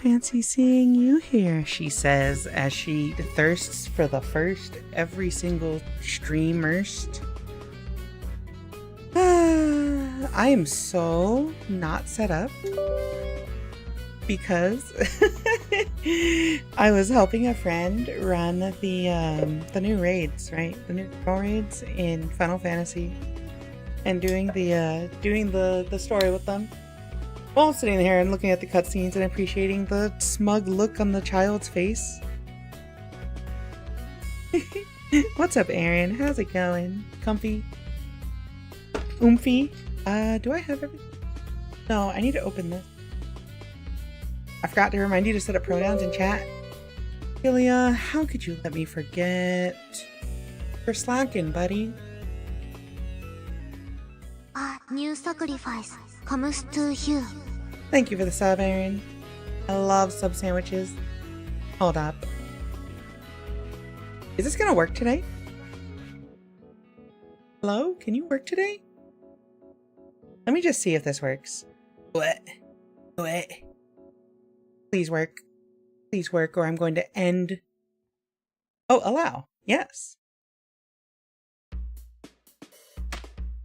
fancy seeing you here, she says as she thirsts for the first every single streamerst. I am so not set up because I was helping a friend run the new raids, right? The new raids in Final Fantasy, and doing the story with them. While sitting there and looking at the cutscenes and appreciating the smug look on the child's face. What's up, Aaron? How's it going? Comfy? Oomphy? Do I have everything? No, I need to open this. I forgot to remind you to set up pronouns in chat. Ilya, how could you let me forget? You're slacking, buddy. A new sacrifice comes to you. Thank you for the sub, Aaron. I love sub sandwiches. Hold up. Is this gonna work today? Hello? Can you work today? Let me just see if this works. What? Please work. Please work, or I'm going to end. Oh, allow. Yes.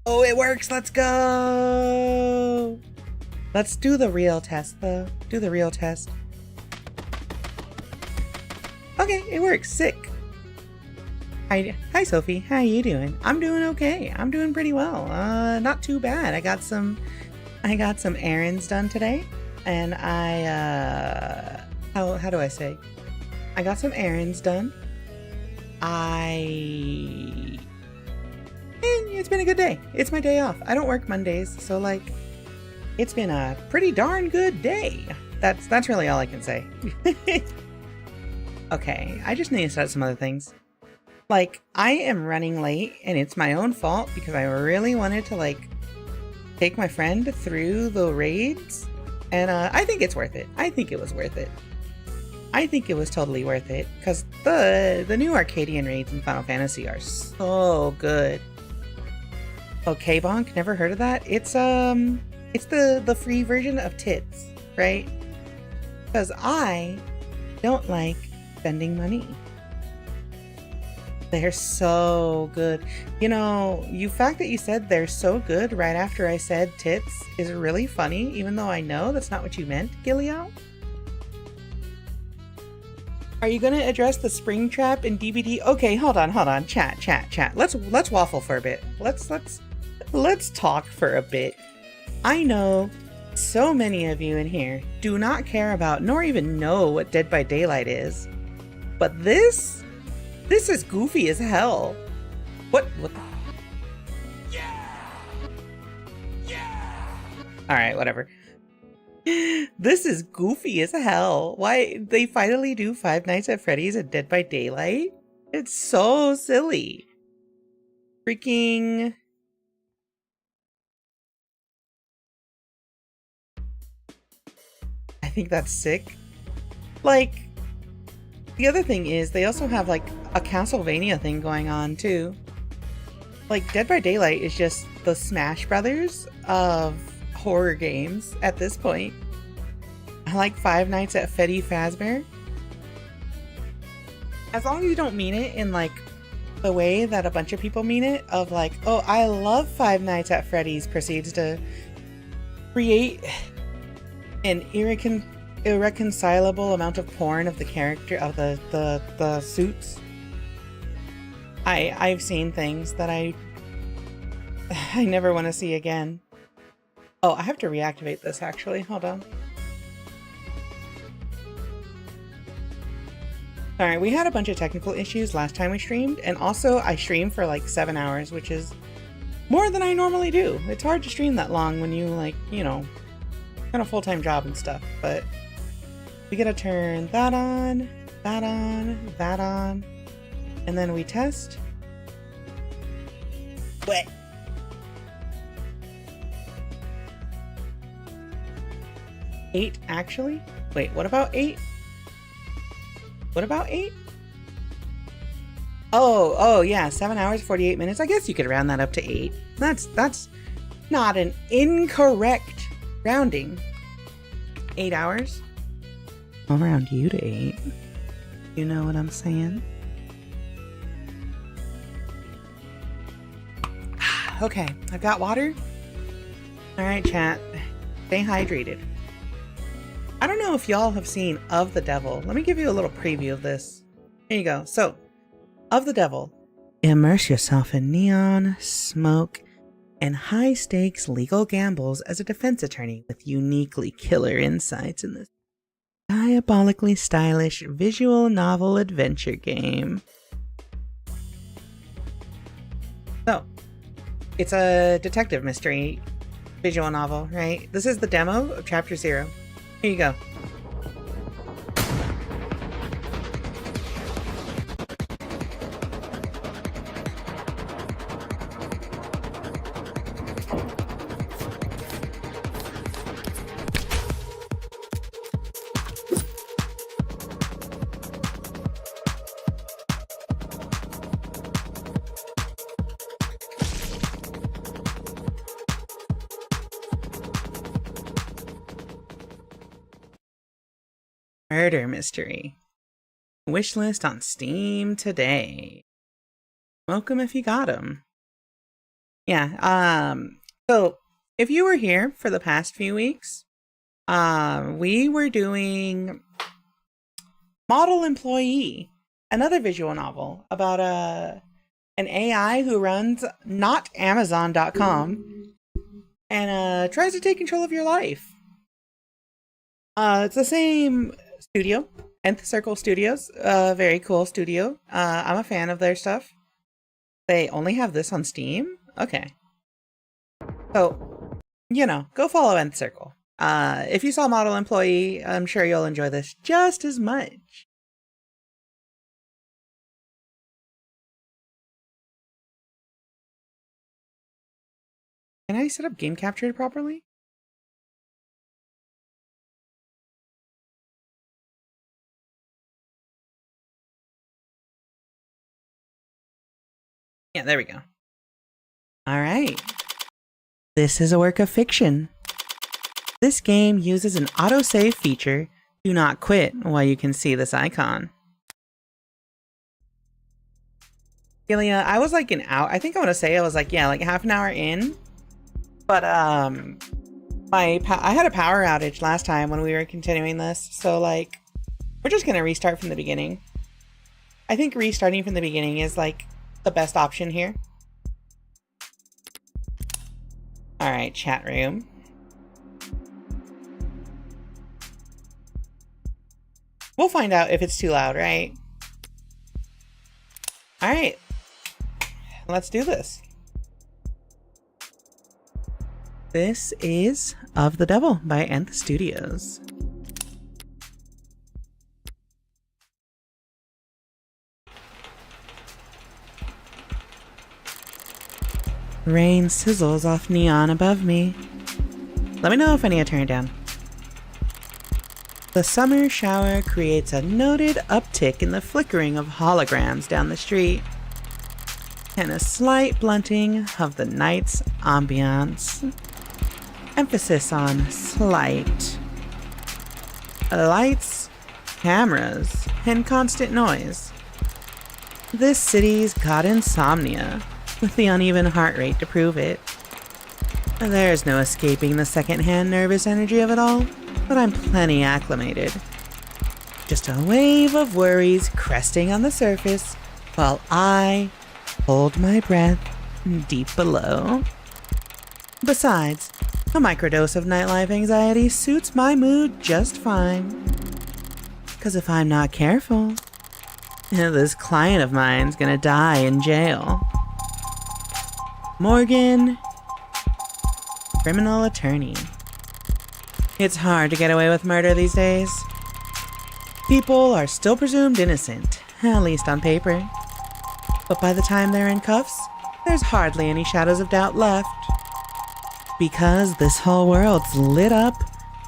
Oh, it works. Let's go. Let's do the real test, though. Do the real test. Okay, it works. Sick. Hi, Sophie. How you doing? I'm doing okay. I'm doing pretty well. Not too bad. I got some errands done today, and how do I say? I got some errands done. It's been a good day. It's my day off. I don't work Mondays, so like, it's been a pretty darn good day. That's really all I can say. Okay, I just need to set up some other things. Like, I am running late, and it's my own fault because I really wanted to like take my friend through the raids, and I think it's worth it. I think it was worth it. I think it was totally worth it because the new Arcadian raids in Final Fantasy are so good. Okay, Bonk, never heard of that? It's the free version of tits, right? Because I don't like spending money. They're so good. You know, the fact that you said they're so good right after I said tits is really funny, even though I know that's not what you meant, Gilliao. Are you gonna address the spring trap in DBD? Okay, hold on. Chat. Let's waffle for a bit. Let's talk for a bit. I know so many of you in here do not care about nor even know what Dead by Daylight is. But this is goofy as hell. What the? Yeah. All right, whatever. This is goofy as hell. Why they finally do Five Nights at Freddy's and Dead by Daylight? It's so silly. Freaking. I think that's sick. Like, the other thing is they also have like a Castlevania thing going on too. Like, Dead by Daylight is just the Smash Brothers of horror games at this point. I like Five Nights at Freddy Fazbear. As long as you don't mean it in like the way that a bunch of people mean it, of like, oh, I love Five Nights at Freddy's, proceeds to create an irreconcilable amount of porn of the character of the suits. I've seen things that I never want to see again. Oh, I have to reactivate this actually. Hold on. Alright, we had a bunch of technical issues last time we streamed, and also I streamed for like 7 hours, which is more than I normally do. It's hard to stream that long when you like, you know, got a full-time job and stuff, but we gotta turn that on, that on, and then we test. Wet. Eight, actually? Wait, what about 8? What about 8? Oh, yeah, 7 hours, 48 minutes. I guess you could round that up to 8. That's not an incorrect rounding. 8 hours. around you to 8. You know what I'm saying? Okay, I've got water. Alright, chat. Stay hydrated. I don't know if y'all have seen Of the Devil. Let me give you a little preview of this. Here you go. So, Of the Devil. Immerse yourself in neon, smoke, and high-stakes legal gambles as a defense attorney with uniquely killer insights in this diabolically stylish visual novel adventure game. So, it's a detective mystery visual novel, right? This is the demo of Chapter 0. Here you go. Murder mystery. Wishlist on Steam today. Smoke 'em if you got 'em. Yeah, so if you were here for the past few weeks, we were doing Model Employee, another visual novel about an AI who runs not Amazon.com and tries to take control of your life. It's the same studio, Nth Circle Studios. Very cool studio. I'm a fan of their stuff. They only have this on Steam? Okay. So, you know, go follow Nth Circle. If you saw Model Employee, I'm sure you'll enjoy this just as much. Can I set up game capture properly? Yeah, there we go. All right. This is a work of fiction. This game uses an autosave feature. Do not quit while you can see this icon. Ilya, I was like an hour. I think I want to say I was like, yeah, like half an hour in. But I had a power outage last time when we were continuing this. So like, we're just going to restart from the beginning. I think restarting from the beginning is like the best option here. All right, chat room. We'll find out if it's too loud, right? All right, let's do this. This is Of the Devil by Nth Studios. Rain sizzles off neon above me. Let me know if I need to turn it down. The summer shower creates a noted uptick in the flickering of holograms down the street, and a slight blunting of the night's ambiance. Emphasis on slight. Lights, cameras, and constant noise. This city's got insomnia, with the uneven heart rate to prove it. There's no escaping the second-hand nervous energy of it all, but I'm plenty acclimated. Just a wave of worries cresting on the surface, while I hold my breath deep below. Besides, a microdose of nightlife anxiety suits my mood just fine. 'Cause if I'm not careful, this client of mine's gonna die in jail. Morgan, criminal attorney. It's hard to get away with murder these days. People are still presumed innocent, at least on paper. But by the time they're in cuffs, there's hardly any shadows of doubt left. Because this whole world's lit up,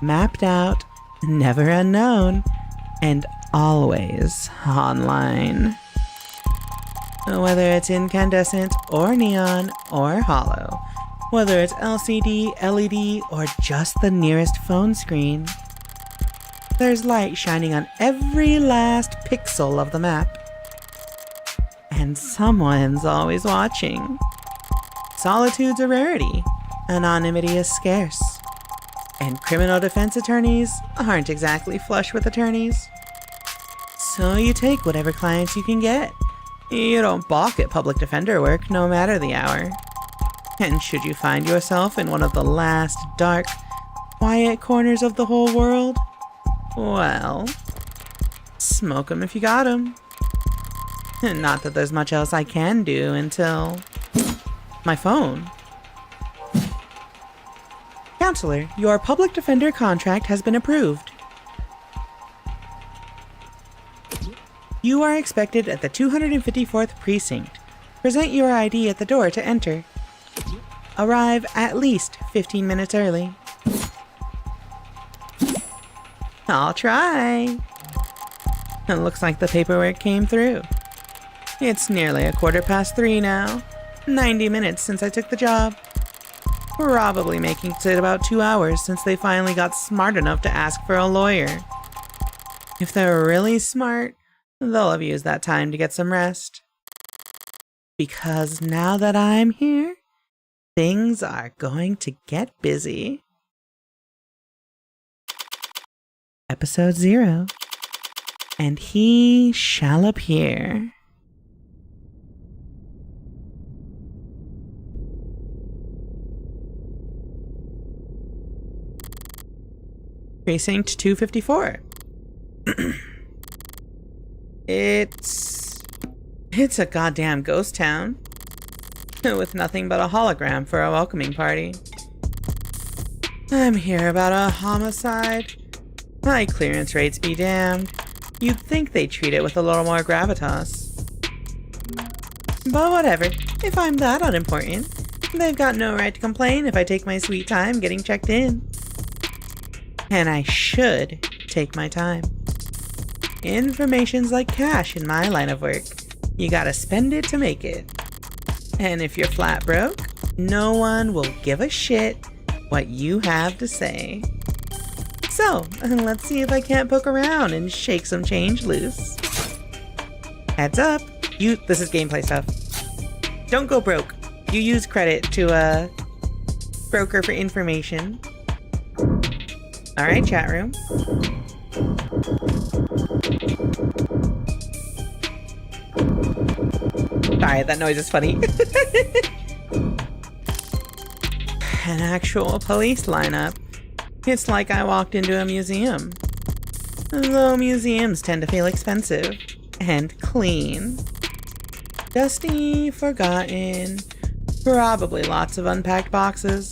mapped out, never unknown, and always online. Whether it's incandescent or neon or hollow, whether it's LCD, LED, or just the nearest phone screen, There's light shining on every last pixel of the map. And someone's always watching. Solitude's a rarity. Anonymity is scarce. And criminal defense attorneys aren't exactly flush with attorneys. So you take whatever clients you can get. You don't balk at public defender work, no matter the hour. And should you find yourself in one of the last dark, quiet corners of the whole world, well, smoke 'em if you got 'em. Not that there's much else I can do until... my phone. Counselor, your public defender contract has been approved. You are expected at the 254th precinct. Present your ID at the door to enter. Arrive at least 15 minutes early. I'll try. It looks like the paperwork came through. It's nearly 3:15 now. 90 minutes since I took the job. Probably making it about 2 hours since they finally got smart enough to ask for a lawyer. If they're really smart, they'll have used that time to get some rest. Because now that I'm here, things are going to get busy. Episode 0. And he shall appear. Precinct 254. It's a goddamn ghost town. With nothing but a hologram for a welcoming party. I'm here about a homicide. My clearance rates be damned. You'd think they'd treat it with a little more gravitas. But whatever, if I'm that unimportant, they've got no right to complain if I take my sweet time getting checked in. And I should take my time. Information's like cash in my line of work. You gotta spend it to make it. And if you're flat broke, no one will give a shit what you have to say. So, let's see if I can't poke around and shake some change loose. Heads up, this is gameplay stuff. Don't go broke. You use credit to broker for information. Alright, chat room. Sorry, that noise is funny. An actual police lineup. It's like I walked into a museum. Though museums tend to feel expensive and clean. Dusty, forgotten, probably lots of unpacked boxes.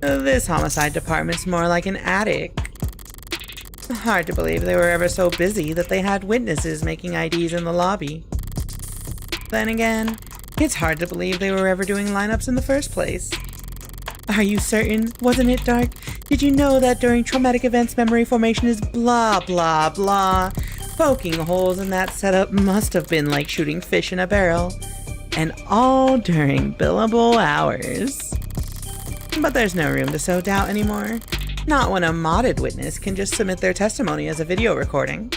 This homicide department's more like an attic. Hard to believe they were ever so busy that they had witnesses making IDs in the lobby. Then again, it's hard to believe they were ever doing lineups in the first place. Are you certain? Wasn't it dark? Did you know that during traumatic events memory formation is blah blah blah? Poking holes in that setup must have been like shooting fish in a barrel. And all during billable hours. But there's no room to sow doubt anymore. Not when a modded witness can just submit their testimony as a video recording.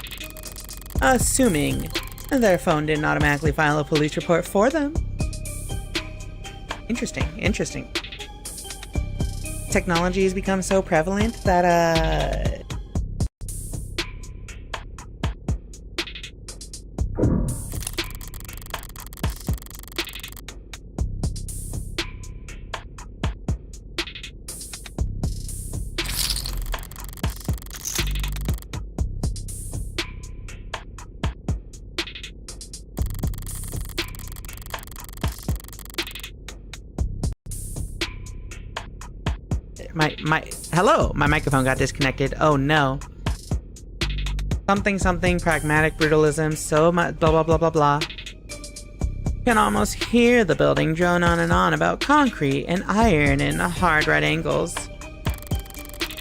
Assuming their phone didn't automatically file a police report for them. Interesting. Technology has become so prevalent that, hello, my microphone got disconnected. Oh no. Something, pragmatic brutalism, so much blah blah blah blah blah. Can almost hear the building drone on and on about concrete and iron and hard right angles.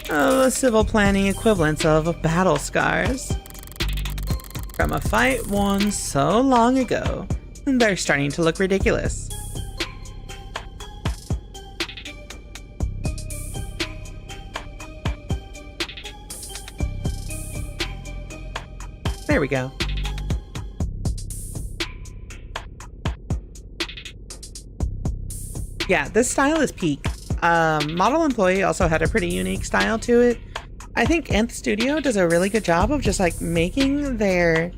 The civil planning equivalents of battle scars. From a fight won so long ago, they're starting to look ridiculous. There we go. Yeah, this style is peak. Model Employee also had a pretty unique style to it. I think Nth Studio does a really good job of just like making the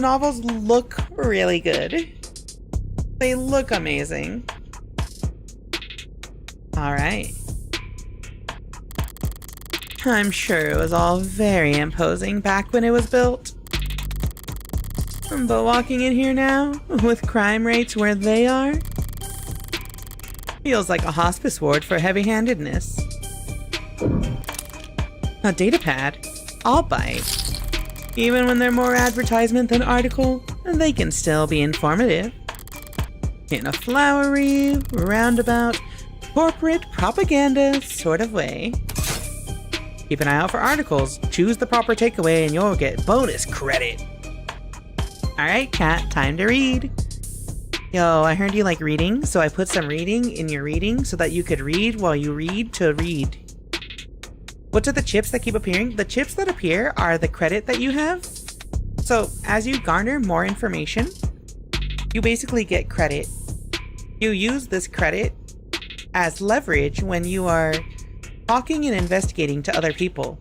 novels look really good. They look amazing. All right. I'm sure it was all very imposing back when it was built. But walking in here now, with crime rates where they are, feels like a hospice ward for heavy-handedness. A data pad? I'll bite. Even when they're more advertisement than article, they can still be informative. In a flowery, roundabout, corporate propaganda sort of way. Keep an eye out for articles, choose the proper takeaway, and you'll get bonus credit. Alright, Kat, time to read. Yo, I heard you like reading, so I put some reading in your reading so that you could read while you read to read. What are the chips that keep appearing? The chips that appear are the credit that you have. So, as you garner more information, you basically get credit. You use this credit as leverage when you are talking and investigating to other people.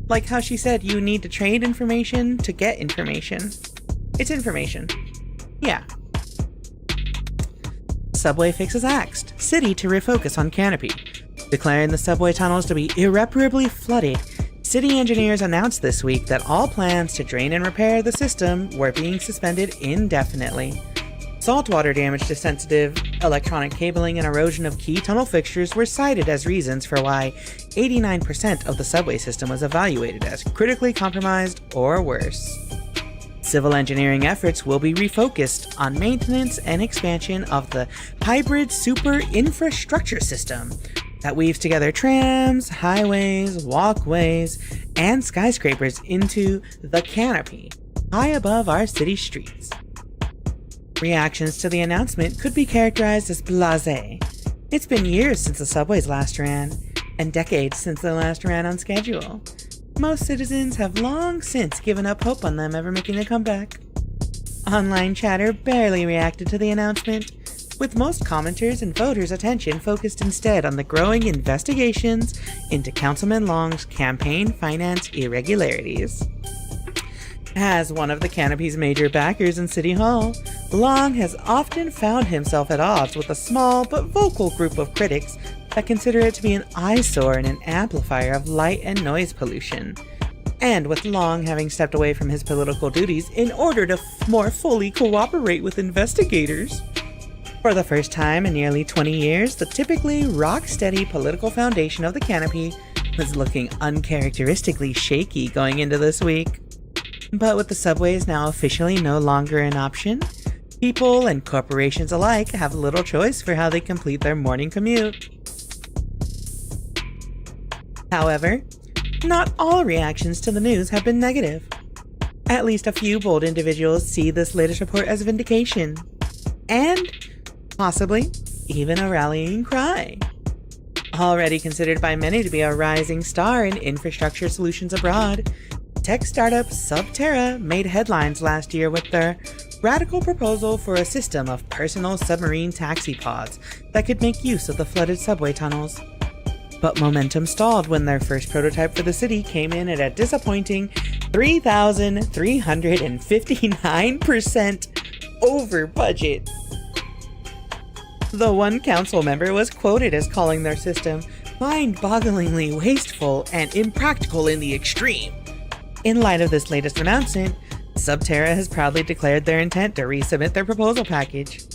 Like how she said you need to trade information to get information. It's information. Yeah. Subway fixes axed. City to refocus on canopy. Declaring the subway tunnels to be irreparably flooded, city engineers announced this week that all plans to drain and repair the system were being suspended indefinitely. Saltwater damage to sensitive electronic cabling and erosion of key tunnel fixtures were cited as reasons for why 89% of the subway system was evaluated as critically compromised or worse. Civil engineering efforts will be refocused on maintenance and expansion of the hybrid super infrastructure system that weaves together trams, highways, walkways, and skyscrapers into the canopy high above our city streets. Reactions to the announcement could be characterized as blasé. It's been years since the subways last ran, and decades since they last ran on schedule. Most citizens have long since given up hope on them ever making a comeback. Online chatter barely reacted to the announcement, with most commenters and voters' attention focused instead on the growing investigations into Councilman Long's campaign finance irregularities. As one of the Canopy's major backers in City Hall, Long has often found himself at odds with a small but vocal group of critics that consider it to be an eyesore and an amplifier of light and noise pollution, and with Long having stepped away from his political duties in order to more fully cooperate with investigators. For the first time in nearly 20 years, the typically rock-steady political foundation of the Canopy was looking uncharacteristically shaky going into this week. But with the subways now officially no longer an option, people and corporations alike have little choice for how they complete their morning commute. However, not all reactions to the news have been negative. At least a few bold individuals see this latest report as vindication, and possibly even a rallying cry. Already considered by many to be a rising star in infrastructure solutions abroad, tech startup Subterra made headlines last year with their radical proposal for a system of personal submarine taxi pods that could make use of the flooded subway tunnels. But momentum stalled when their first prototype for the city came in at a disappointing 3,359% over budget. The one council member was quoted as calling their system mind-bogglingly wasteful and impractical in the extreme. In light of this latest announcement, Subterra has proudly declared their intent to resubmit their proposal package.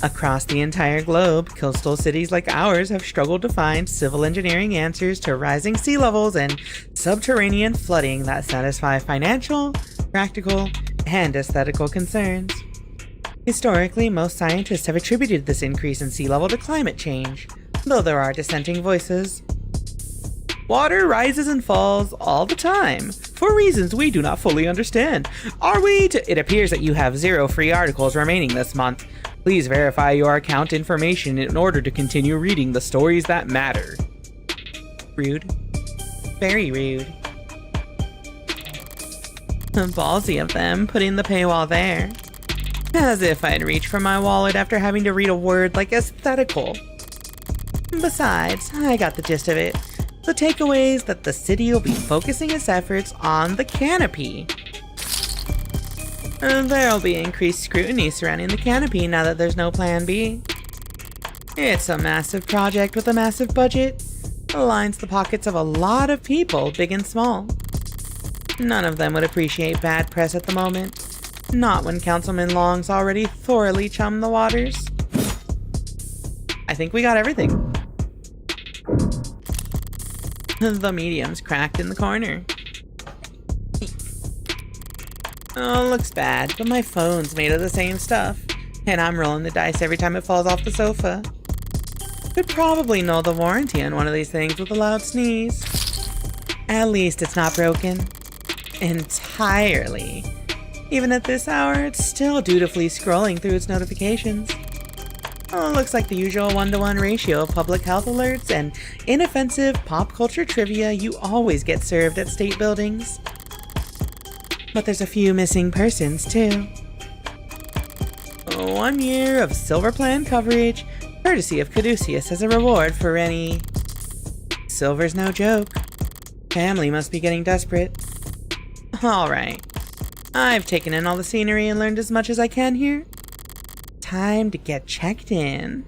Across the entire globe, coastal cities like ours have struggled to find civil engineering answers to rising sea levels and subterranean flooding that satisfy financial, practical, and aesthetical concerns. Historically, most scientists have attributed this increase in sea level to climate change, though there are dissenting voices. Water rises and falls all the time, for reasons we do not fully understand. It appears that you have 0 free articles remaining this month. Please verify your account information in order to continue reading the stories that matter. Rude. Very rude. Ballsy of them, putting the paywall there. As if I'd reach for my wallet after having to read a word like aesthetical. Besides, I got the gist of it. The takeaway is that the city will be focusing its efforts on the canopy. There'll be increased scrutiny surrounding the canopy now that there's no plan B. It's a massive project with a massive budget. Lines the pockets of a lot of people, big and small. None of them would appreciate bad press at the moment. Not when Councilman Long's already thoroughly chummed the waters. I think we got everything. The medium's cracked in the corner. Oh, looks bad, but my phone's made of the same stuff, and I'm rolling the dice every time it falls off the sofa. Could probably null the warranty on one of these things with a loud sneeze. At least it's not broken. Entirely. Even at this hour, it's still dutifully scrolling through its notifications. Oh, looks like the usual 1-to-1 ratio of public health alerts and inoffensive pop culture trivia you always get served at state buildings. But there's a few missing persons, too. 1 year of Silver Plan coverage, courtesy of Caduceus as a reward for any... Silver's no joke. Family must be getting desperate. Alright. I've taken in all the scenery and learned as much as I can here. Time to get checked in.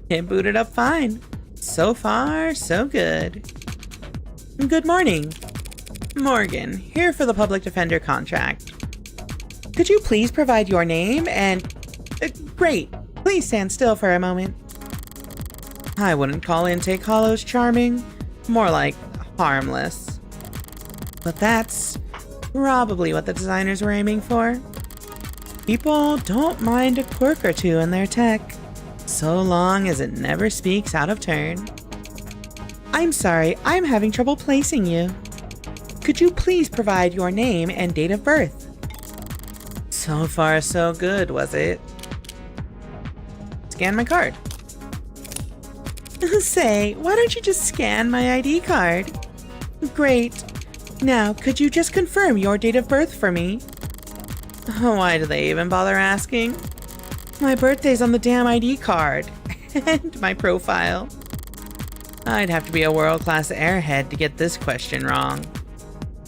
It booted up fine. So far, so good. Good morning. Morgan, here for the public defender contract. Could you please provide your name and... great. Please stand still for a moment. I wouldn't call Intake Hollows charming. More like harmless. But that's probably what the designers were aiming for. People don't mind a quirk or two in their tech, so long as it never speaks out of turn. I'm sorry, I'm having trouble placing you. Could you please provide your name and date of birth? So far, so good, was it? Scan my card. Say, why don't you just scan my ID card? Great. Now, could you just confirm your date of birth for me? Why do they even bother asking? My birthday's on the damn ID card. And my profile. I'd have to be a world-class airhead to get this question wrong.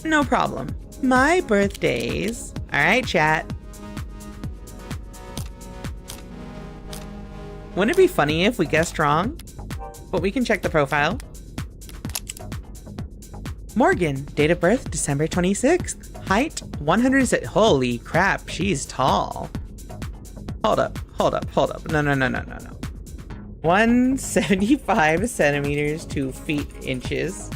No problem. My birthday's... Alright, chat. Wouldn't it be funny if we guessed wrong? But we can check the profile. Morgan, date of birth, December 26th. Height, 106. Holy crap, she's tall. Hold up. No. 175 centimeters, 2 feet, inches.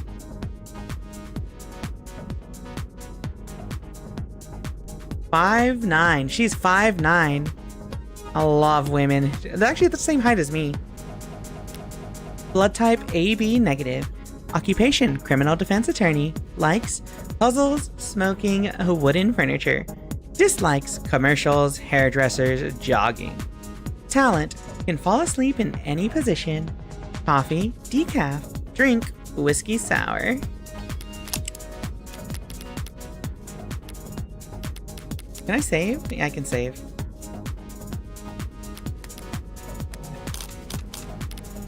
.59. She's 5'9". I love women. They're actually the same height as me. Blood type AB negative. Occupation, criminal defense attorney. Likes, puzzles, smoking, wooden furniture. Dislikes, commercials, hairdressers, jogging. Talent, can fall asleep in any position. Coffee, decaf. Drink, whiskey sour. Can I save? Yeah, I can save.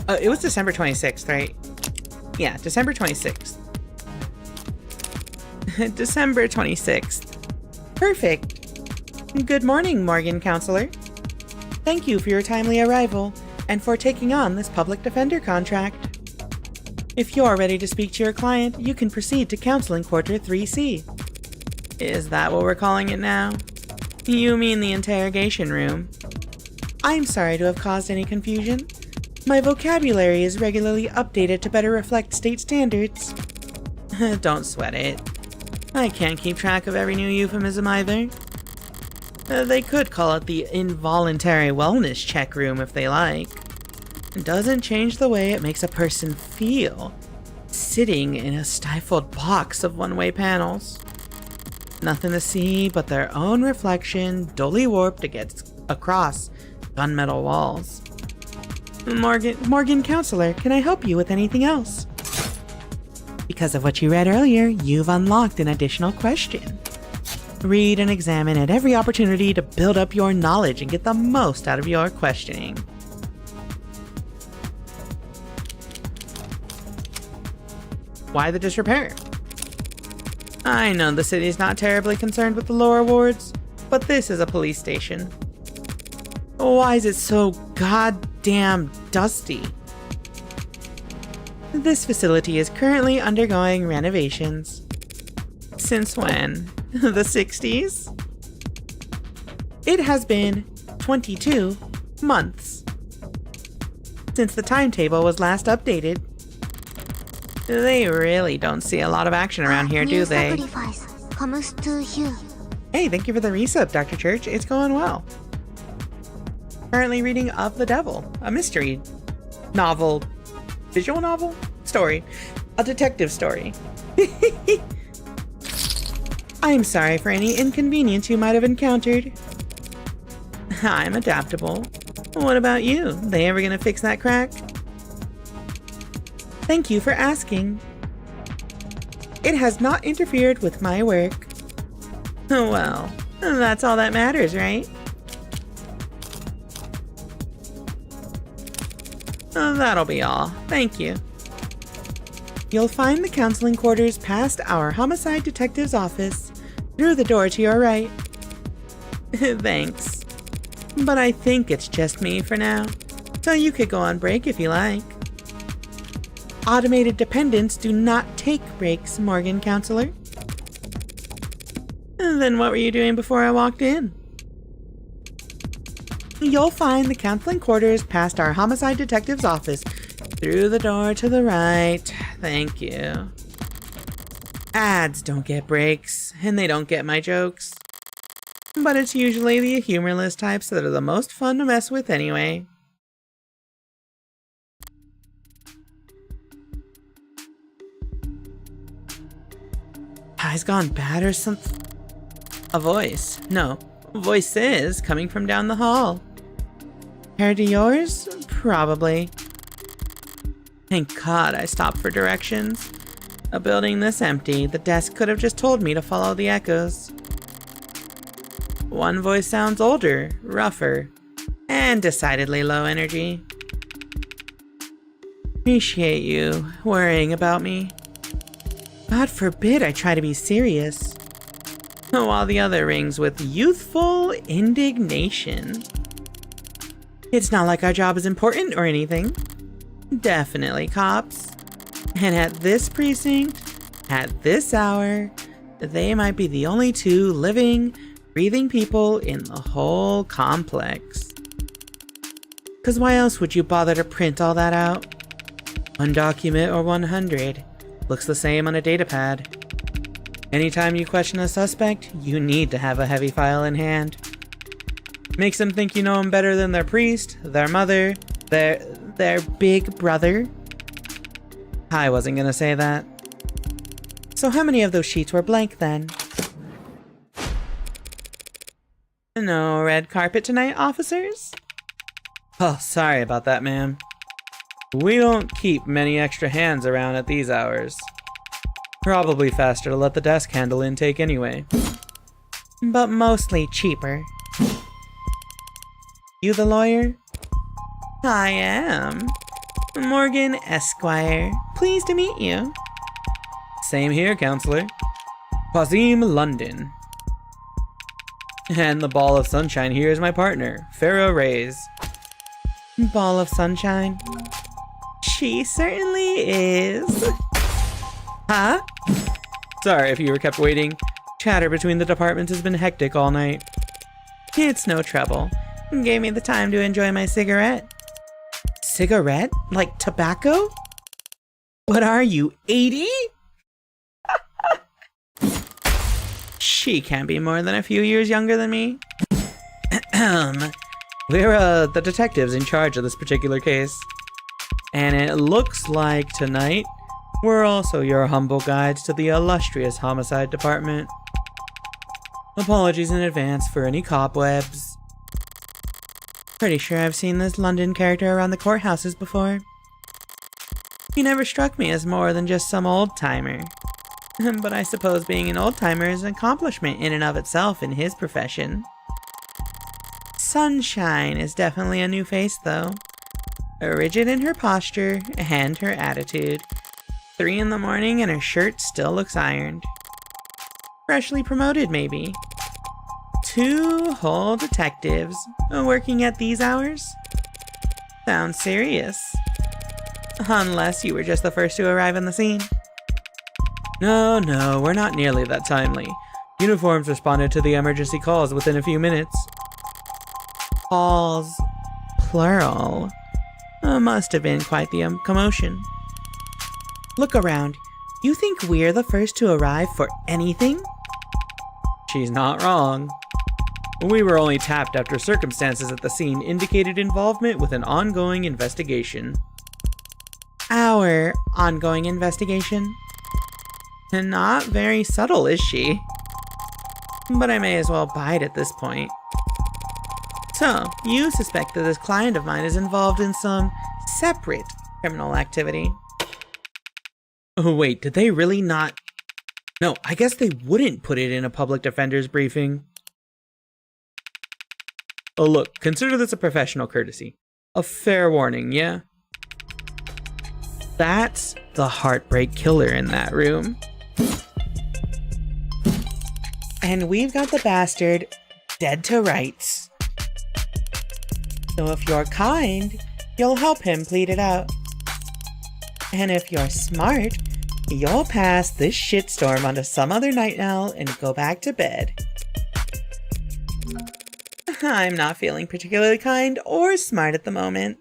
It was December 26th, right? Yeah, December 26th. December 26th. Perfect. Good morning, Morgan Counselor. Thank you for your timely arrival and for taking on this public defender contract. If you're ready to speak to your client, you can proceed to Counseling Quarter 3C. Is that what we're calling it now? You mean the interrogation room? I'm sorry to have caused any confusion. My vocabulary is regularly updated to better reflect state standards. Don't sweat it. I can't keep track of every new euphemism either. They could call it the involuntary wellness check room if they like. It doesn't change the way it makes a person feel, sitting in a stifled box of one-way panels. Nothing to see but their own reflection, dully warped against across gunmetal walls. Morgan Counselor, can I help you with anything else? Because of what you read earlier, you've unlocked an additional question. Read and examine at every opportunity to build up your knowledge and get the most out of your questioning. Why the disrepair? I know the city's not terribly concerned with the lore awards, but this is a police station. Why is it so goddamn dusty? This facility is currently undergoing renovations. Since when? The 60s? It has been 22 months since the timetable was last updated. They really don't see a lot of action around here, do they? Hey, thank you for the resub, Dr. Church. It's going well. Currently reading Of the Devil, a mystery novel, visual novel? Story. A detective story. I'm sorry for any inconvenience you might have encountered. I'm adaptable. What about you? They ever gonna fix that crack? Thank you for asking. It has not interfered with my work. Well, that's all that matters, right? That'll be all. Thank you. You'll find the counseling quarters past our homicide detective's office, through the door to your right. Thanks. But I think it's just me for now, so you could go on break if you like. Automated dependents do not take breaks, Morgan Counselor. Then what were you doing before I walked in? You'll find the counseling quarters past our homicide detective's office, through the door to the right. Thank you. Ads don't get breaks, and they don't get my jokes. But it's usually the humorless types that are the most fun to mess with anyway. Eyes gone bad or something? A voice. No, voices coming from down the hall. Compared to yours? Probably. Thank God I stopped for directions. A building this empty, the desk could have just told me to follow the echoes. One voice sounds older, rougher, and decidedly low energy. Appreciate you worrying about me. God forbid I try to be serious. While the other rings with youthful indignation. It's not like our job is important or anything. Definitely cops. And at this precinct, at this hour, they might be the only two living, breathing people in the whole complex. 'Cause why else would you bother to print all that out? One document or 100. Looks the same on a datapad. Anytime you question a suspect, you need to have a heavy file in hand. Makes them think you know them better than their priest, their mother, their big brother. I wasn't gonna say that. So how many of those sheets were blank then? No red carpet tonight, officers? Oh, sorry about that, ma'am. We don't keep many extra hands around at these hours. Probably faster to let the desk handle intake anyway. But mostly cheaper. You the lawyer? I am. Morgan Esquire. Pleased to meet you. Same here, counselor. Quasim London. And the ball of sunshine here is my partner, Farrah Reyes. Ball of sunshine? She certainly is. Huh? Sorry if you were kept waiting. Chatter between the departments has been hectic all night. It's no trouble. Gave me the time to enjoy my cigarette. Cigarette? Like tobacco? What are you, 80? She can't be more than a few years younger than me. We're the detectives in charge of this particular case. And it looks like tonight, we're also your humble guides to the illustrious homicide department. Apologies in advance for any cobwebs. Pretty sure I've seen this London character around the courthouses before. He never struck me as more than just some old-timer. But I suppose being an old-timer is an accomplishment in and of itself in his profession. Sunshine is definitely a new face, though. Rigid in her posture and her attitude. 3 in the morning and her shirt still looks ironed. Freshly promoted, maybe. 2 whole detectives working at these hours? Sounds serious. Unless you were just the first to arrive on the scene. No, we're not nearly that timely. Uniforms responded to the emergency calls within a few minutes. Calls, plural. Must have been quite the commotion. Look around. You think we're the first to arrive for anything? She's not wrong. We were only tapped after circumstances at the scene indicated involvement with an ongoing investigation. Our ongoing investigation? And not very subtle, is she? But I may as well bite at this point. So, you suspect that this client of mine is involved in some separate criminal activity. Oh wait, did they really not? No, I guess they wouldn't put it in a public defender's briefing. Oh look, consider this a professional courtesy. A fair warning, yeah? That's the heartbreak killer in that room. And we've got the bastard dead to rights. So if you're kind, you'll help him plead it out. And if you're smart, you'll pass this shitstorm onto some other night owl and go back to bed. I'm not feeling particularly kind or smart at the moment.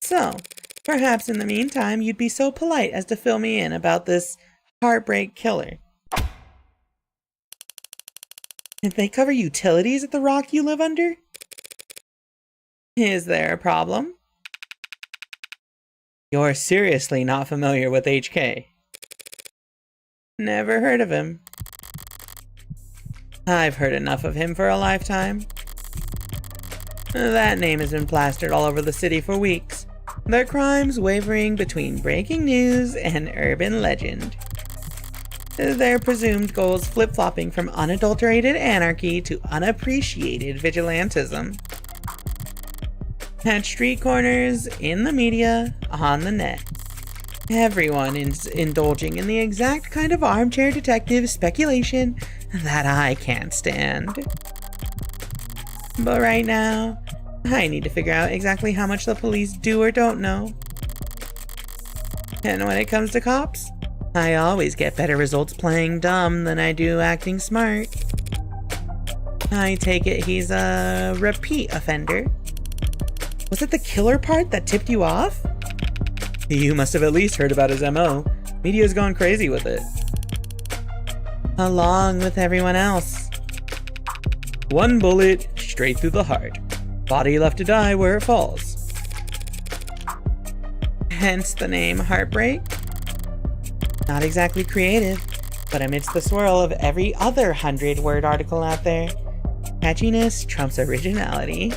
So, perhaps in the meantime, you'd be so polite as to fill me in about this heartbreak killer. Did they cover utilities at the rock you live under? Is there a problem? You're seriously not familiar with HK? Never heard of him. I've heard enough of him for a lifetime. That name has been plastered all over the city for weeks. Their crimes wavering between breaking news and urban legend. Their presumed goals flip-flopping from unadulterated anarchy to unappreciated vigilantism. At street corners, in the media, on the net. Everyone is indulging in the exact kind of armchair detective speculation that I can't stand. But right now, I need to figure out exactly how much the police do or don't know. And when it comes to cops, I always get better results playing dumb than I do acting smart. I take it he's a repeat offender. Was it the killer part that tipped you off? You must have at least heard about his MO. Media's gone crazy with it. Along with everyone else. 1 bullet straight through the heart. Body left to die where it falls. Hence the name Heartbreak. Not exactly creative, but amidst the swirl of every other 100-word article out there, catchiness trumps originality.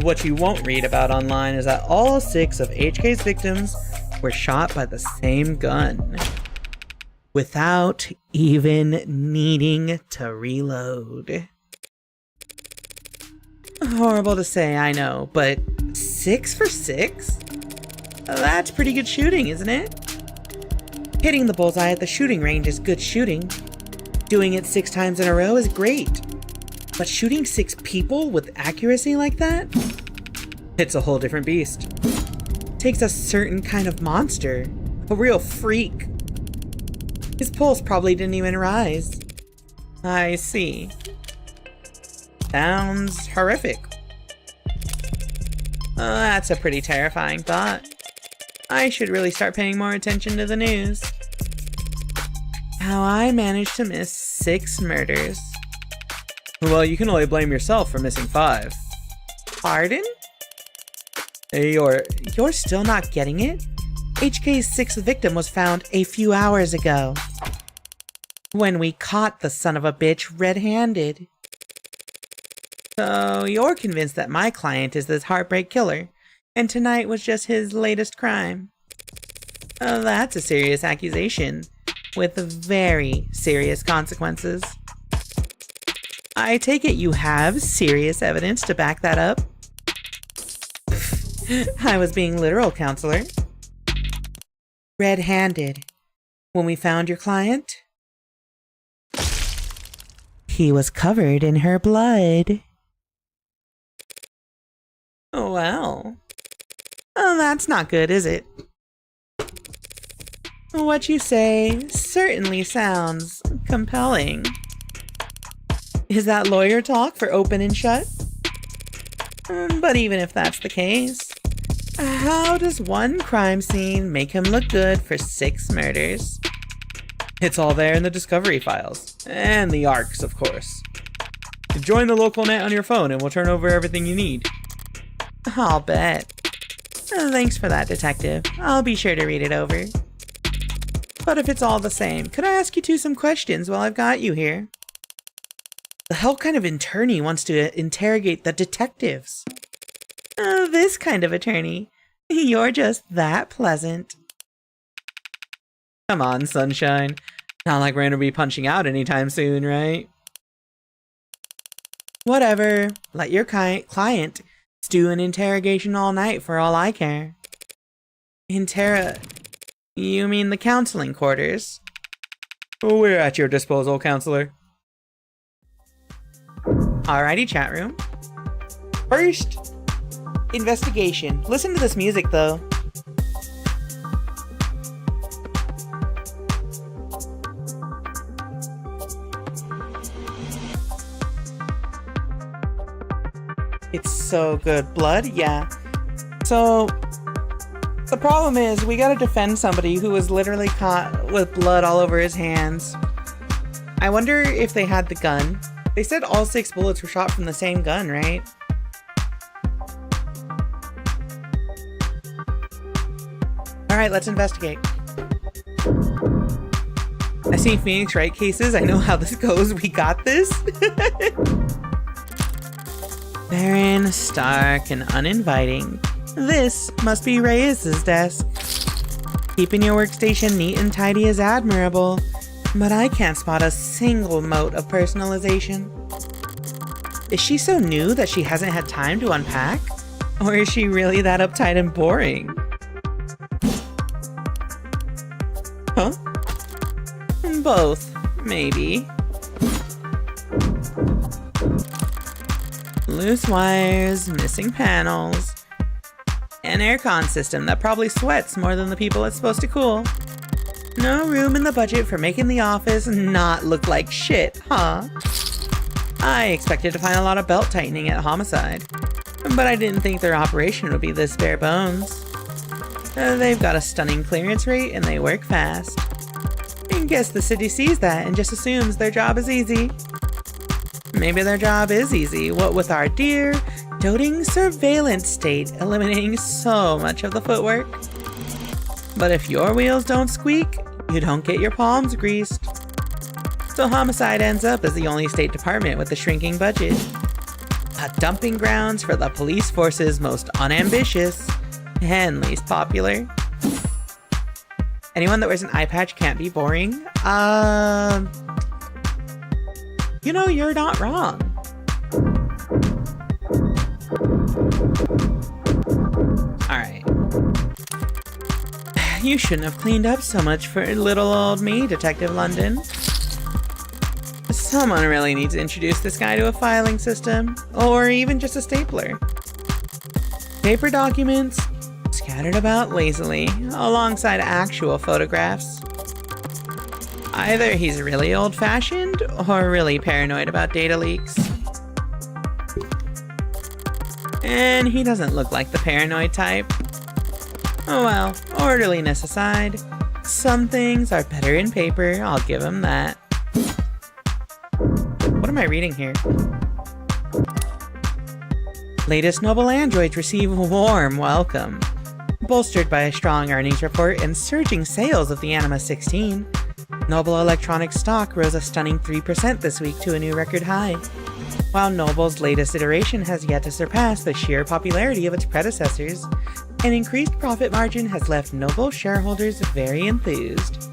What you won't read about online is that all 6 of HK's victims were shot by the same gun, without even needing to reload. Horrible to say, I know, but 6 for 6? That's pretty good shooting, isn't it? Hitting the bullseye at the shooting range is good shooting. Doing it 6 times in a row is great. But shooting 6 people with accuracy like that? It's a whole different beast. Takes a certain kind of monster. A real freak. His pulse probably didn't even rise. I see. Sounds horrific. That's a pretty terrifying thought. I should really start paying more attention to the news. How I managed to miss 6 murders. Well, you can only blame yourself for missing 5. Pardon? You're still not getting it? HK's 6th victim was found a few hours ago. When we caught the son of a bitch red-handed. So you're convinced that my client is this heartbreak killer, and tonight was just his latest crime. That's a serious accusation, with very serious consequences. I take it you have serious evidence to back that up? I was being literal, counselor. Red-handed. When we found your client, he was covered in her blood. Oh, well. Oh, that's not good, is it? What you say certainly sounds compelling. Is that lawyer talk for open and shut? But even if that's the case, how does one crime scene make him look good for 6 murders? It's all there in the discovery files. And the ARCs, of course. Join the local net on your phone and we'll turn over everything you need. I'll bet. Thanks for that, detective. I'll be sure to read it over. But if it's all the same, could I ask you some questions while I've got you here? The hell kind of attorney wants to interrogate the detectives? This kind of attorney. You're just that pleasant. Come on, sunshine. Not like we're gonna be punching out anytime soon, right? Whatever. Let your client stew an interrogation all night for all I care. You mean the counseling quarters? We're at your disposal, counselor. Alrighty, chat room. First, investigation. Listen to this music, though. It's so good. Blood? Yeah. So, the problem is, we gotta defend somebody who was literally caught with blood all over his hands. I wonder if they had the gun. They said all 6 bullets were shot from the same gun, right? Alright, let's investigate. I see Phoenix Wright cases. I know how this goes. We got this. Barren, stark, and uninviting. This must be Reyes's desk. Keeping your workstation neat and tidy is admirable, but I can't spot a single mote of personalization. Is she so new that she hasn't had time to unpack? Or is she really that uptight and boring? Huh? Both, maybe. Loose wires, missing panels, an aircon system that probably sweats more than the people it's supposed to cool. No room in the budget for making the office not look like shit, huh? I expected to find a lot of belt tightening at Homicide, but I didn't think their operation would be this bare bones. They've got a stunning clearance rate and they work fast. I guess the city sees that and just assumes their job is easy. Maybe their job is easy, what with our dear, doting surveillance state eliminating so much of the footwork. But if your wheels don't squeak, you don't get your palms greased. So Homicide ends up as the only state department with a shrinking budget. A dumping grounds for the police force's most unambitious and least popular. Anyone that wears an eye patch can't be boring? You know, you're not wrong. Alright. You shouldn't have cleaned up so much for little old me, Detective London. Someone really needs to introduce this guy to a filing system, or even just a stapler. Paper documents scattered about lazily, alongside actual photographs. Either he's really old-fashioned, or really paranoid about data leaks. And he doesn't look like the paranoid type. Oh well, orderliness aside, some things are better in paper, I'll give him that. What am I reading here? Latest Noble androids receive a warm welcome. Bolstered by a strong earnings report and surging sales of the Anima 16, Noble Electronics stock rose a stunning 3% this week to a new record high. While Noble's latest iteration has yet to surpass the sheer popularity of its predecessors, an increased profit margin has left Noble shareholders very enthused.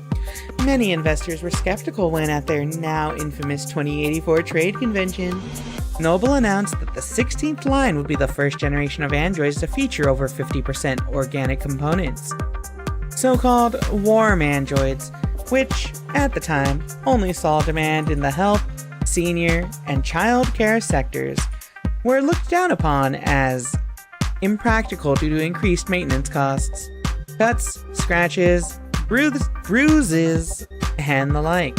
Many investors were skeptical when, at their now infamous 2084 trade convention, Noble announced that the 16th line would be the first generation of androids to feature over 50% organic components. So-called warm androids, which, at the time, only saw demand in the health, senior, and child care sectors, were looked down upon as impractical due to increased maintenance costs, cuts, scratches, bruises, and the like.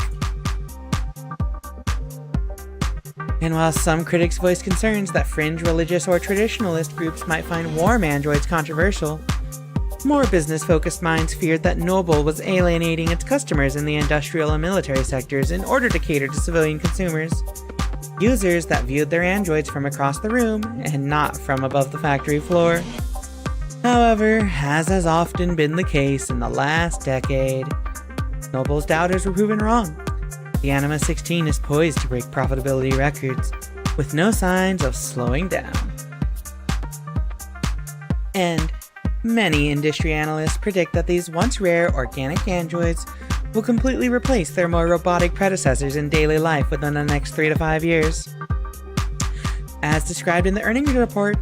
And while some critics voiced concerns that fringe religious or traditionalist groups might find warm androids controversial, more business-focused minds feared that Noble was alienating its customers in the industrial and military sectors in order to cater to civilian consumers, users that viewed their androids from across the room and not from above the factory floor. However, as has often been the case in the last decade, Noble's doubters were proven wrong. The Anima 16 is poised to break profitability records, with no signs of slowing down. And many industry analysts predict that these once rare organic androids will completely replace their more robotic predecessors in daily life within the next 3 to 5 years. As described in the earnings report,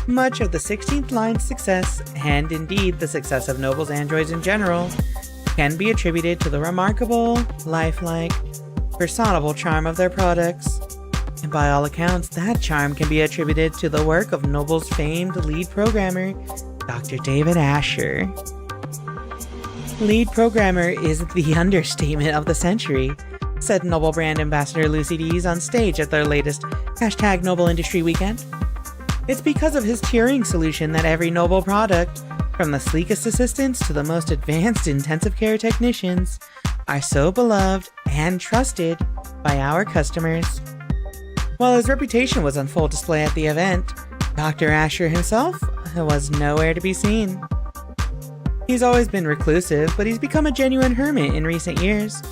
much of the 16th line's success, and indeed the success of Noble's androids in general, can be attributed to the remarkable, lifelike, personable charm of their products. And by all accounts, that charm can be attributed to the work of Noble's famed lead programmer, Dr. David Asher. Lead programmer is the understatement of the century, said Noble brand ambassador Lucy Dees on stage at their latest #Noble Industry Weekend. It's because of his tiering solution that every Noble product, from the sleekest assistants to the most advanced intensive care technicians, are so beloved and trusted by our customers. While his reputation was on full display at the event, Dr. Asher himself was nowhere to be seen. He's always been reclusive, but he's become a genuine hermit in recent years.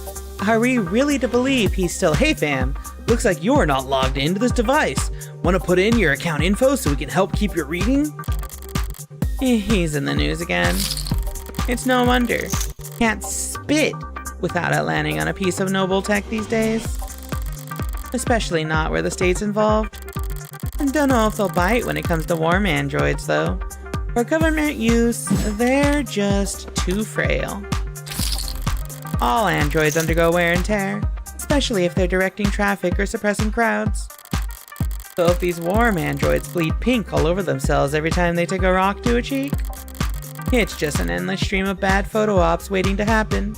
Are we really to believe he's still, "Hey fam, looks like you're not logged into this device. Want to put in your account info so we can help keep your reading?" He's in the news again. It's no wonder. Can't spit without it landing on a piece of Noble tech these days. Especially not where the state's involved. And don't know if they'll bite when it comes to warm androids though. For government use, they're just too frail. All androids undergo wear and tear, especially if they're directing traffic or suppressing crowds. So if these warm androids bleed pink all over themselves every time they take a rock to a cheek, it's just an endless stream of bad photo ops waiting to happen.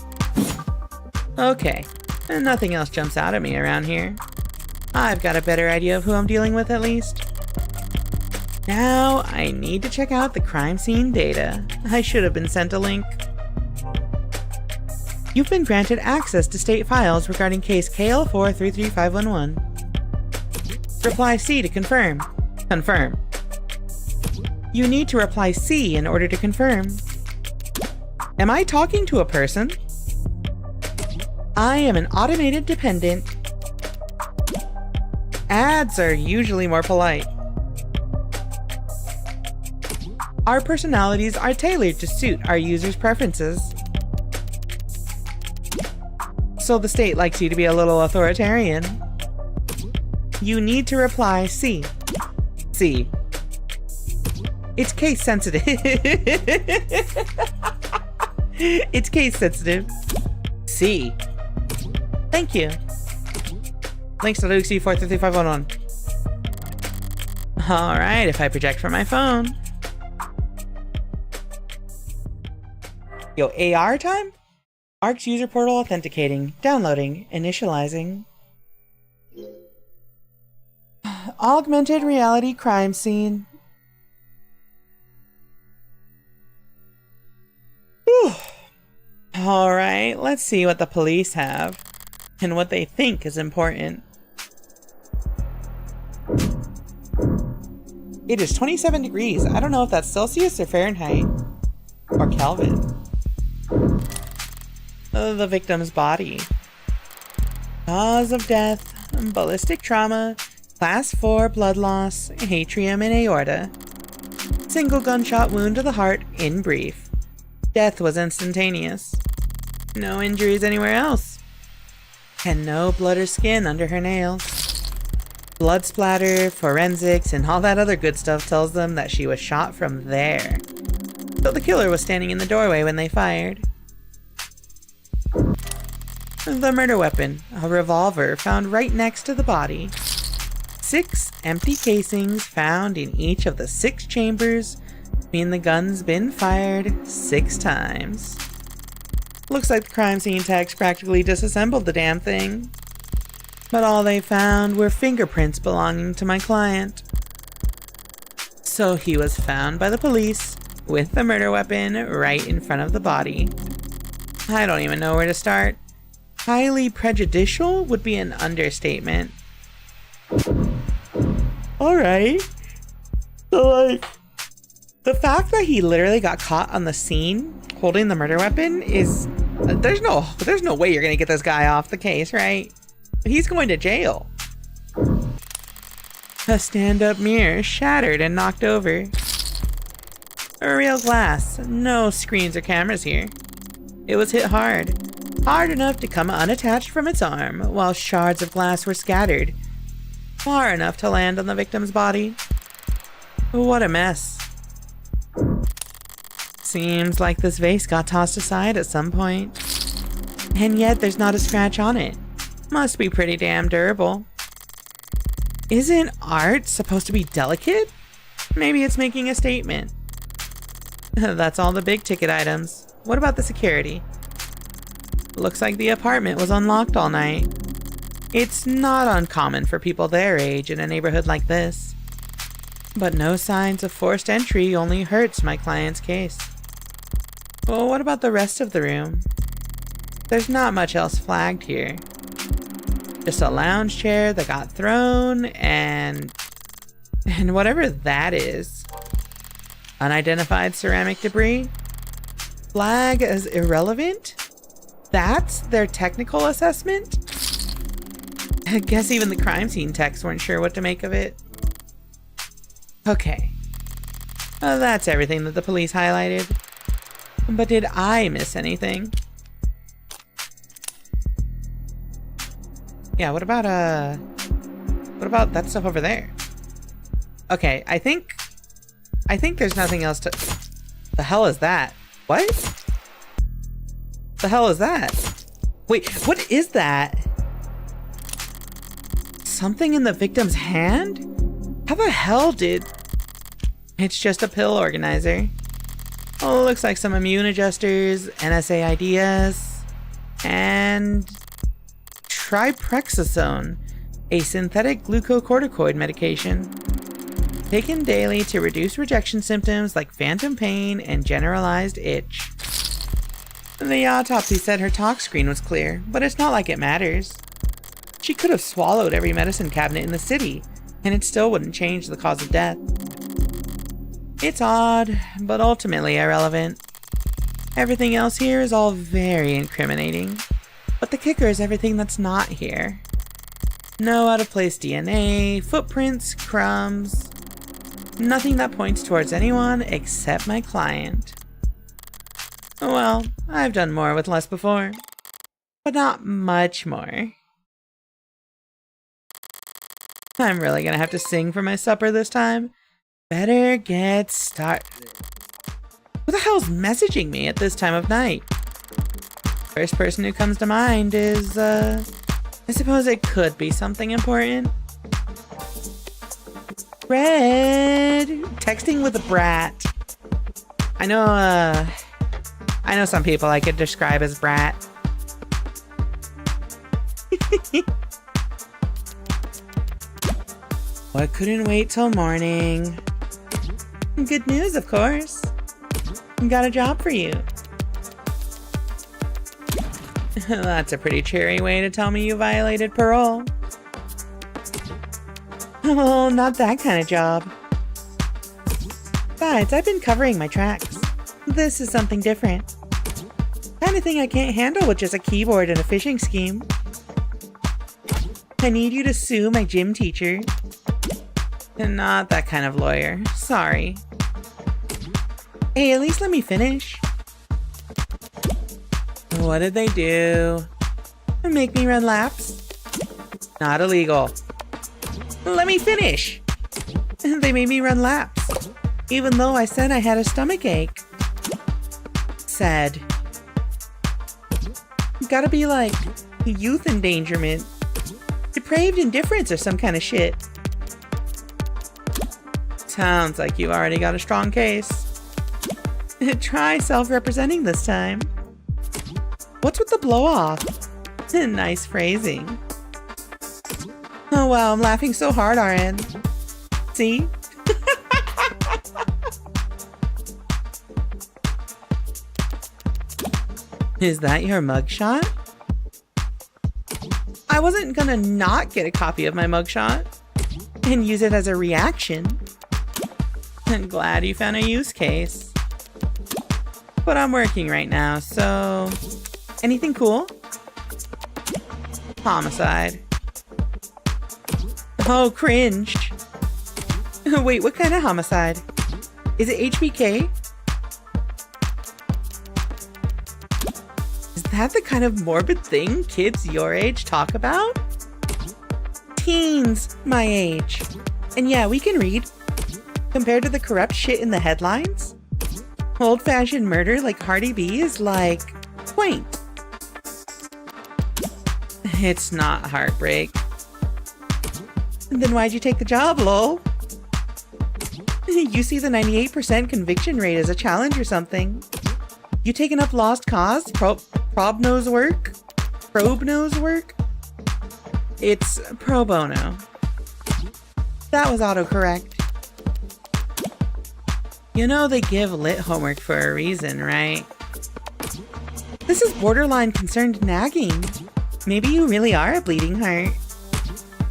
Okay, and nothing else jumps out at me around here. I've got a better idea of who I'm dealing with at least. Now, I need to check out the crime scene data. I should have been sent a link. You've been granted access to state files regarding case KL4-33511. Reply C to confirm. Confirm. You need to reply C in order to confirm. Am I talking to a person? I am an automated dependent. Ads are usually more polite. Our personalities are tailored to suit our users' preferences. So the state likes you to be a little authoritarian. You need to reply C. C. It's case sensitive. It's case sensitive. C. Thank you. Links to Luke C43351. Alright, if I project from my phone. Yo, AR time? ARC's user portal authenticating, downloading, initializing. Augmented reality crime scene. Whew. Alright, let's see what the police have and what they think is important. It is 27 degrees. I don't know if that's Celsius or Fahrenheit or Kelvin. The victim's body. Cause of death, ballistic trauma, Class 4 blood loss, atrium and aorta. Single gunshot wound to the heart, in brief. Death was instantaneous. No injuries anywhere else. And no blood or skin under her nails. Blood splatter, forensics, and all that other good stuff tells them that she was shot from there. So the killer was standing in the doorway when they fired. The murder weapon, a revolver found right next to the body. 6 empty casings found in each of the 6 chambers, mean the gun's been fired 6 times. Looks like the crime scene techs practically disassembled the damn thing. But all they found were fingerprints belonging to my client. So he was found by the police with the murder weapon right in front of the body. I don't even know where to start. Highly prejudicial would be an understatement. Alright. So, like, the fact that he literally got caught on the scene holding the murder weapon is... There's no way you're gonna get this guy off the case, right? He's going to jail. A stand-up mirror shattered and knocked over. A real glass. No screens or cameras here. It was hit hard. Hard enough to come unattached from its arm, while shards of glass were scattered. Far enough to land on the victim's body. What a mess. Seems like this vase got tossed aside at some point. And yet there's not a scratch on it. Must be pretty damn durable. Isn't art supposed to be delicate? Maybe it's making a statement. That's all the big ticket items. What about the security? Looks like the apartment was unlocked all night. It's not uncommon for people their age in a neighborhood like this. But no signs of forced entry only hurts my client's case. Well, what about the rest of the room? There's not much else flagged here. Just a lounge chair that got thrown and whatever that is. Unidentified ceramic debris? Flag as irrelevant? That's their technical assessment? I guess even the crime scene techs weren't sure what to make of it. Okay. Well, that's everything that the police highlighted. But did I miss anything? Yeah, what about that stuff over there? Okay, I think there's nothing else to... The hell is that? What? The hell is that? Wait, what is that? Something in the victim's hand? How the hell did... It's just a pill organizer. Oh, looks like some immune adjusters, NSA ideas, and triprexazone, a synthetic glucocorticoid medication. Taken daily to reduce rejection symptoms like phantom pain and generalized itch. The autopsy said her tox screen was clear, but it's not like it matters. She could have swallowed every medicine cabinet in the city, and it still wouldn't change the cause of death. It's odd, but ultimately irrelevant. Everything else here is all very incriminating, but the kicker is everything that's not here. No out-of-place DNA, footprints, crumbs, nothing that points towards anyone except my client. Well, I've done more with less before, but not much more. I'm really gonna have to sing for my supper this time. Better get started. Who the hell's messaging me at this time of night? First person who comes to mind is, I suppose it could be something important. Red! Texting with a brat. I know some people I could describe as brat. I couldn't wait till morning. Good news, of course. Got a job for you. That's a pretty cheery way to tell me you violated parole. Oh, not that kind of job. Besides, I've been covering my tracks. This is something different. Kind of thing I can't handle with just a keyboard and a phishing scheme. I need you to sue my gym teacher. And not that kind of lawyer. Sorry. Hey, at least let me finish. What did they do? Make me run laps? Not illegal. Let me finish! They made me run laps, even though I said I had a stomach ache. Sad. Gotta be like youth endangerment, depraved indifference, or some kind of shit. Sounds like you already got a strong case. Try self-representing this time. What's with the blow-off? Nice phrasing. Oh wow, I'm laughing so hard, RN. See? Is that your mugshot? I wasn't gonna not get a copy of my mugshot and use it as a reaction. I'm glad you found a use case. But I'm working right now, so... Anything cool? Homicide. Oh, cringed. Wait, what kind of homicide? Is it HBK? Is that the kind of morbid thing kids your age talk about? Teens my age. And yeah, we can read. Compared to the corrupt shit in the headlines, old-fashioned murder like Cardi B is like quaint. It's not heartbreak. Then why'd you take the job, lol? You see the 98% conviction rate as a challenge or something. You taking up lost cause? Prob knows work? Probe knows work? It's pro bono. That was autocorrect. You know they give lit homework for a reason, right? This is borderline concerned nagging. Maybe you really are a bleeding heart.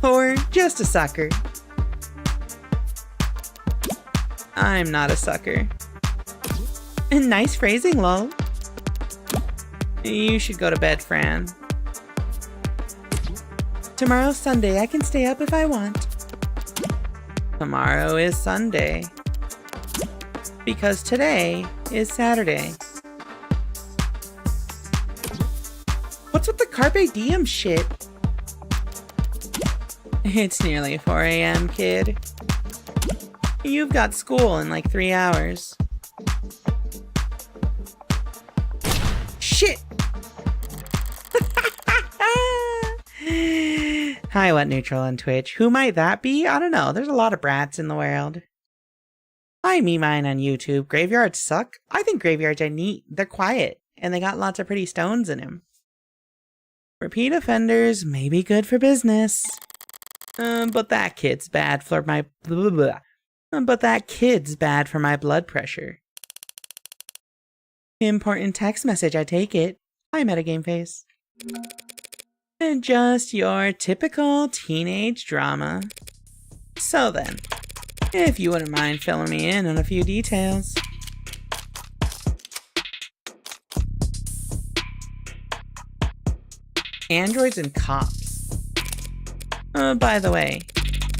Or just a sucker. I'm not a sucker. Nice phrasing, lol. You should go to bed, Fran. Tomorrow's Sunday. I can stay up if I want. Tomorrow is Sunday. Because today is Saturday. What's with the Carpe Diem shit? It's nearly 4 a.m., kid. You've got school in like 3 hours. Shit! Hi, What Neutral on Twitch. Who might that be? I don't know. There's a lot of brats in the world. Hi, me mine on YouTube. Graveyards suck? I think graveyards are neat. They're quiet, and they got lots of pretty stones in them. Repeat offenders may be good for business. But that kid's bad for my blood pressure. Important text message, I take it. Hi, Metagame Face. And just your typical teenage drama. So then, if you wouldn't mind filling me in on a few details. Androids and cops. By the way,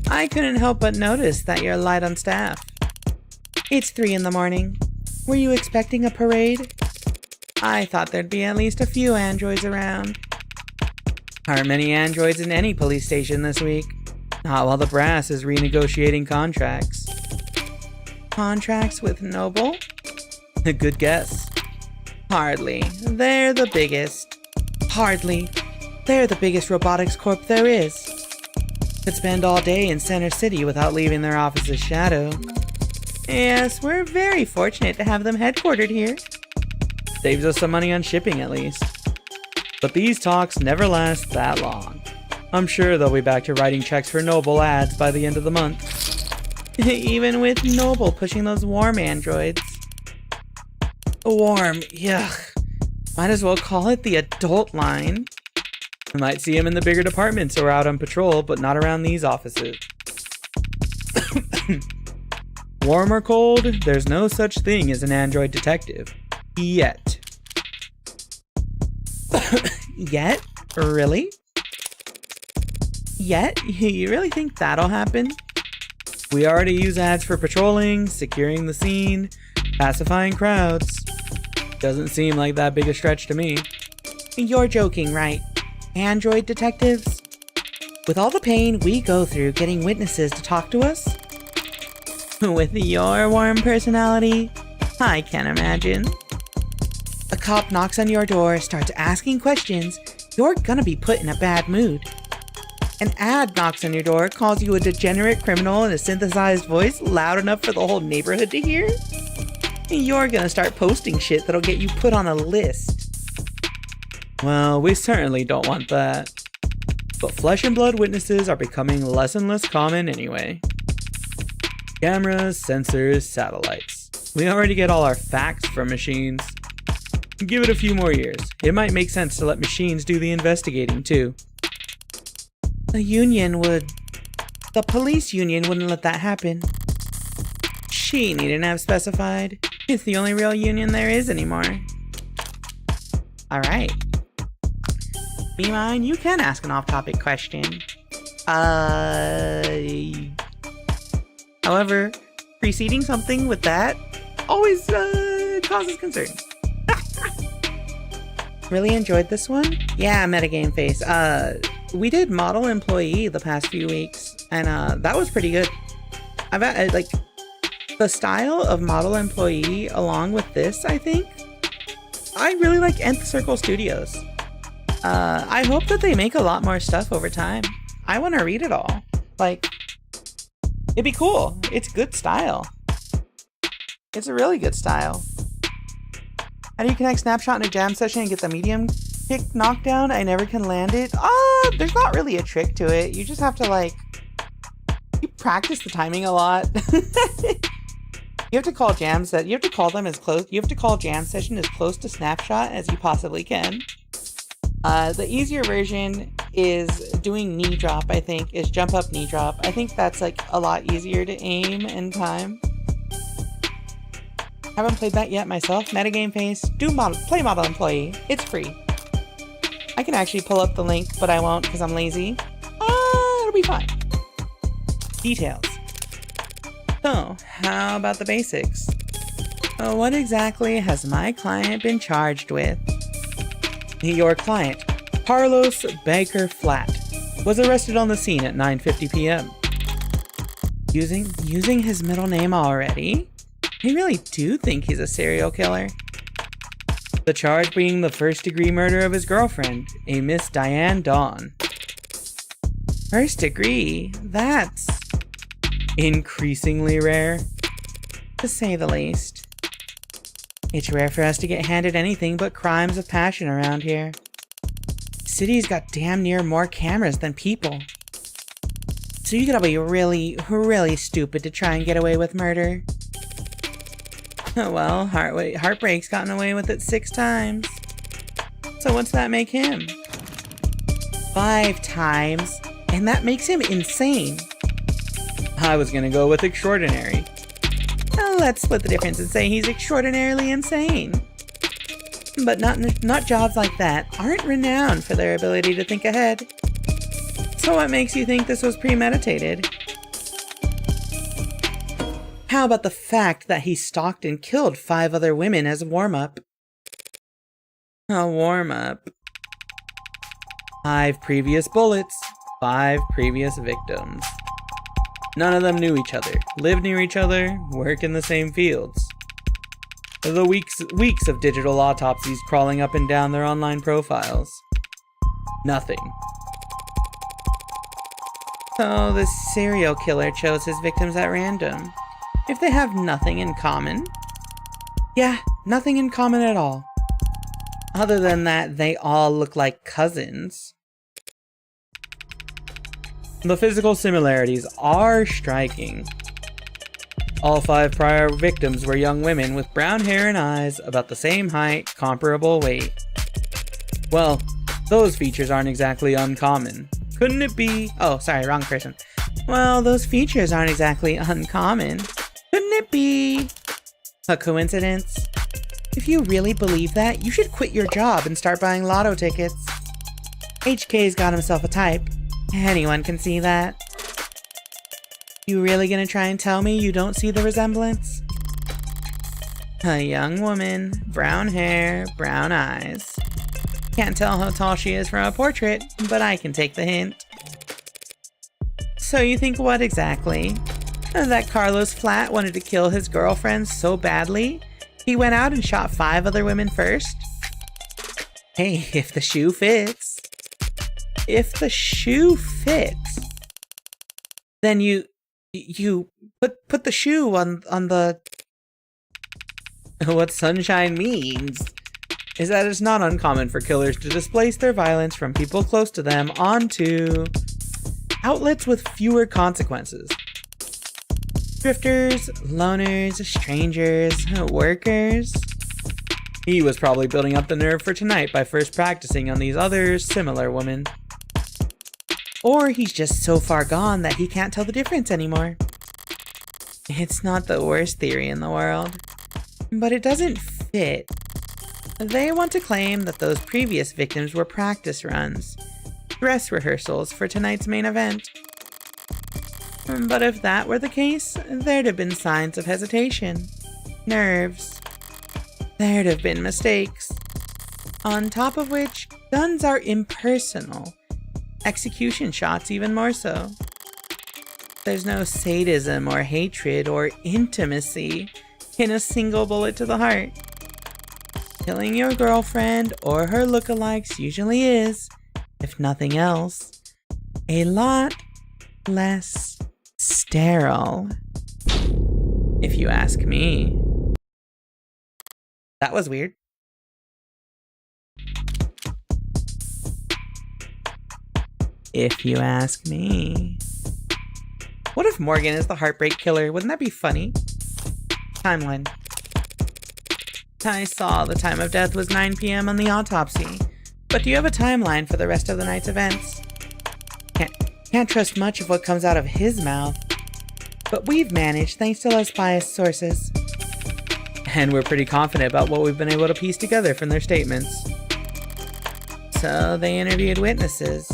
I couldn't help but notice that you're light on staff. It's 3 in the morning. Were you expecting a parade? I thought there'd be at least a few androids around. Aren't many androids in any police station this week. Not while the brass is renegotiating contracts. Contracts with Noble? A good guess. Hardly. They're the biggest. Hardly. They're the biggest robotics corp there is. Could spend all day in Center City without leaving their office's shadow. Yes, we're very fortunate to have them headquartered here. Saves us some money on shipping at least. But these talks never last that long. I'm sure they'll be back to writing checks for Noble ads by the end of the month. Even with Noble pushing those warm androids. Warm, yuck. Might as well call it the adult line. You might see him in the bigger departments or out on patrol, but not around these offices. Warm or cold, there's no such thing as an android detective. Yet. Yet? Really? Yet? You really think that'll happen? We already use ads for patrolling, securing the scene, pacifying crowds. Doesn't seem like that big a stretch to me. You're joking, right? Android detectives? With all the pain we go through getting witnesses to talk to us? With your warm personality? I can't imagine. A cop knocks on your door, starts asking questions, you're gonna be put in a bad mood. An ad knocks on your door, calls you a degenerate criminal in a synthesized voice loud enough for the whole neighborhood to hear? You're gonna start posting shit that'll get you put on a list. Well, we certainly don't want that. But flesh and blood witnesses are becoming less and less common anyway. Cameras, sensors, satellites. We already get all our facts from machines. Give it a few more years. It might make sense to let machines do the investigating too. The police union wouldn't let that happen. She needn't have specified. It's the only real union there is anymore. Alright. Be mine, you can ask an off-topic question. However, preceding something with that always causes concern. Really enjoyed this one? Yeah, metagame face. We did Model Employee the past few weeks, and that was pretty good. Like, the style of Model Employee along with this, I think, I really like Nth Circle Studios. I hope that they make a lot more stuff over time. I want to read it all. Like, it'd be cool. It's good style. It's a really good style. How do you connect Snapshot in a jam session and get the medium kick knockdown? I never can land it. There's not really a trick to it. You just have to, like, you practice the timing a lot. You have to call jam session as close to Snapshot as you possibly can. The easier version is doing knee drop, I think, is jump up knee drop. I think that's like a lot easier to aim and time. Haven't played that yet myself. Metagame face, play Model Employee. It's free. I can actually pull up the link, but I won't because I'm lazy. It'll be fine. Details. So, how about the basics? What exactly has my client been charged with? Your client, Carlos Baker Flat, was arrested on the scene at 9:50 p.m. Using his middle name already? I really do think he's a serial killer. The charge being the first-degree murder of his girlfriend, a Miss Diane Dawn. First degree? That's increasingly rare, to say the least. It's rare for us to get handed anything but crimes of passion around here. City's got damn near more cameras than people. So you gotta be really, really stupid to try and get away with murder. Well, Heartbreak's gotten away with it 6 times. So what's that make him? 5 times, and that makes him insane. I was gonna go with extraordinary. Let's split the difference and say he's extraordinarily insane. But not jobs like that aren't renowned for their ability to think ahead. So what makes you think this was premeditated? How about the fact that he stalked and killed 5 other women as a warm-up? A warm-up. 5 previous bullets, 5 previous victims. None of them knew each other, lived near each other, work in the same fields. The weeks of digital autopsies crawling up and down their online profiles. Nothing. So the serial killer chose his victims at random. If they have nothing in common. Yeah, nothing in common at all. Other than that, they all look like cousins. The physical similarities are striking. All 5 prior victims were young women with brown hair and eyes, about the same height, comparable weight. Well, those features aren't exactly uncommon. Couldn't it be? Oh, sorry, wrong person. Well, those features aren't exactly uncommon. Couldn't it be a coincidence? If you really believe that, you should quit your job and start buying lotto tickets. HK's got himself a type. Anyone can see that. You really gonna try and tell me you don't see the resemblance? A young woman, brown hair, brown eyes. Can't tell how tall she is from a portrait, but I can take the hint. So you think what exactly? That Carlos Flat wanted to kill his girlfriend so badly, he went out and shot 5 other women first? Hey, if the shoe fits. If the shoe fits, then you put the shoe on the... What sunshine means is that it's not uncommon for killers to displace their violence from people close to them onto outlets with fewer consequences. Drifters, loners, strangers, workers. He was probably building up the nerve for tonight by first practicing on these other similar women. Or he's just so far gone that he can't tell the difference anymore. It's not the worst theory in the world, but it doesn't fit. They want to claim that those previous victims were practice runs, dress rehearsals for tonight's main event. But if that were the case, there'd have been signs of hesitation, nerves. There'd have been mistakes. On top of which, guns are impersonal. Execution shots even more so. There's no sadism or hatred or intimacy in a single bullet to the heart. Killing your girlfriend or her lookalikes usually is, if nothing else, a lot less sterile, if you ask me. That was weird. If you ask me. What if Morgan is the heartbreak killer? Wouldn't that be funny? Timeline. I saw the time of death was 9 p.m. on the autopsy, but do you have a timeline for the rest of the night's events? Can't trust much of what comes out of his mouth, but we've managed thanks to less biased sources. And we're pretty confident about what we've been able to piece together from their statements. So they interviewed witnesses.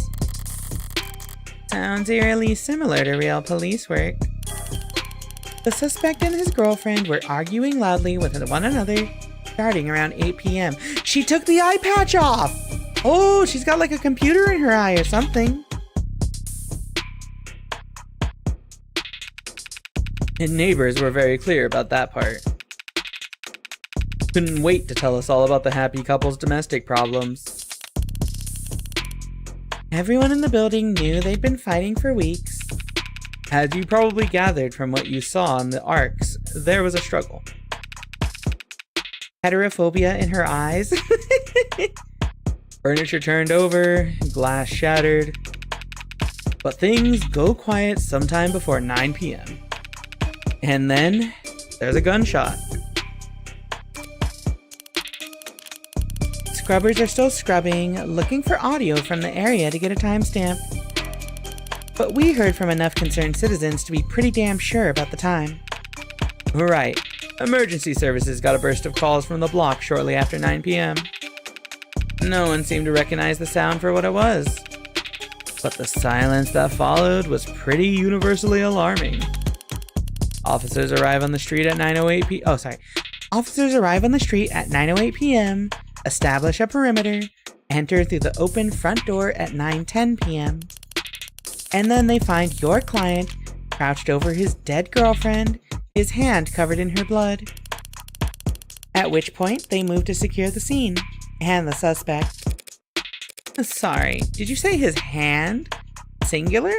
Sounds eerily similar to real police work. The suspect and his girlfriend were arguing loudly with one another starting around 8 p.m. She took the eye patch off! Oh, she's got like a computer in her eye or something. And neighbors were very clear about that part. Couldn't wait to tell us all about the happy couple's domestic problems. Everyone in the building knew they'd been fighting for weeks. As you probably gathered from what you saw in the arcs, there was a struggle. Heterophobia in her eyes. Furniture turned over, glass shattered. But things go quiet sometime before 9 p.m. And then, there's a gunshot. Scrubbers are still scrubbing, looking for audio from the area to get a timestamp. But we heard from enough concerned citizens to be pretty damn sure about the time. Right. Emergency services got a burst of calls from the block shortly after 9 p.m. No one seemed to recognize the sound for what it was. But the silence that followed was pretty universally alarming. Officers arrive on the street at 9:08 p.m. Officers arrive on the street at 9:08 p.m., establish a perimeter, enter through the open front door at 9:10 p.m. And then they find your client crouched over his dead girlfriend, his hand covered in her blood. At which point, they move to secure the scene and the suspect. Sorry, did you say his hand? Singular?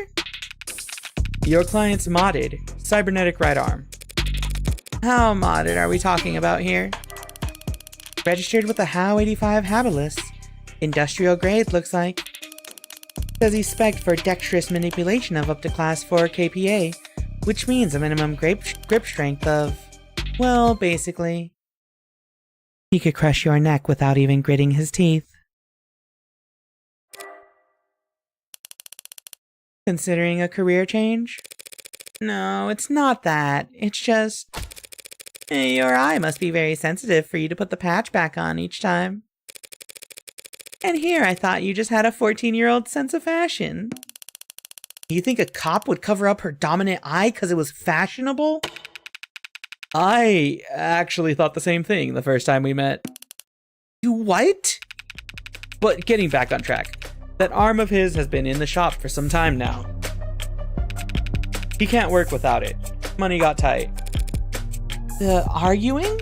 Your client's modded, cybernetic right arm. How modded are we talking about here? Registered with the HOW 85 Habilis. Industrial grade, looks like. Says he's spec'd for dexterous manipulation of up to class 4 KPA, which means a minimum grip strength of, well, basically, he could crush your neck without even gritting his teeth. Considering a career change? No, it's not that. It's just... your eye must be very sensitive for you to put the patch back on each time. And here I thought you just had a 14-year-old sense of fashion. You think a cop would cover up her dominant eye because it was fashionable? I actually thought the same thing the first time we met. You what? But getting back on track, that arm of his has been in the shop for some time now. He can't work without it. Money got tight. Arguing?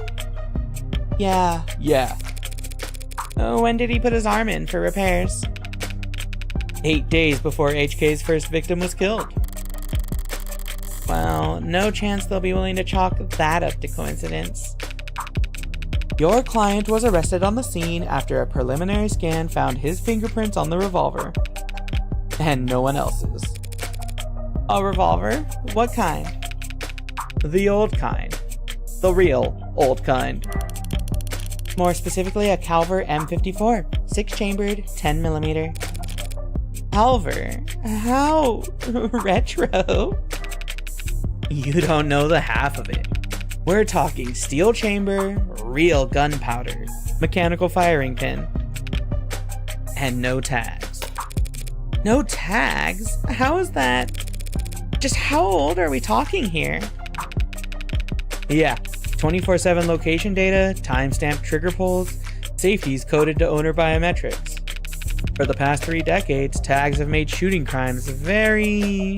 Yeah. When did he put his arm in for repairs? 8 days before HK's first victim was killed. Well, no chance they'll be willing to chalk that up to coincidence. Your client was arrested on the scene after a preliminary scan found his fingerprints on the revolver. And no one else's. A revolver? What kind? The old kind. The real old kind. More specifically, a Calver M54, 6-chambered, 10mm. Calver? How retro? You don't know the half of it. We're talking steel chamber, real gunpowder, mechanical firing pin, and no tags. No tags? How is that? Just how old are we talking here? Yeah, 24/7 location data, timestamp trigger pulls, safeties coded to owner biometrics. For the past 3 decades, tags have made shooting crimes very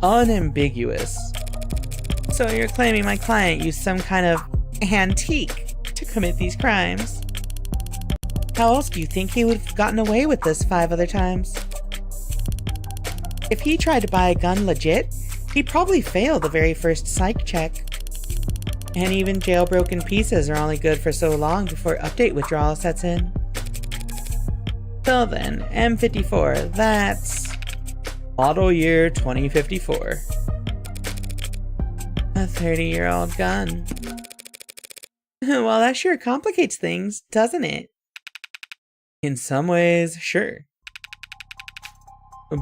unambiguous. So you're claiming my client used some kind of antique to commit these crimes? How else do you think he would have gotten away with this 5 other times? If he tried to buy a gun legit, he'd probably fail the very first psych check. And even jailbroken pieces are only good for so long before update withdrawal sets in. So then, M54, that's model year 2054. A 30-year-old gun. Well, that sure complicates things, doesn't it? In some ways, sure.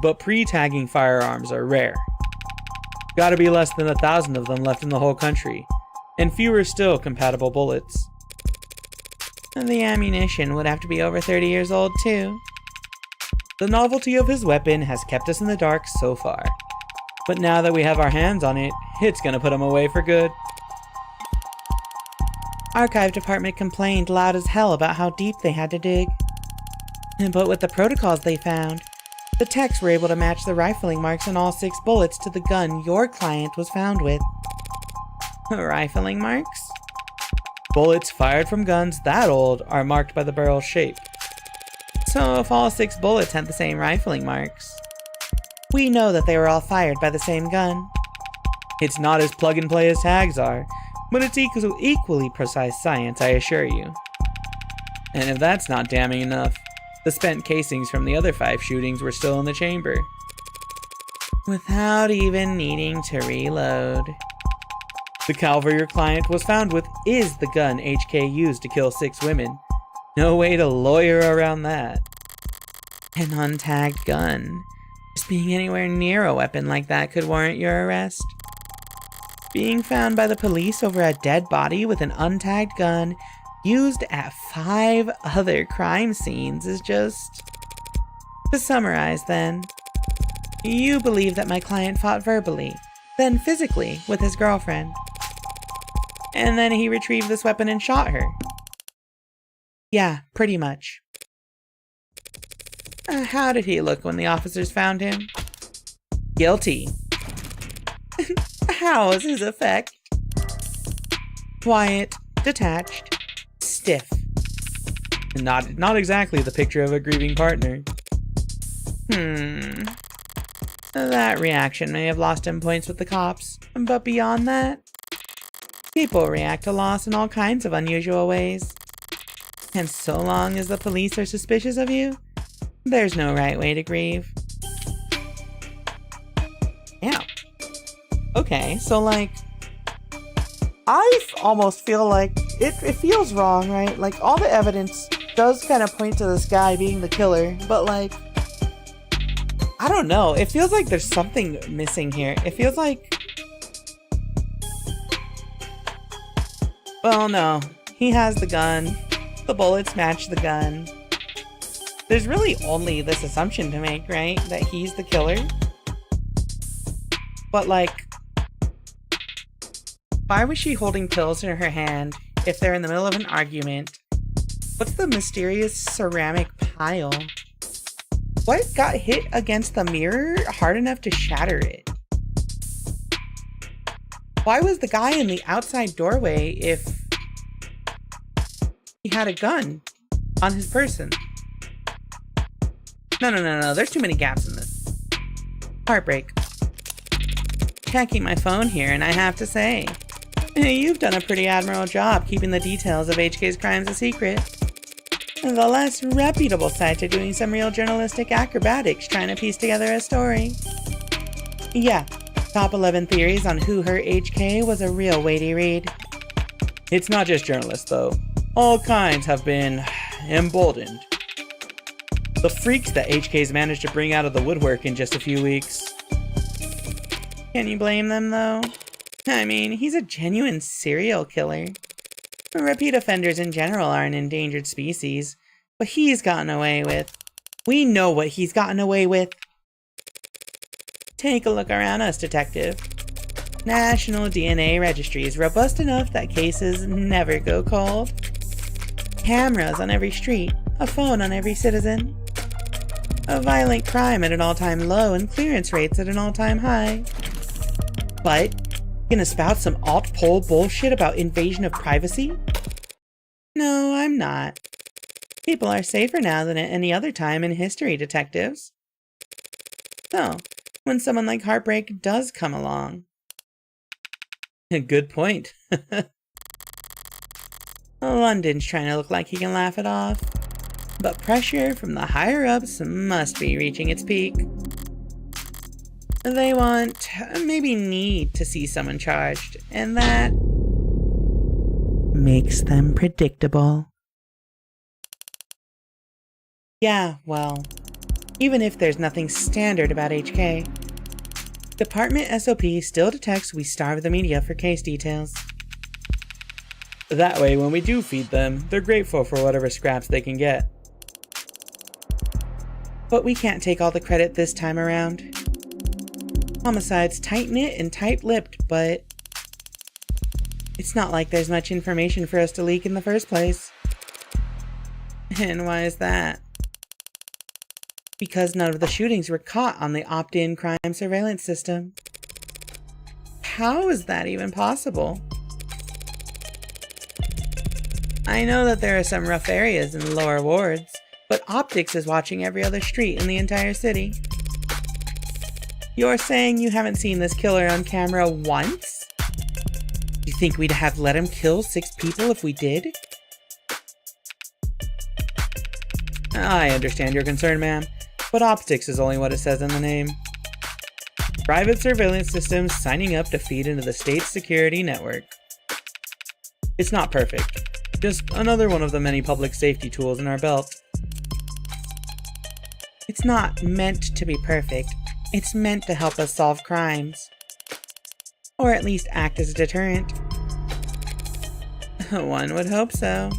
But pre-tagging firearms are rare. Gotta be less than 1,000 of them left in the whole country, and fewer still compatible bullets. The ammunition would have to be over 30 years old too. The novelty of his weapon has kept us in the dark so far, but now that we have our hands on it, it's gonna put him away for good. Archive department complained loud as hell about how deep they had to dig. But with the protocols they found, the techs were able to match the rifling marks on all 6 bullets to the gun your client was found with. Rifling marks? Bullets fired from guns that old are marked by the barrel's shape. So if all 6 bullets had the same rifling marks, we know that they were all fired by the same gun. It's not as plug and play as tags are, but it's equally precise science, I assure you. And if that's not damning enough, the spent casings from the other 5 shootings were still in the chamber, without even needing to reload. The Calver your client was found with is the gun HK used to kill 6 women. No way to lawyer around that. An untagged gun. Just being anywhere near a weapon like that could warrant your arrest. Being found by the police over a dead body with an untagged gun used at 5 other crime scenes is just... To summarize then, you believe that my client fought verbally, then physically with his girlfriend. And then he retrieved this weapon and shot her. Yeah, pretty much. How did he look when the officers found him? Guilty. How was his effect? Quiet, detached, stiff. Not exactly the picture of a grieving partner. That reaction may have lost him points with the cops, but beyond that, people react to loss in all kinds of unusual ways. And so long as the police are suspicious of you, there's no right way to grieve. Yeah. Okay, so like, I almost feel like it feels wrong, right? Like, all the evidence does kind of point to this guy being the killer, but like, I don't know. It feels like there's something missing here. It feels like... Well, no. He has the gun. The bullets match the gun. There's really only this assumption to make, right? That he's the killer. But like, why was she holding pills in her hand if they're in the middle of an argument? What's the mysterious ceramic pile? What got hit against the mirror hard enough to shatter it? Why was the guy in the outside doorway if he had a gun on his person? No. There's too many gaps in this. Heartbreak. Checking my phone here, and I have to say, you've done a pretty admirable job keeping the details of HK's crimes a secret. The less reputable sites are doing some real journalistic acrobatics trying to piece together a story. Yeah, top 11 theories on who hurt HK was a real weighty read. It's not just journalists, though. All kinds have been emboldened. The freaks that HK's managed to bring out of the woodwork in just a few weeks. Can you blame them, though? I mean, he's a genuine serial killer. Repeat offenders in general are an endangered species, but he's gotten away with. We know what he's gotten away with. Take a look around us, detective. National DNA registry is robust enough that cases never go cold. Cameras on every street, a phone on every citizen. A violent crime at an all-time low and clearance rates at an all-time high. But, gonna spout some alt-pol bullshit about invasion of privacy? No, I'm not. People are safer now than at any other time in history, detectives. So, when someone like Heartbreak does come along. Good point. London's trying to look like he can laugh it off. But pressure from the higher-ups must be reaching its peak. They want, maybe need to see someone charged, and that makes them predictable. Yeah, well, even if there's nothing standard about HK, Department SOP still detects we starve the media for case details. That way, when we do feed them, they're grateful for whatever scraps they can get. But we can't take all the credit this time around. Homicide's tight-knit and tight-lipped, but it's not like there's much information for us to leak in the first place. And why is that? Because none of the shootings were caught on the opt-in crime surveillance system. How is that even possible? I know that there are some rough areas in the lower wards, but optics is watching every other street in the entire city. You're saying you haven't seen this killer on camera once? You think we'd have let him kill 6 people if we did? I understand your concern, ma'am, but optics is only what it says in the name. Private surveillance systems signing up to feed into the state's security network. It's not perfect. Just another one of the many public safety tools in our belt. It's not meant to be perfect. It's meant to help us solve crimes. Or at least act as a deterrent. One would hope so.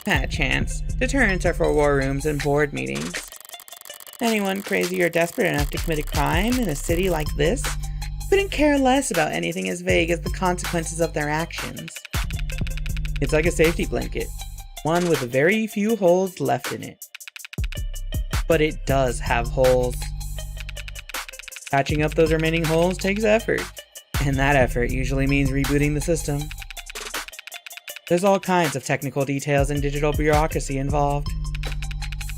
Pat chance. Deterrents are for war rooms and board meetings. Anyone crazy or desperate enough to commit a crime in a city like this couldn't care less about anything as vague as the consequences of their actions. It's like a safety blanket, one with very few holes left in it. But it does have holes. Patching up those remaining holes takes effort, and that effort usually means rebooting the system. There's all kinds of technical details and digital bureaucracy involved.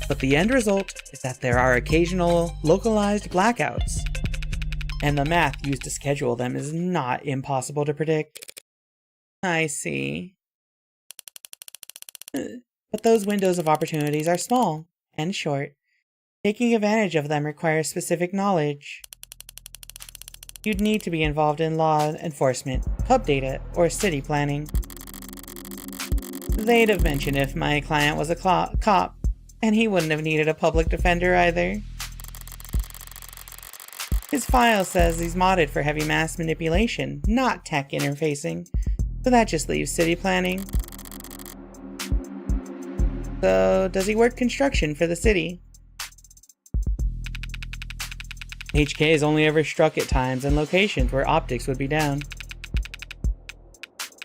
But the end result is that there are occasional, localized blackouts. And the math used to schedule them is not impossible to predict. I see. But those windows of opportunities are small and short. Taking advantage of them requires specific knowledge. You'd need to be involved in law enforcement, pub data, or city planning. They'd have mentioned if my client was a cop, and he wouldn't have needed a public defender either. His file says he's modded for heavy mass manipulation, not tech interfacing, so that just leaves city planning. So, does he work construction for the city? HK has only ever struck at times and locations where optics would be down.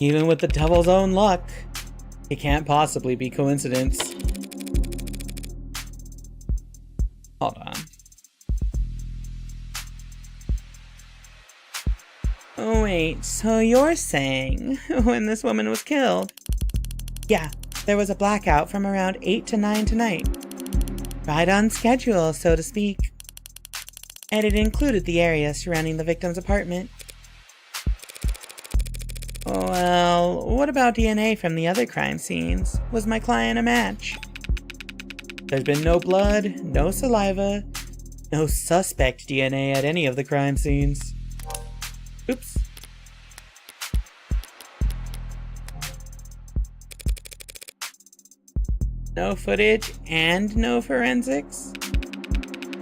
Even with the devil's own luck, it can't possibly be coincidence. Hold on. Oh wait, so you're saying when this woman was killed? Yeah, there was a blackout from around 8 to 9 tonight. Right on schedule, so to speak. And it included the area surrounding the victim's apartment. Well, what about DNA from the other crime scenes? Was my client a match? There's been no blood, no saliva, no suspect DNA at any of the crime scenes. Oops. No footage and no forensics.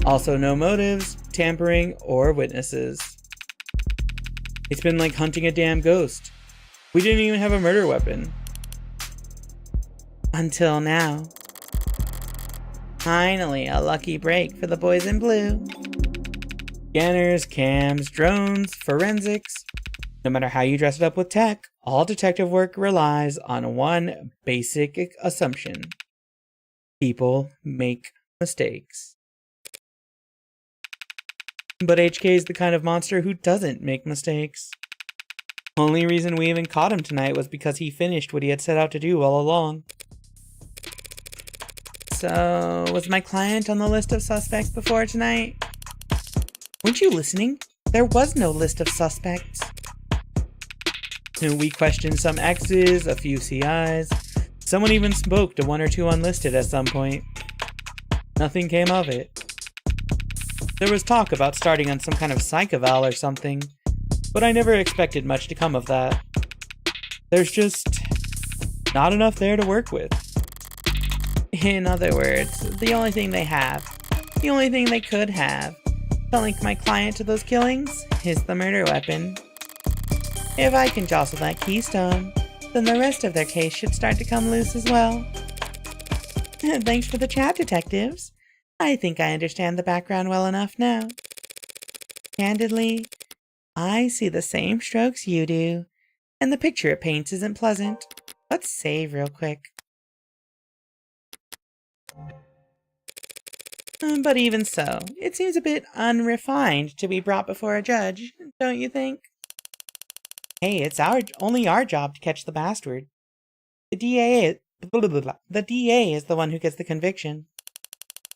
Also no motives, tampering, or witnesses. It's been like hunting a damn ghost. We didn't even have a murder weapon. Until now. Finally, a lucky break for the boys in blue. Scanners, cams, drones, forensics. No matter how you dress it up with tech, all detective work relies on one basic assumption. People make mistakes. But HK is the kind of monster who doesn't make mistakes. Only reason we even caught him tonight was because he finished what he had set out to do all along. So, was my client on the list of suspects before tonight? Weren't you listening? There was no list of suspects. We questioned some X's, a few CIs. Someone even spoke to 1 or 2 unlisted at some point. Nothing came of it. There was talk about starting on some kind of psych eval or something, but I never expected much to come of that. There's just not enough there to work with. In other words, the only thing they have, the only thing they could have, to link my client to those killings is the murder weapon. If I can jostle that keystone, then the rest of their case should start to come loose as well. Thanks for the chat, detectives. I think I understand the background well enough now. Candidly, I see the same strokes you do, and the picture it paints isn't pleasant. Let's save real quick. But even so, it seems a bit unrefined to be brought before a judge, don't you think? Hey, it's only our job to catch the bastard. The DA is the one who gets the conviction.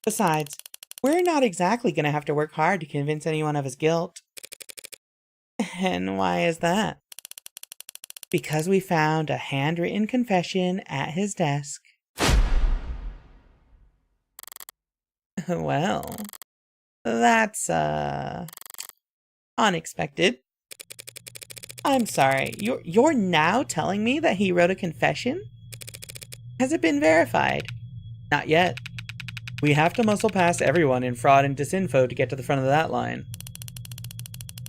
Besides, we're not exactly going to have to work hard to convince anyone of his guilt. And why is that? Because we found a handwritten confession at his desk. Well, that's, unexpected. I'm sorry, you're now telling me that he wrote a confession? Has it been verified? Not yet. We have to muscle past everyone in fraud and disinfo to get to the front of that line.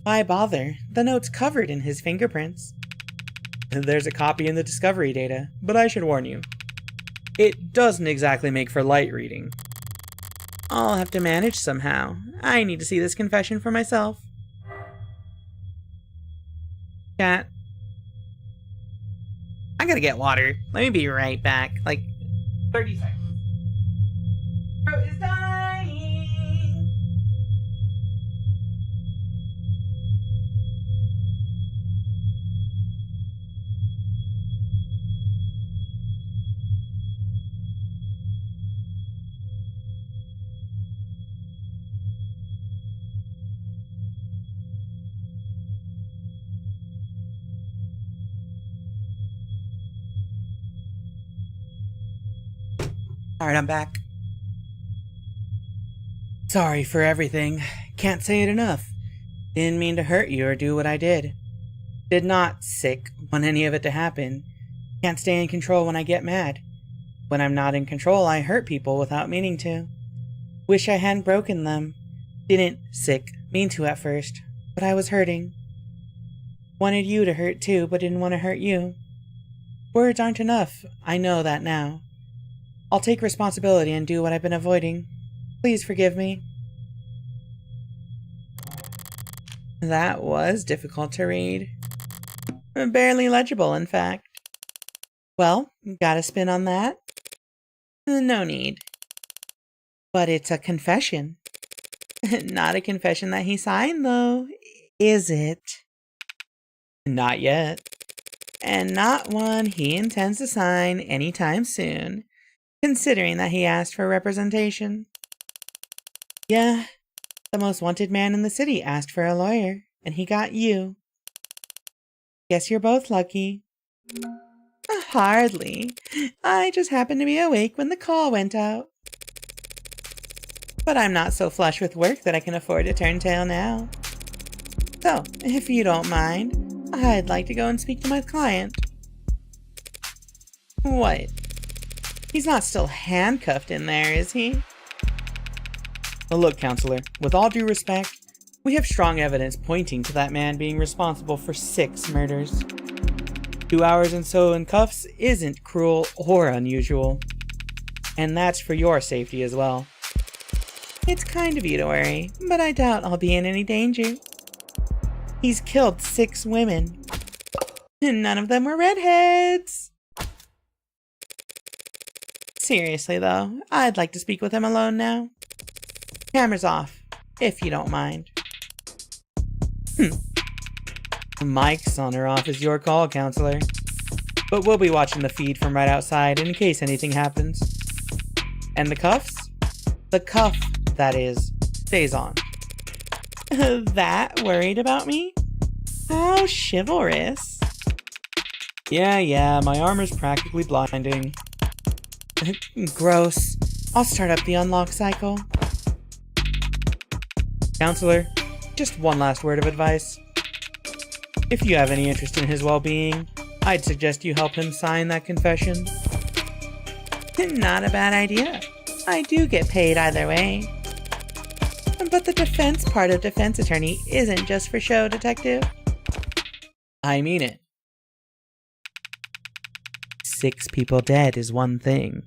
Why bother? The note's covered in his fingerprints. There's a copy in the discovery data, but I should warn you. It doesn't exactly make for light reading. I'll have to manage somehow. I need to see this confession for myself. Chat. I gotta get water. Let me be right back. Like, 30 seconds. Throat is dying. Alright, I'm back. Sorry for everything. Can't say it enough. Didn't mean to hurt you or do what I did. Did not want any of it to happen. Can't stay in control when I get mad. When I'm not in control, I hurt people without meaning to. Wish I hadn't broken them. Didn't mean to at first, but I was hurting. Wanted you to hurt too, but didn't want to hurt you. Words aren't enough. I know that now. I'll take responsibility and do what I've been avoiding. Please forgive me. That was difficult to read. Barely legible, in fact. Well, got a spin on that? No need. But it's a confession. Not a confession that he signed, though, is it? Not yet. And not one he intends to sign anytime soon, considering that he asked for representation. Yeah, the most wanted man in the city asked for a lawyer, and he got you. Guess you're both lucky. Hardly. I just happened to be awake when the call went out. But I'm not so flush with work that I can afford to turn tail now. So, if you don't mind, I'd like to go and speak to my client. What? He's not still handcuffed in there, is he? Well, look, counselor, with all due respect, we have strong evidence pointing to that man being responsible for 6 murders. 2 hours and so in cuffs isn't cruel or unusual. And that's for your safety as well. It's kind of you to worry, but I doubt I'll be in any danger. He's killed 6 women. And none of them were redheads. Seriously, though, I'd like to speak with him alone now. Camera's off, if you don't mind. Mic's on or off is your call, counselor. But we'll be watching the feed from right outside in case anything happens. And the cuffs? The cuff, that is, stays on. That worried about me? How chivalrous. Yeah, my armor's practically blinding. Gross. I'll start up the unlock cycle. Counselor, just one last word of advice. If you have any interest in his well-being, I'd suggest you help him sign that confession. Not a bad idea. I do get paid either way. But the defense part of defense attorney isn't just for show, detective. I mean it. 6 people dead is one thing,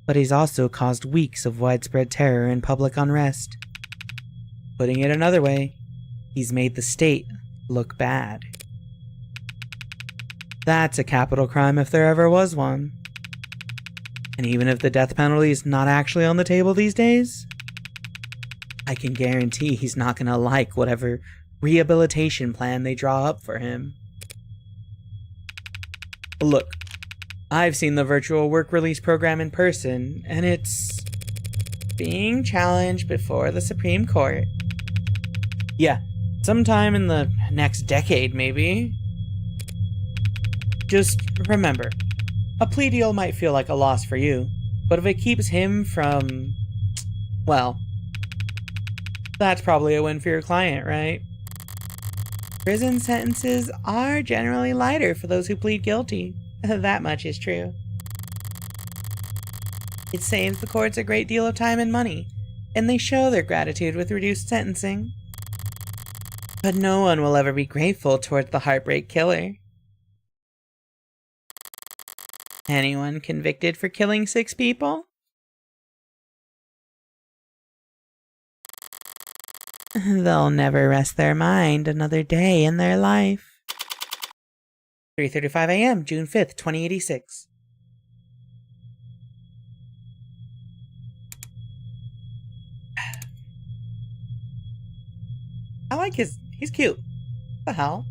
but he's also caused weeks of widespread terror and public unrest. Putting it another way, he's made the state look bad. That's a capital crime if there ever was one. And even if the death penalty is not actually on the table these days, I can guarantee he's not gonna like whatever rehabilitation plan they draw up for him. Look, I've seen the virtual work release program in person, and it's being challenged before the Supreme Court. Yeah, sometime in the next decade, maybe. Just remember, a plea deal might feel like a loss for you, but if it keeps him from, well, that's probably a win for your client, right? Prison sentences are generally lighter for those who plead guilty. That much is true. It saves the courts a great deal of time and money, and they show their gratitude with reduced sentencing. But no one will ever be grateful towards the heartbreak killer. Anyone convicted for killing 6 people? They'll never rest their mind another day in their life. 3:35 a.m., June 5th, 2086. I like he's cute. What the hell?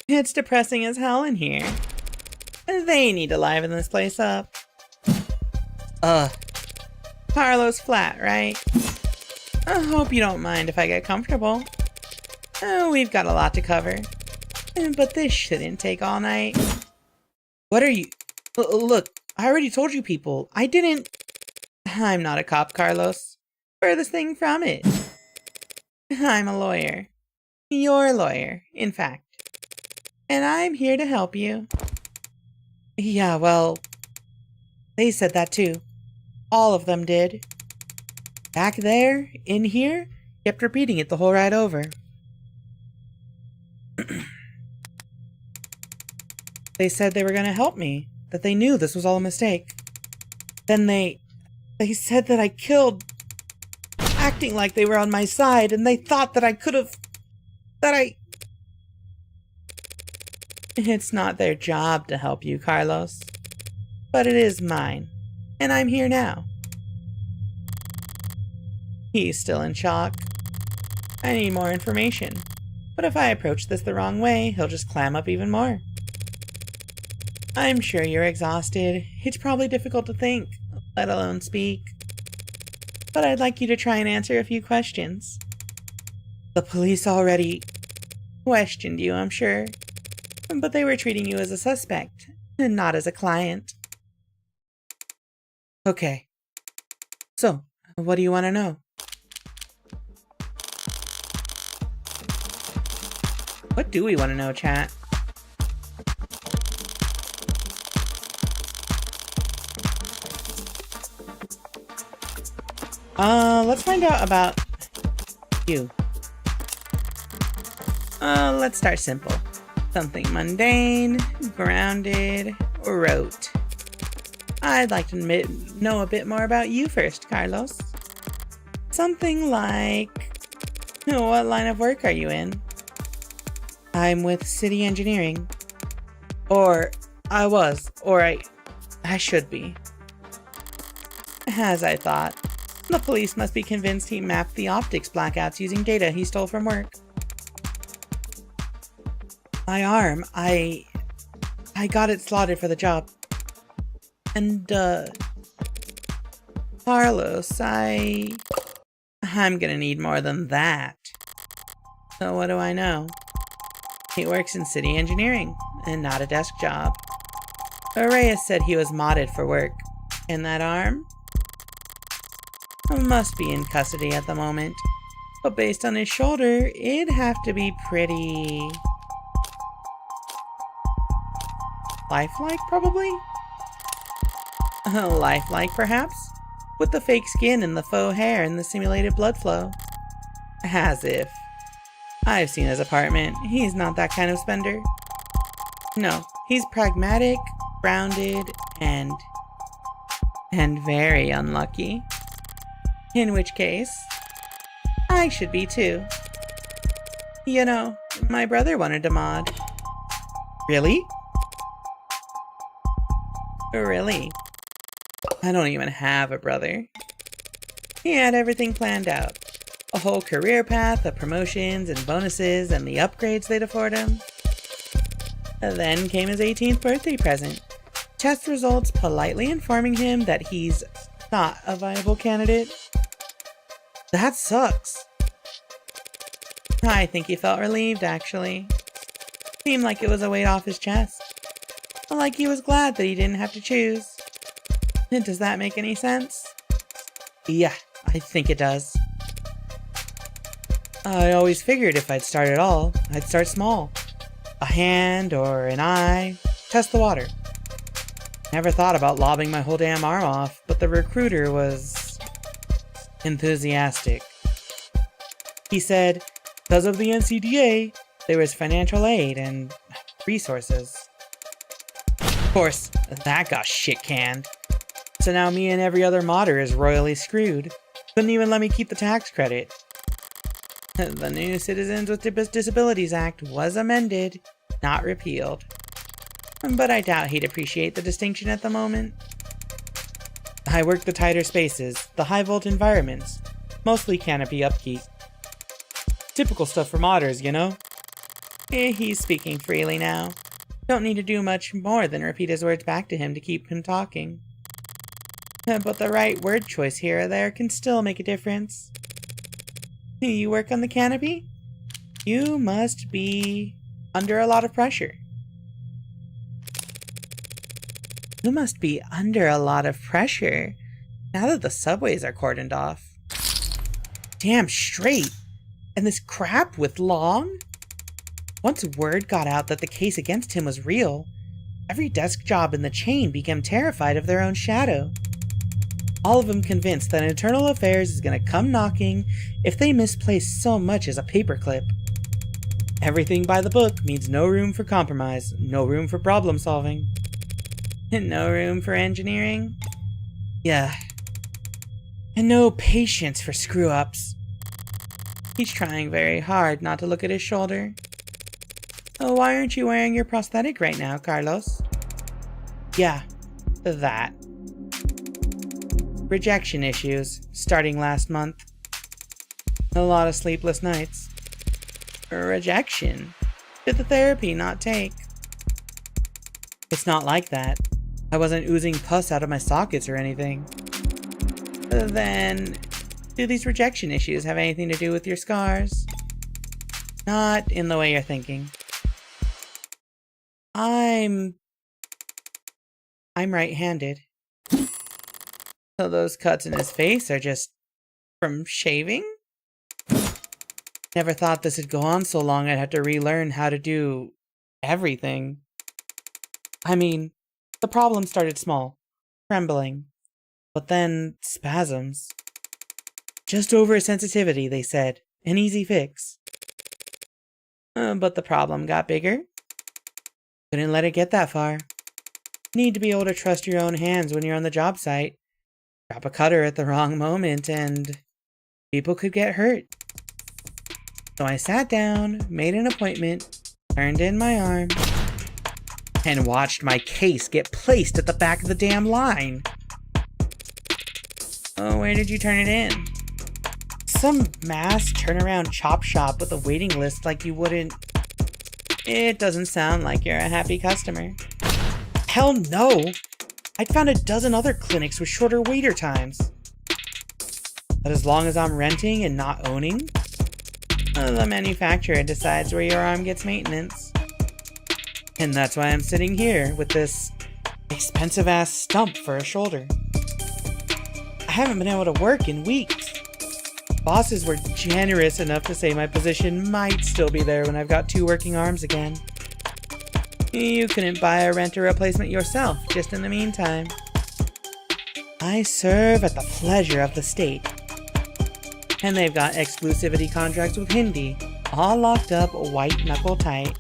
It's depressing as hell in here. They need to liven this place up. Carlos flat, right? I hope you don't mind if I get comfortable. We've got a lot to cover. But this shouldn't take all night. What are you? Look, I already told you people. I didn't... I'm not a cop, Carlos. Furthest thing from it. I'm a lawyer. Your lawyer, in fact. And I'm here to help you. Yeah, well... They said that too. All of them did. Back there, in here, kept repeating it the whole ride over. They said they were gonna help me, that they knew this was all a mistake. Then they said that I killed, acting like they were on my side, and they thought that I could've... It's not their job to help you, Carlos. But it is mine, and I'm here now. He's still in shock. I need more information, but if I approach this the wrong way, he'll just clam up even more. I'm sure you're exhausted. It's probably difficult to think, let alone speak. But I'd like you to try and answer a few questions. The police already questioned you, I'm sure. But they were treating you as a suspect, and not as a client. Okay. So, what do you want to know? What do we want to know, chat? Let's find out about you. Let's start simple. Something mundane, grounded, or rote. I'd like to know a bit more about you first, Carlos. Something like... What line of work are you in? I'm with City Engineering. Or I was, or I should be. As I thought. The police must be convinced he mapped the optics blackouts using data he stole from work. My arm, I got it slotted for the job. And, Carlos, I'm gonna need more than that. So what do I know? He works in City Engineering, and not a desk job. Reyes said he was modded for work. And that arm? Must be in custody at the moment. But based on his shoulder, it'd have to be pretty... lifelike, probably? Lifelike, perhaps? With the fake skin and the faux hair and the simulated blood flow. As if. I've seen his apartment. He's not that kind of spender. No, he's pragmatic, grounded, and very unlucky. In which case, I should be too. You know, my brother wanted to mod. Really? Really? I don't even have a brother. He had everything planned out. A whole career path of promotions and bonuses and the upgrades they'd afford him. Then came his 18th birthday present. Test results politely informing him that he's not a viable candidate. That sucks. I think he felt relieved, actually. Seemed like it was a weight off his chest. Like he was glad that he didn't have to choose. Does that make any sense? Yeah, I think it does. I always figured if I'd start at all, I'd start small. A hand or an eye, test the water. Never thought about lobbing my whole damn arm off, but the recruiter was... enthusiastic. He said, because of the NCDA, there was financial aid and resources. Of course, that got shit canned. So now me and every other modder is royally screwed. Couldn't even let me keep the tax credit. The new Citizens with Disabilities Act was amended, not repealed. But I doubt he'd appreciate the distinction at the moment. I work the tighter spaces, the high-volt environments, mostly canopy upkeep. Typical stuff for modders, you know? He's speaking freely now. Don't need to do much more than repeat his words back to him to keep him talking. But the right word choice here or there can still make a difference. You work on the canopy? You must be under a lot of pressure. You must be under a lot of pressure now that the subways are cordoned off. Damn straight. And this crap with Long? Once word got out that the case against him was real, every desk job in the chain became terrified of their own shadow. All of them convinced that Internal Affairs is going to come knocking if they misplace so much as a paperclip. Everything by the book means no room for compromise, no room for problem solving. No room for engineering? Yeah. And no patience for screw-ups. He's trying very hard not to look at his shoulder. Oh, why aren't you wearing your prosthetic right now, Carlos? Yeah, that. Rejection issues, starting last month. A lot of sleepless nights. Rejection? Did the therapy not take? It's not like that. I wasn't oozing pus out of my sockets or anything. Then, do these rejection issues have anything to do with your scars? Not in the way you're thinking. I'm right-handed. So those cuts in his face are just from shaving? Never thought this would go on so long I'd have to relearn how to do everything. I mean, the problem started small, trembling, but then spasms. Just oversensitivity, they said. An easy fix. But the problem got bigger. Couldn't let it get that far. Need to be able to trust your own hands when you're on the job site. Drop a cutter at the wrong moment and people could get hurt. So I sat down, made an appointment, turned in my arm, and watched my case get placed at the back of the damn line. Oh, where did you turn it in? Some mass turnaround chop shop with a waiting list like you wouldn't... It doesn't sound like you're a happy customer. Hell no! I'd found a dozen other clinics with shorter waiter times. But as long as I'm renting and not owning, the manufacturer decides where your arm gets maintenance. And that's why I'm sitting here with this expensive-ass stump for a shoulder. I haven't been able to work in weeks. Bosses were generous enough to say my position might still be there when I've got 2 working arms again. You couldn't buy a rent or replacement yourself, just in the meantime. I serve at the pleasure of the state. And they've got exclusivity contracts with Hindi, all locked up white knuckle tight.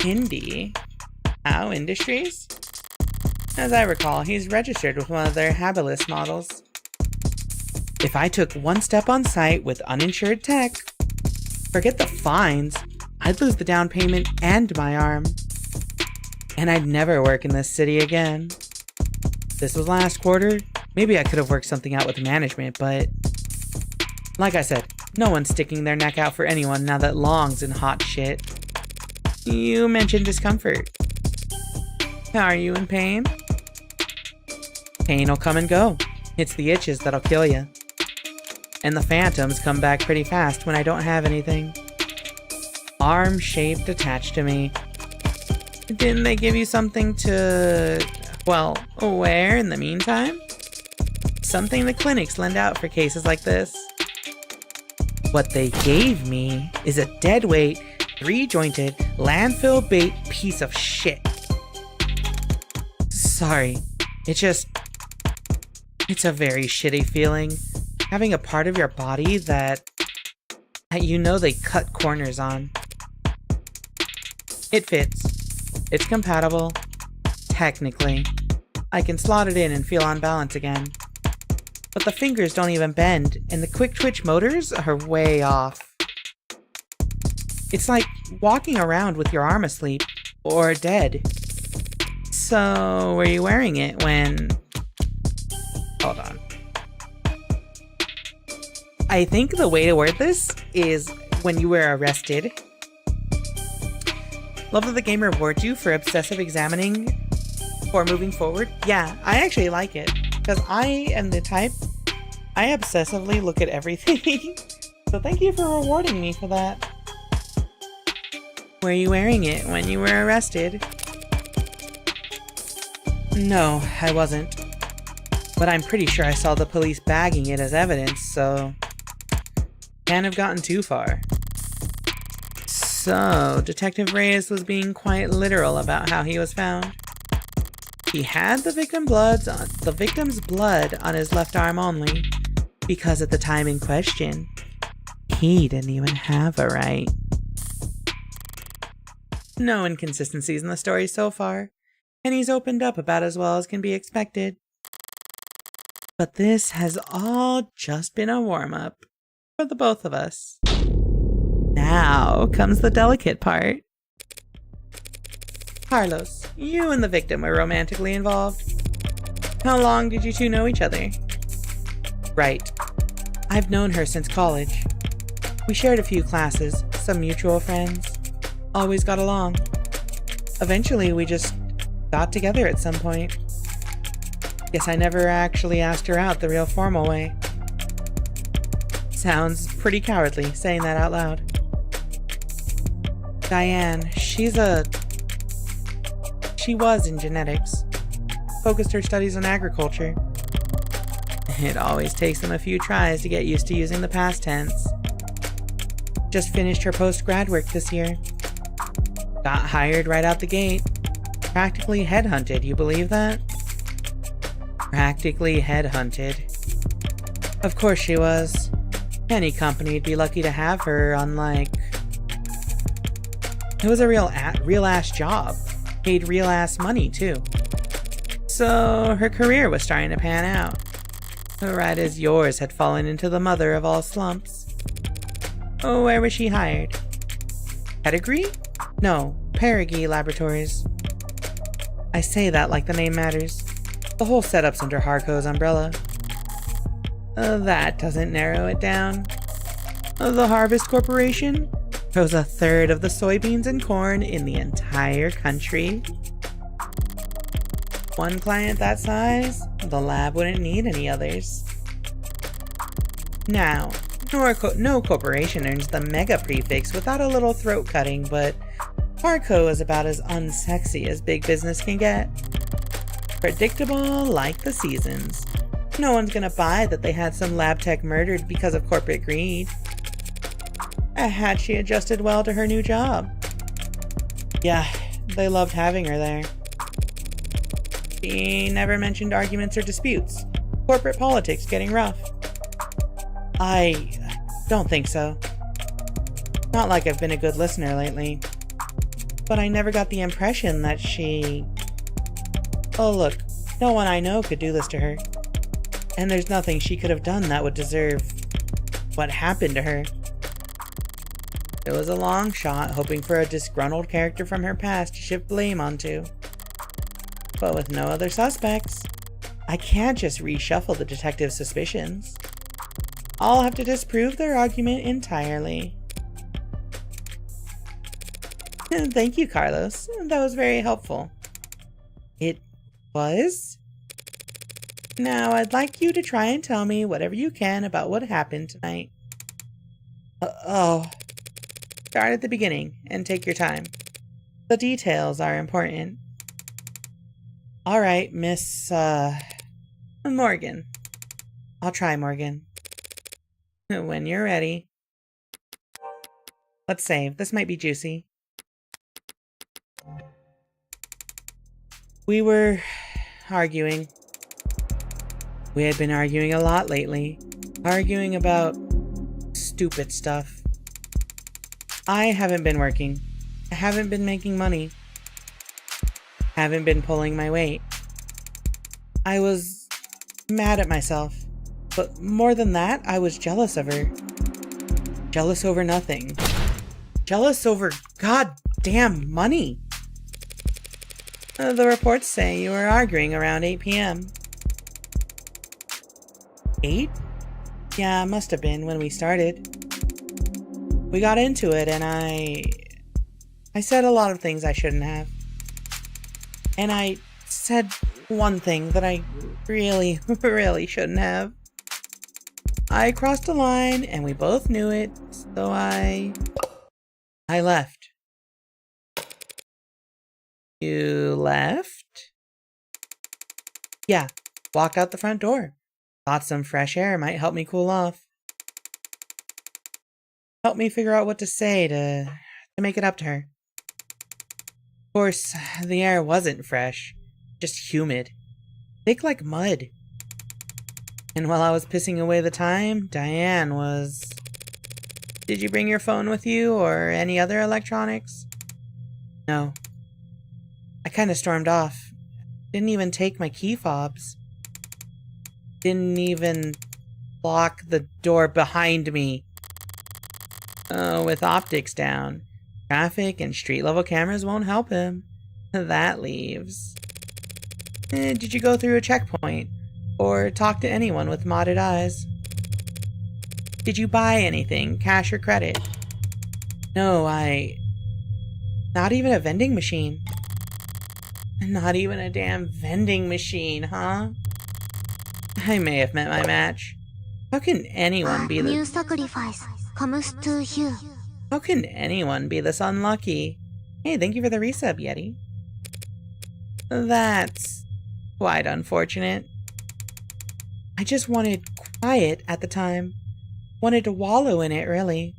Hindi? How Industries? As I recall, he's registered with one of their Habilis models. If I took one step on site with uninsured tech, forget the fines, I'd lose the down payment and my arm. And I'd never work in this city again. This was last quarter. Maybe I could have worked something out with management, but... Like I said, no one's sticking their neck out for anyone now that Long's in hot shit. You mentioned discomfort. Are you in pain? Pain'll come and go. It's the itches that'll kill you. And the phantoms come back pretty fast when I don't have anything. Arm-shaped attached to me. Didn't they give you something to, well, wear in the meantime? Something the clinics lend out for cases like this. What they gave me is a deadweight, 3-jointed, landfill bait piece of shit. Sorry, it's a very shitty feeling, having a part of your body that you know they cut corners on. It fits. It's compatible. Technically. I can slot it in and feel on balance again. But the fingers don't even bend, and the quick twitch motors are way off. It's like walking around with your arm asleep, or dead. So, were you wearing it when... Hold on. I think the way to word this is when you were arrested. Love that the game rewards you for obsessive examining for moving forward. Yeah, I actually like it. Because I am the type, I obsessively look at everything. So thank you for rewarding me for that. Were you wearing it when you were arrested? No, I wasn't. But I'm pretty sure I saw the police bagging it as evidence, so... Can't have gotten too far. So, Detective Reyes was being quite literal about how he was found. He had the victim's blood on his left arm only, because at the time in question, he didn't even have a right. No inconsistencies in the story so far, and he's opened up about as well as can be expected. But this has all just been a warm-up for the both of us. Now comes the delicate part. Carlos, you and the victim were romantically involved. How long did you two know each other? Right. I've known her since college. We shared a few classes, some mutual friends. Always got along. Eventually, we just got together at some point. Guess I never actually asked her out the real formal way. Sounds pretty cowardly, saying that out loud. Diane, she was in genetics. Focused her studies on agriculture. It always takes them a few tries to get used to using the past tense. Just finished her post-grad work this year. Got hired right out the gate. Practically headhunted, you believe that? Practically headhunted. Of course she was. Any company'd be lucky to have her, unlike... It was a real-ass job. Paid real-ass money, too. So her career was starting to pan out. Right as yours had fallen into the mother of all slumps. Oh, where was she hired? Pedigree? No, Perigee Laboratories. I say that like the name matters. The whole setup's under Harco's umbrella. That doesn't narrow it down. The Harvest Corporation grows a third of the soybeans and corn in the entire country. One client that size, the lab wouldn't need any others. Now, no corporation earns the mega prefix without a little throat cutting, but Harco is about as unsexy as big business can get. Predictable like the seasons. No one's gonna buy that they had some lab tech murdered because of corporate greed. Had she adjusted well to her new job? Yeah, they loved having her there. She never mentioned arguments or disputes. Corporate politics getting rough. I don't think so. Not like I've been a good listener lately. But I never got the impression that she... Oh look, no one I know could do this to her. And there's nothing she could have done that would deserve what happened to her. It was a long shot, hoping for a disgruntled character from her past to shift blame onto. But with no other suspects, I can't just reshuffle the detective's suspicions. I'll have to disprove their argument entirely. Thank you, Carlos. That was very helpful. It was? Now, I'd like you to try and tell me whatever you can about what happened tonight. Start at the beginning and take your time. The details are important. Alright, Miss, Morgan. I'll try, Morgan. When you're ready. Let's save. This might be juicy. We were arguing. We had been arguing a lot lately. Arguing about stupid stuff. I haven't been working. I haven't been making money. Haven't been pulling my weight. I was mad at myself. But more than that, I was jealous of her. Jealous over nothing. Jealous over goddamn money. The reports say you were arguing around 8 p.m. 8? Yeah, must have been when we started. We got into it and I said a lot of things I shouldn't have. And I said one thing that I really, really shouldn't have. I crossed a line and we both knew it, so I left. You left? Yeah, walked out the front door. Thought some fresh air might help me cool off. Help me figure out what to say to make it up to her. Of course, the air wasn't fresh, just humid. Thick like mud. And while I was pissing away the time, Diane was... Did you bring your phone with you or any other electronics? No. I kinda stormed off. Didn't even take my key fobs. Didn't even lock the door behind me. With optics down, traffic and street level cameras won't help him. That leaves. Did you go through a checkpoint? Or talk to anyone with modded eyes? Did you buy anything, cash or credit? No, not even a vending machine. Not even a damn vending machine, huh? I may have met my match. How can anyone be New sacrifice comes to you. How can anyone be this unlucky? Hey, thank you for the resub, Yeti. That's quite unfortunate. I just wanted quiet at the time. Wanted to wallow in it, really.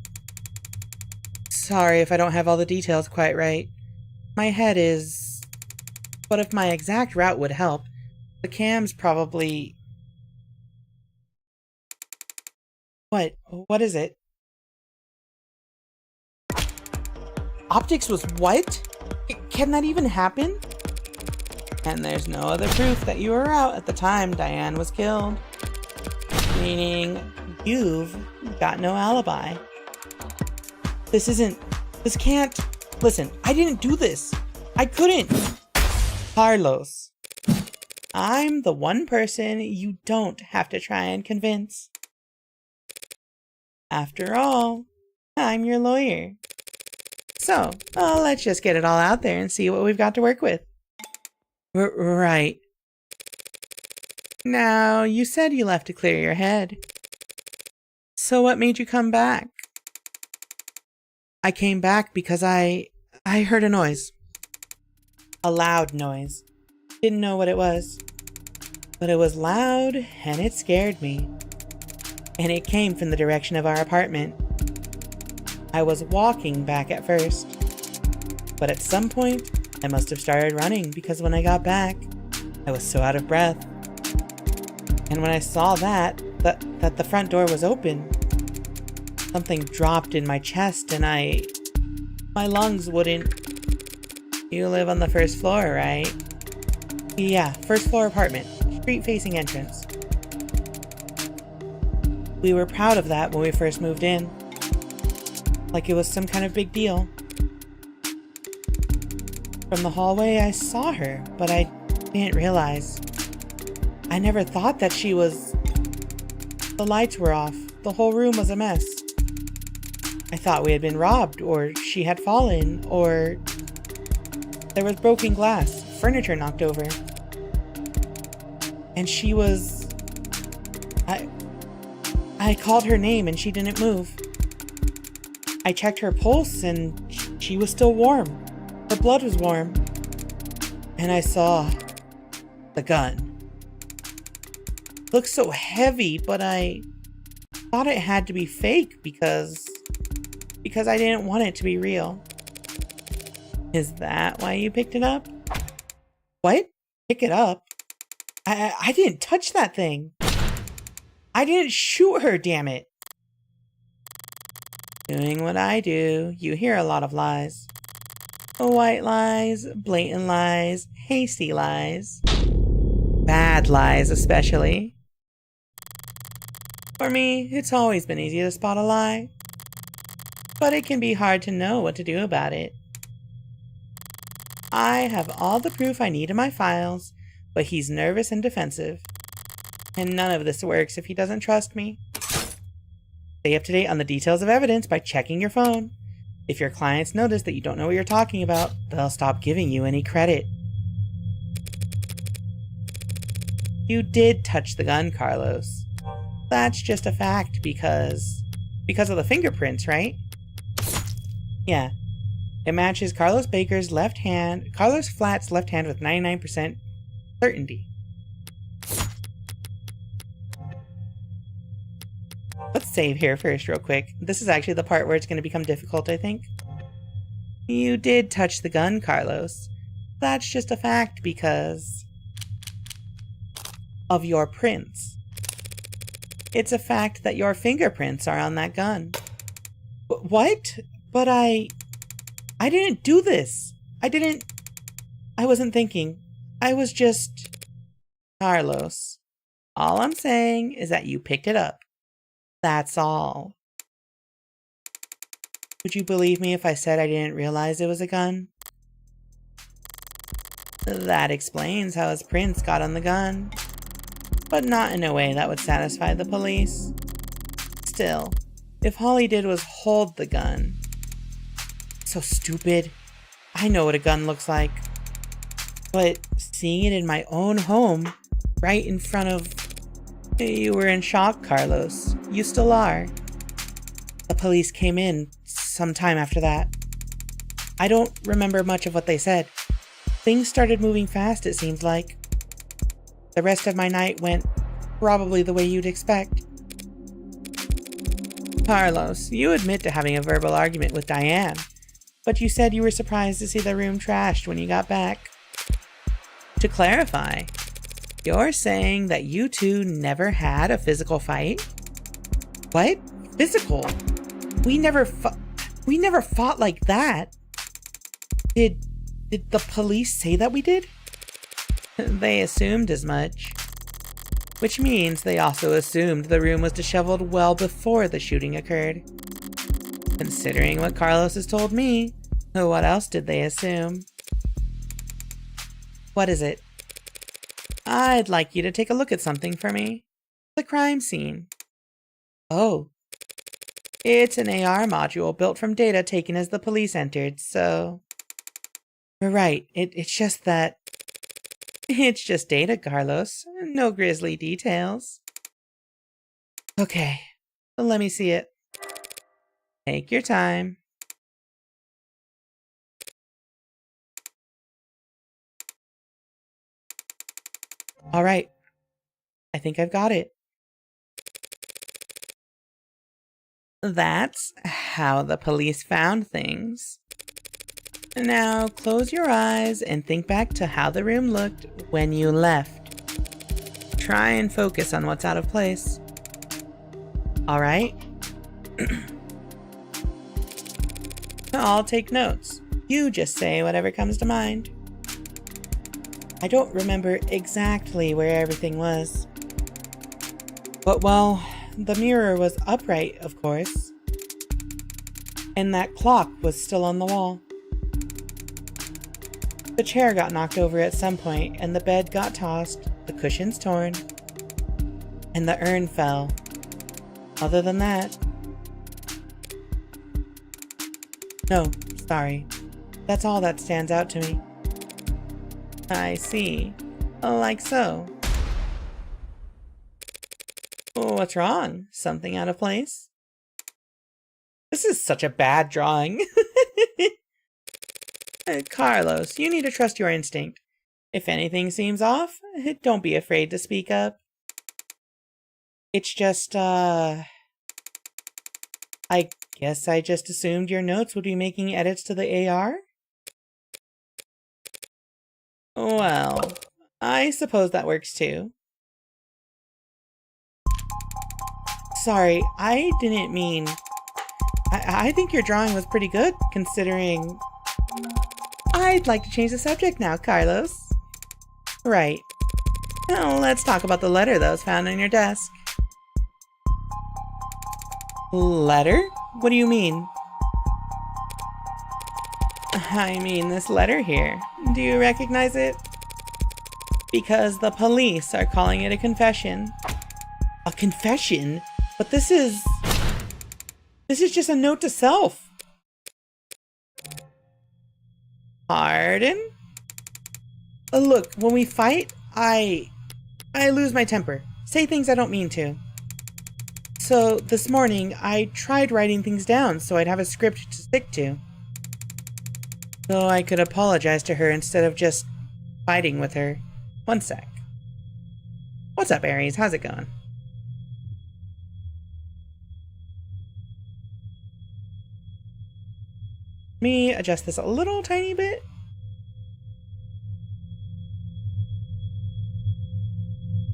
Sorry if I don't have all the details quite right. My head is... But if my exact route would help, the cam's probably... What? What is it? Optics was what? Can that even happen? And there's no other proof that you were out at the time Diane was killed. Meaning, you've got no alibi. This can't... Listen, I didn't do this. I couldn't. Carlos. I'm the one person you don't have to try and convince. After all, I'm your lawyer. So, let's just get it all out there and see what we've got to work with. Right. Now, you said you left to clear your head. So what made you come back? I came back because I heard a noise. A loud noise. Didn't know what it was. But it was loud, and it scared me. And it came from the direction of our apartment. I was walking back at first. But at some point, I must have started running because when I got back, I was so out of breath. And when I saw that the front door was open, something dropped in my chest and my lungs wouldn't... You live on the first floor, right? Yeah, first floor apartment, street-facing entrance. We were proud of that when we first moved in. Like it was some kind of big deal. From the hallway, I saw her, but I didn't realize. I never thought that she was... The lights were off. The whole room was a mess. I thought we had been robbed, or she had fallen, or... There was broken glass, furniture knocked over. And she was... I called her name and she didn't move. I checked her pulse and she was still warm. Her blood was warm. And I saw the gun. It looked so heavy, but I thought it had to be fake because I didn't want it to be real. Is that why you picked it up? What? Pick it up? I didn't touch that thing. I didn't shoot her, damn it. Doing what I do, you hear a lot of lies. White lies, blatant lies, hasty lies. Bad lies, especially. For me, it's always been easy to spot a lie. But it can be hard to know what to do about it. I have all the proof I need in my files, but he's nervous and defensive. And none of this works if he doesn't trust me. Stay up to date on the details of evidence by checking your phone. If your clients notice that you don't know what you're talking about, they'll stop giving you any credit. You did touch the gun, Carlos. That's just a fact because of the fingerprints, right? Yeah. It matches Carlos Flat's left hand with 99% certainty. Let's save here first real quick. This is actually the part where it's going to become difficult, I think. You did touch the gun, Carlos. That's just a fact because of your prints. It's a fact that your fingerprints are on that gun. What? But I didn't do this. I wasn't thinking. I was just... Carlos. All I'm saying is that you picked it up. That's all. Would you believe me if I said I didn't realize it was a gun? That explains how his prints got on the gun. But not in a way that would satisfy the police. Still, if all he did was hold the gun... So stupid. I know what a gun looks like. But seeing it in my own home, right in front of... You were in shock, Carlos. You still are. The police came in sometime after that. I don't remember much of what they said. Things started moving fast, it seems like. The rest of my night went probably the way you'd expect. Carlos, you admit to having a verbal argument with Diane, but you said you were surprised to see the room trashed when you got back. To clarify, you're saying that you two never had a physical fight? What? Physical? We never fought like that. Did the police say that we did? They assumed as much. Which means they also assumed the room was disheveled well before the shooting occurred. Considering what Carlos has told me, what else did they assume? What is it? I'd like you to take a look at something for me. The crime scene. Oh. It's an AR module built from data taken as the police entered, so... You're right, it's just that... It's just data, Carlos. No grisly details. Okay, let me see it. Take your time. Alright, I think I've got it. That's how the police found things. Now close your eyes and think back to how the room looked when you left. Try and focus on what's out of place. Alright? I'll take notes. You just say whatever comes to mind. I don't remember exactly where everything was. But well, the mirror was upright, of course. And that clock was still on the wall. The chair got knocked over at some point, and the bed got tossed, the cushions torn, and the urn fell. Other than that... No, sorry. That's all that stands out to me. I see. Like so. What's wrong? Something out of place? This is such a bad drawing. Carlos, you need to trust your instinct. If anything seems off, don't be afraid to speak up. It's just, I guess I just assumed your notes would be making edits to the AR? Well, I suppose that works too. Sorry, I didn't mean... I think your drawing was pretty good, considering... I'd like to change the subject now, Carlos. Right. Now, let's talk about the letter that was found on your desk. Letter? What do you mean? I mean this letter here. Do you recognize it? Because the police are calling it a confession. A confession? But this is just a note to self. Pardon? Look, when we fight, I lose my temper. Say things I don't mean to. So this morning, I tried writing things down so I'd have a script to stick to. So I could apologize to her instead of just fighting with her. One sec. What's up, Aries? How's it going? Let me adjust this a little tiny bit.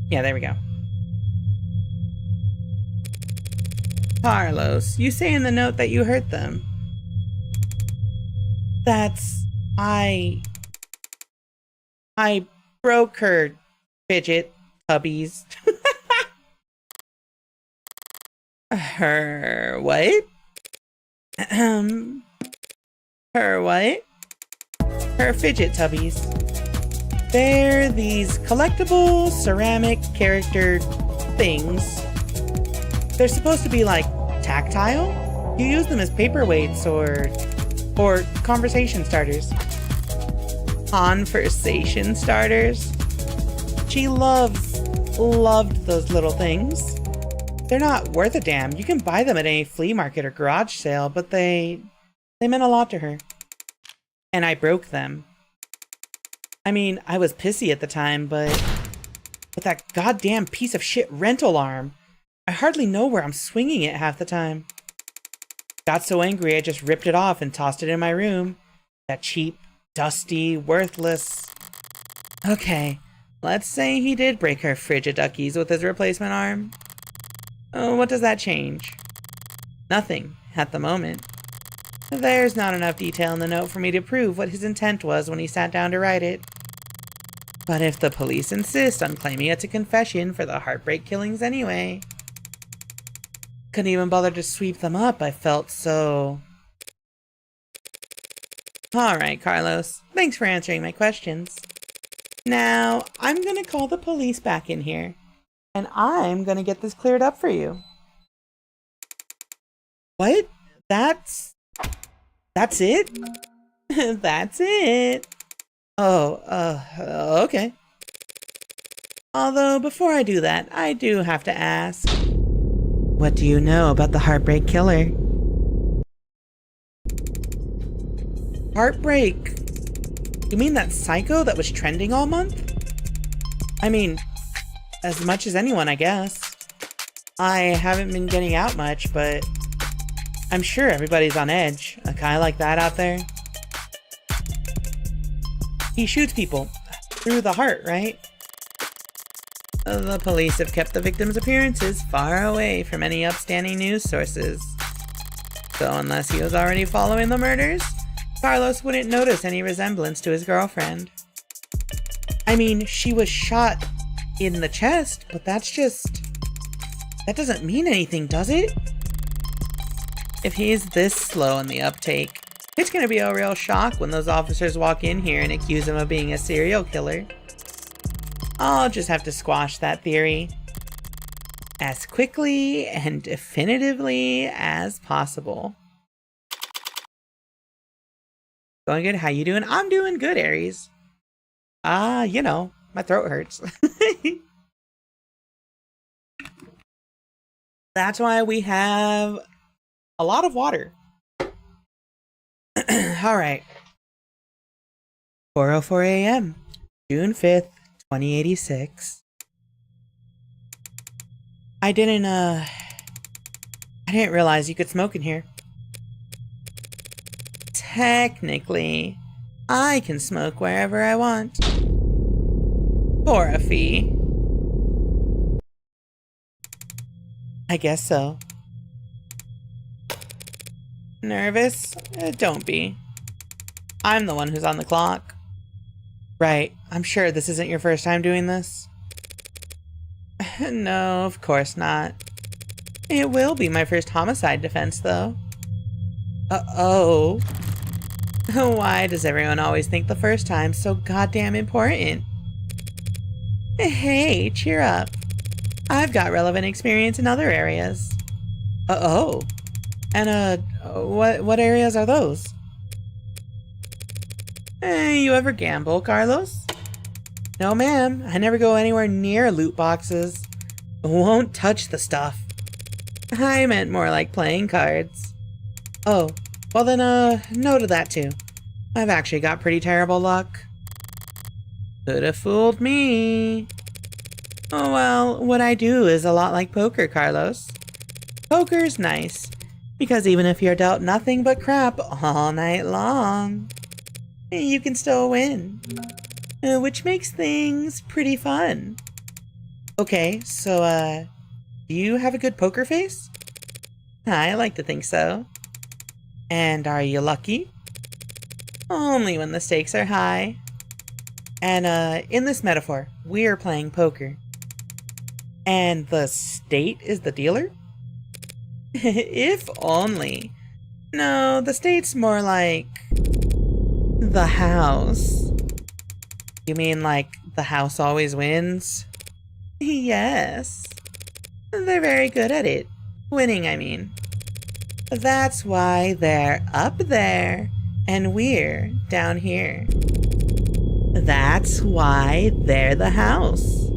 Yeah, there we go. Carlos, you say in the note that you hurt them. That's... I broke her fidget tubbies. Her what? Her what? Her fidget tubbies. They're these collectible ceramic character things. They're supposed to be like tactile. You use them as paperweights or conversation starters. Conversation starters? She loved those little things. They're not worth a damn. You can buy them at any flea market or garage sale, but they meant a lot to her. And I broke them. I mean, I was pissy at the time, but with that goddamn piece of shit rental arm, I hardly know where I'm swinging it half the time. Got so angry I just ripped it off and tossed it in my room. That cheap, dusty, worthless... Okay, let's say he did break her frigiduckies with his replacement arm. Oh, what does that change? Nothing, at the moment. There's not enough detail in the note for me to prove what his intent was when he sat down to write it. But if the police insist on claiming it's a confession for the heartbreak killings anyway... Couldn't even bother to sweep them up, I felt so... Alright, Carlos. Thanks for answering my questions. Now, I'm gonna call the police back in here. And I'm gonna get this cleared up for you. What? That's it? That's it. Oh, okay. Although, before I do that, I do have to ask... What do you know about the Heartbreak Killer? Heartbreak? You mean that psycho that was trending all month? I mean, as much as anyone, I guess. I haven't been getting out much, but I'm sure everybody's on edge. A guy like that out there. He shoots people through the heart, right? The police have kept the victim's appearances far away from any upstanding news sources. So unless he was already following the murders, Carlos wouldn't notice any resemblance to his girlfriend. I mean, she was shot in the chest, but that doesn't mean anything, does it? If he's this slow in the uptake, it's gonna be a real shock when those officers walk in here and accuse him of being a serial killer. I'll just have to squash that theory as quickly and definitively as possible. Going good? How you doing? I'm doing good, Aries. You know, my throat hurts. That's why we have a lot of water. Alright. 4:04 a.m. June 5th, 2086. I didn't realize you could smoke in here. Technically, I can smoke wherever I want. For a fee. I guess so. Nervous? Don't be. I'm the one who's on the clock. Right, I'm sure this isn't your first time doing this. No, of course not. It will be my first homicide defense, though. Uh-oh. Why does everyone always think the first time's so goddamn important? Hey, cheer up. I've got relevant experience in other areas. Uh-oh. And, what areas are those? You ever gamble, Carlos? No, ma'am. I never go anywhere near loot boxes. Won't touch the stuff. I meant more like playing cards. Oh, well then, no to that too. I've actually got pretty terrible luck. Could've fooled me. Oh well, what I do is a lot like poker, Carlos. Poker's nice, because even if you're dealt nothing but crap all night long, you can still win. Which makes things pretty fun. Okay, so, do you have a good poker face? I like to think so. And are you lucky? Only when the stakes are high. And in this metaphor, we are playing poker. And the state is the dealer? If only. No, the state's more like the house. You mean like the house always wins? Yes. They're very good at it. Winning, I mean. That's why they're up there and we're down here. That's why they're the house.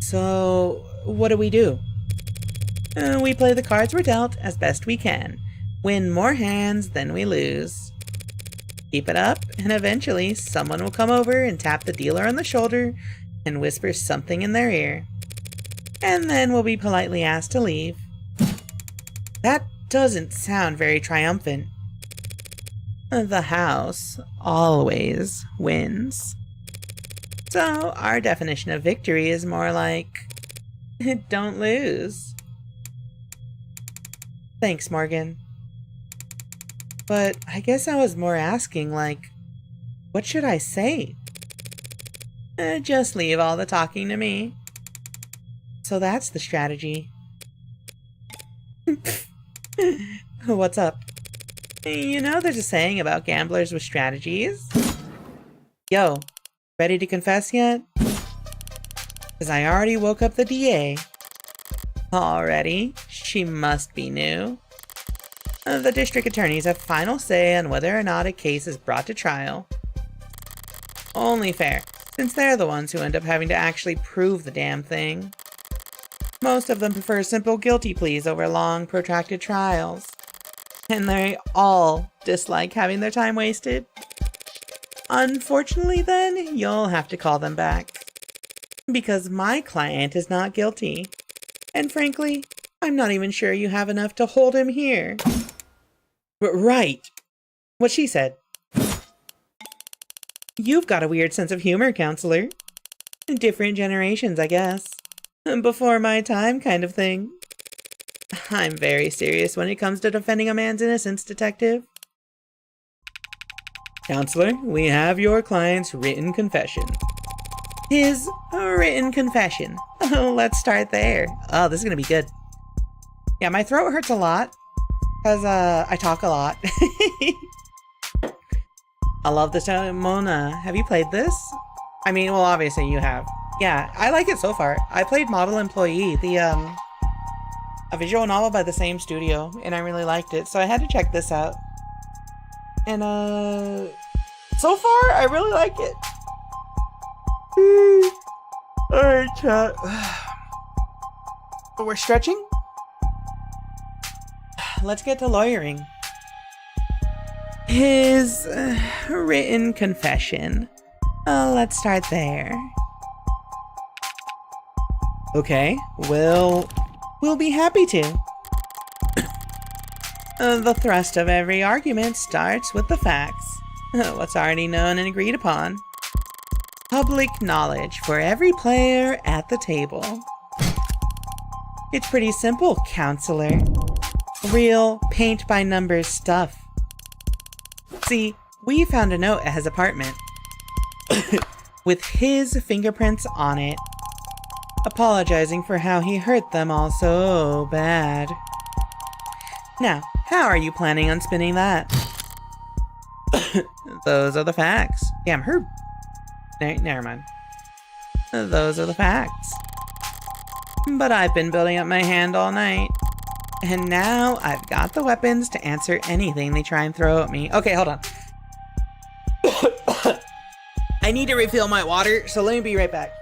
So, what do? We play the cards we're dealt as best we can. Win more hands than we lose. Keep it up, and eventually someone will come over and tap the dealer on the shoulder and whisper something in their ear. And then we'll be politely asked to leave. That doesn't sound very triumphant. The house always wins. So our definition of victory is more like, don't lose. Thanks, Morgan. But I guess I was more asking, like, what should I say? Just leave all the talking to me. So that's the strategy. What's up? You know there's a saying about gamblers with strategies? Yo, ready to confess yet? 'Cause I already woke up the DA. Already? She must be new. The district attorneys have final say on whether or not a case is brought to trial. Only fair, since they're the ones who end up having to actually prove the damn thing. Most of them prefer simple guilty pleas over long, protracted trials. And they all dislike having their time wasted. Unfortunately then, you'll have to call them back. Because my client is not guilty. And frankly, I'm not even sure you have enough to hold him here. Right. What she said. You've got a weird sense of humor, counselor. Different generations, I guess. Before my time kind of thing. I'm very serious when it comes to defending a man's innocence, detective. Counselor, we have your client's written confession. His written confession. Let's start there. Oh, this is gonna be good. Yeah, my throat hurts a lot. Because, I talk a lot. I love this. Mona, have you played this? I mean, well, obviously you have. Yeah, I like it so far. I played Model Employee, a visual novel by the same studio, and I really liked it, so I had to check this out. And, so far, I really like it. Alright, chat. But we're stretching? Let's get to lawyering. His written confession. Let's start there. Okay, we'll be happy to. The thrust of every argument starts with the facts. What's already known and agreed upon. Public knowledge for every player at the table. It's pretty simple, counselor. Real paint-by-numbers stuff. See, we found a note at his apartment. With his fingerprints on it. Apologizing for how he hurt them all so bad. Now, how are you planning on spinning that? Those are the facts. Damn, her... Never mind. Those are the facts. But I've been building up my hand all night. And now I've got the weapons to answer anything they try and throw at me. Okay, hold on. I need to refill my water, so let me be right back.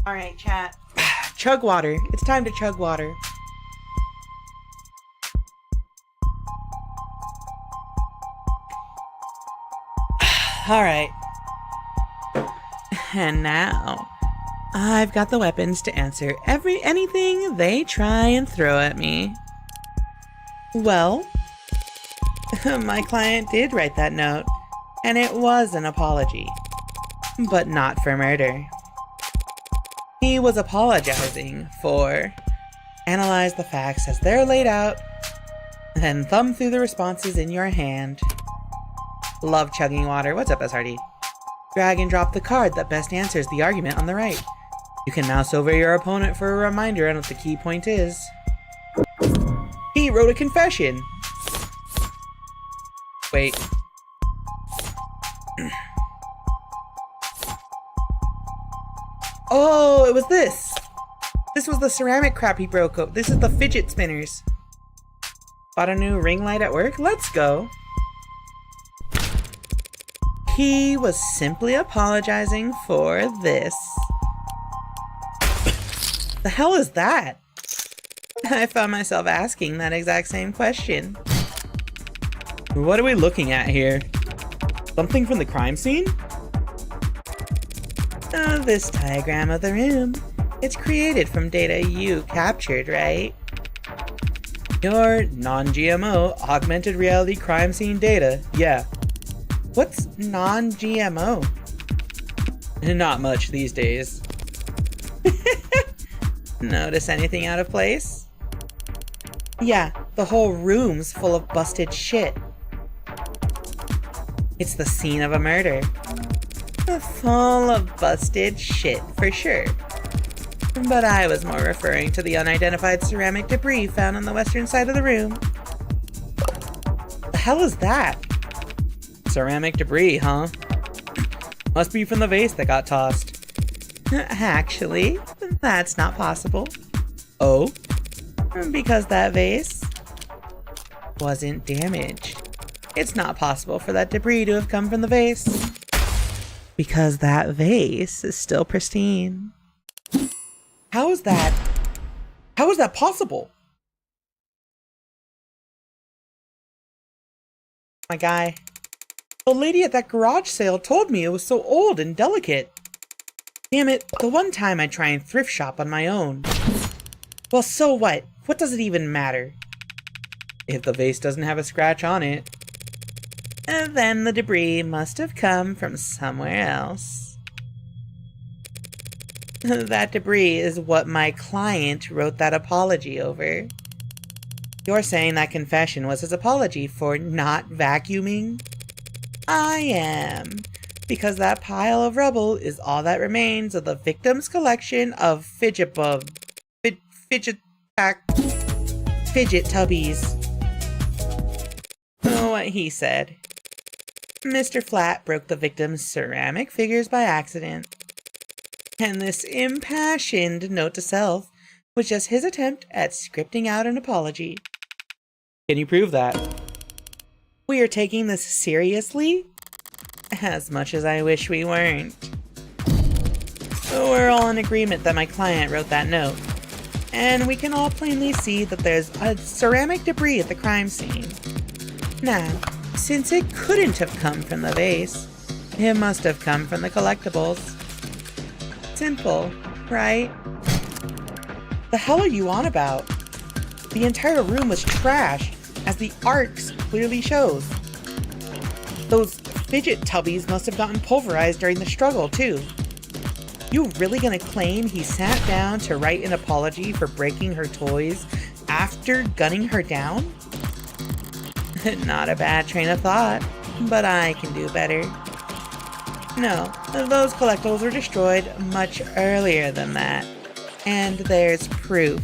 Alright, chat. Chug water. It's time to chug water. Alright. And now, I've got the weapons to answer anything they try and throw at me. Well, my client did write that note, and it was an apology, but not for murder. He was apologizing for analyze the facts as they're laid out, then thumb through the responses in your hand. Love chugging water. What's up, SRD? Drag and drop the card that best answers the argument on the right. You can mouse over your opponent for a reminder on what the key point is. He wrote a confession! Wait. Oh, it was this! This was the ceramic crap he broke up. This is the fidget spinners. Bought a new ring light at work? Let's go. He was simply apologizing for this. The hell is that? I found myself asking that exact same question. What are we looking at here? Something from the crime scene? This diagram of the room. It's created from data you captured, right? Your non-GMO augmented reality crime scene data, yeah. What's non-GMO? Not much these days. Notice anything out of place? Yeah, the whole room's full of busted shit. It's the scene of a murder. Full of busted shit, for sure. But I was more referring to the unidentified ceramic debris found on the western side of the room. The hell is that? Ceramic debris, huh? Must be from the vase that got tossed. Actually, that's not possible. Oh? Because that vase wasn't damaged. It's not possible for that debris to have come from the vase. Because that vase is still pristine. How is that? How is that possible? My guy. The lady at that garage sale told me it was so old and delicate. Damn it, the one time I try and thrift shop on my own. Well, so what? What does it even matter? If the vase doesn't have a scratch on it. Then the debris must have come from somewhere else. That debris is what my client wrote that apology over. You're saying that confession was his apology for not vacuuming? I am. Because that pile of rubble is all that remains of the victim's collection of fidget tubbies. What he said. Mr. Flat broke the victim's ceramic figures by accident. And this impassioned note to self was just his attempt at scripting out an apology. Can you prove that? We are taking this seriously? As much as I wish we weren't. We're all in agreement that my client wrote that note. And we can all plainly see that there's a ceramic debris at the crime scene. Now, since it couldn't have come from the vase, it must have come from the collectibles. Simple, right? The hell are you on about? The entire room was trashed, as the arcs clearly shows. Those fidget tubbies must have gotten pulverized during the struggle, too. You really gonna claim he sat down to write an apology for breaking her toys after gunning her down? Not a bad train of thought, but I can do better. No, those collectibles were destroyed much earlier than that. And there's proof.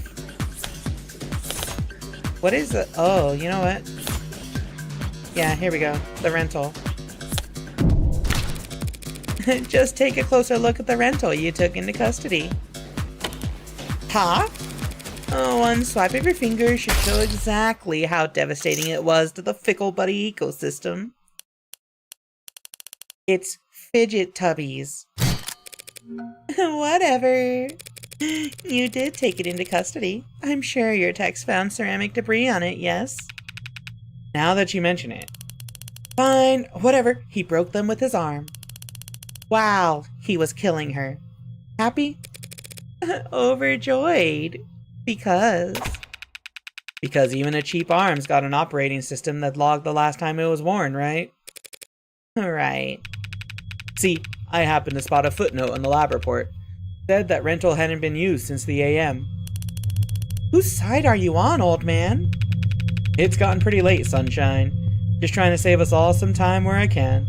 What is it? Oh, you know what? Yeah, here we go. The rental. Just take a closer look at the rental you took into custody. Huh? Oh, one swipe of your finger should show exactly how devastating it was to the fickle buddy ecosystem. It's fidget tubbies. Whatever. You did take it into custody. I'm sure your techs found ceramic debris on it, yes? Now that you mention it. Fine, whatever. He broke them with his arm. while he was killing her. Happy? Overjoyed. Because even a cheap arm's got an operating system that logged the last time it was worn, right? Right. See, I happened to spot a footnote on the lab report. Said that rental hadn't been used since the AM. Whose side are you on, old man? It's gotten pretty late, sunshine. Just trying to save us all some time where I can.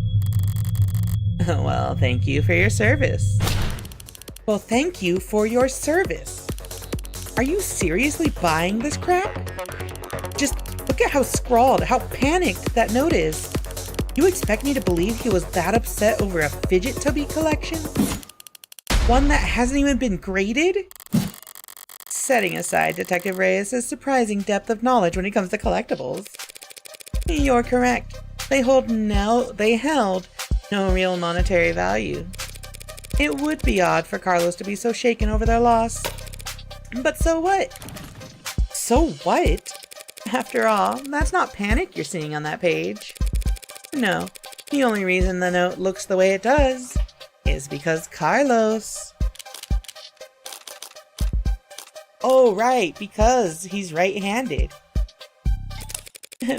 Well, thank you for your service. Well, thank you for your service. Are you seriously buying this crap? Just look at how scrawled, how panicked that note is. You expect me to believe he was that upset over a fidget tubby collection? One that hasn't even been graded? Setting aside Detective Reyes' surprising depth of knowledge when it comes to collectibles. You're correct. They held no real monetary value. It would be odd for Carlos to be so shaken over their loss. But so what? So what? After all, that's not panic you're seeing on that page. No, the only reason the note looks the way it does is because Carlos... Oh, right, because he's right-handed.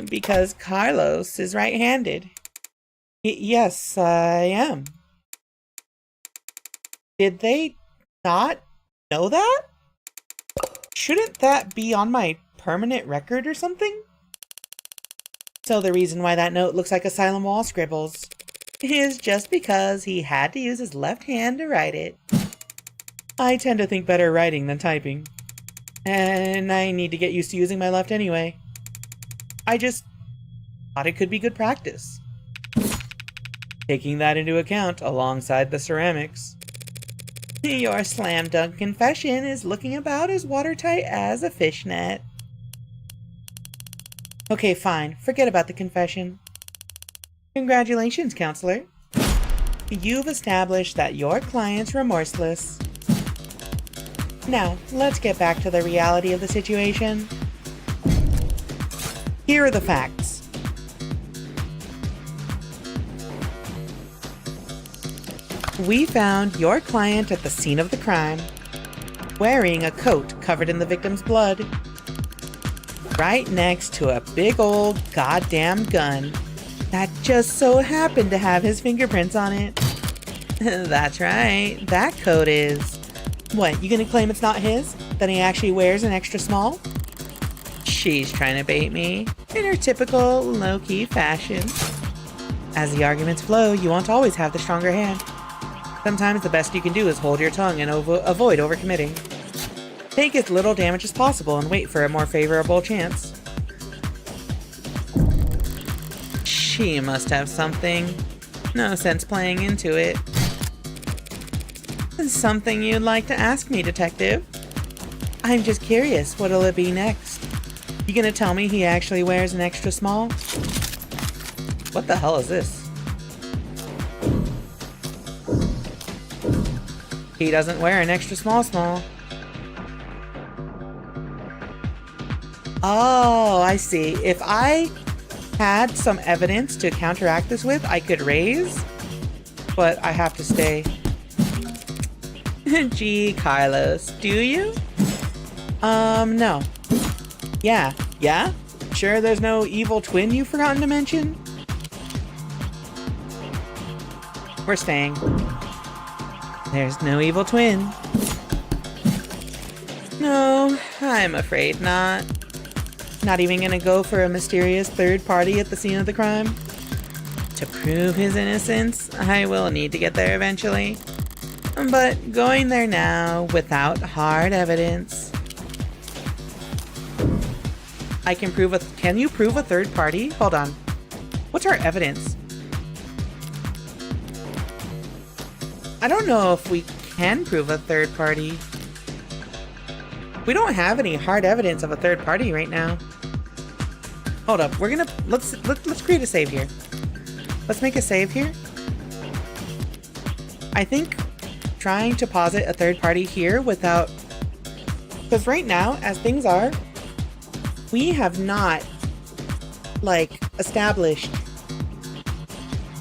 Because Carlos is right-handed. Yes, I am. Did they not know that? Shouldn't that be on my permanent record or something? So the reason why that note looks like asylum wall scribbles is just because he had to use his left hand to write it. I tend to think better writing than typing. And I need to get used to using my left anyway. I just thought it could be good practice. Taking that into account alongside the ceramics. Your slam dunk confession is looking about as watertight as a fishnet. Okay, fine. Forget about the confession. Congratulations, counselor. You've established that your client's remorseless. Now, let's get back to the reality of the situation. Here are the facts. We found your client at the scene of the crime, wearing a coat covered in the victim's blood, right next to a big old goddamn gun that just so happened to have his fingerprints on it. That's right, that coat is. What, you gonna claim it's not his? That he actually wears an extra small? She's trying to bait me, in her typical low-key fashion. As the arguments flow, you won't always have the stronger hand. Sometimes the best you can do is hold your tongue and avoid overcommitting. Take as little damage as possible and wait for a more favorable chance. She must have something. No sense playing into it. Something you'd like to ask me, detective? I'm just curious, what'll it be next? You gonna tell me he actually wears an extra small? What the hell is this? He doesn't wear an extra small. Oh, I see. If I had some evidence to counteract this with, I could raise, but I have to stay. Gee, Carlos, do you? No. Yeah? Sure there's no evil twin you've forgotten to mention? We're staying. There's no evil twin. No, I'm afraid not. Not even gonna go for a mysterious third party at the scene of the crime? To prove his innocence, I will need to get there eventually. But going there now without hard evidence. Can you prove a third party? Hold on. What's our evidence? I don't know if we can prove a third party. We don't have any hard evidence of a third party right now. Hold up, let's create a save here. Let's make a save here. I think trying to posit a third party here without, because right now, as things are, we have not established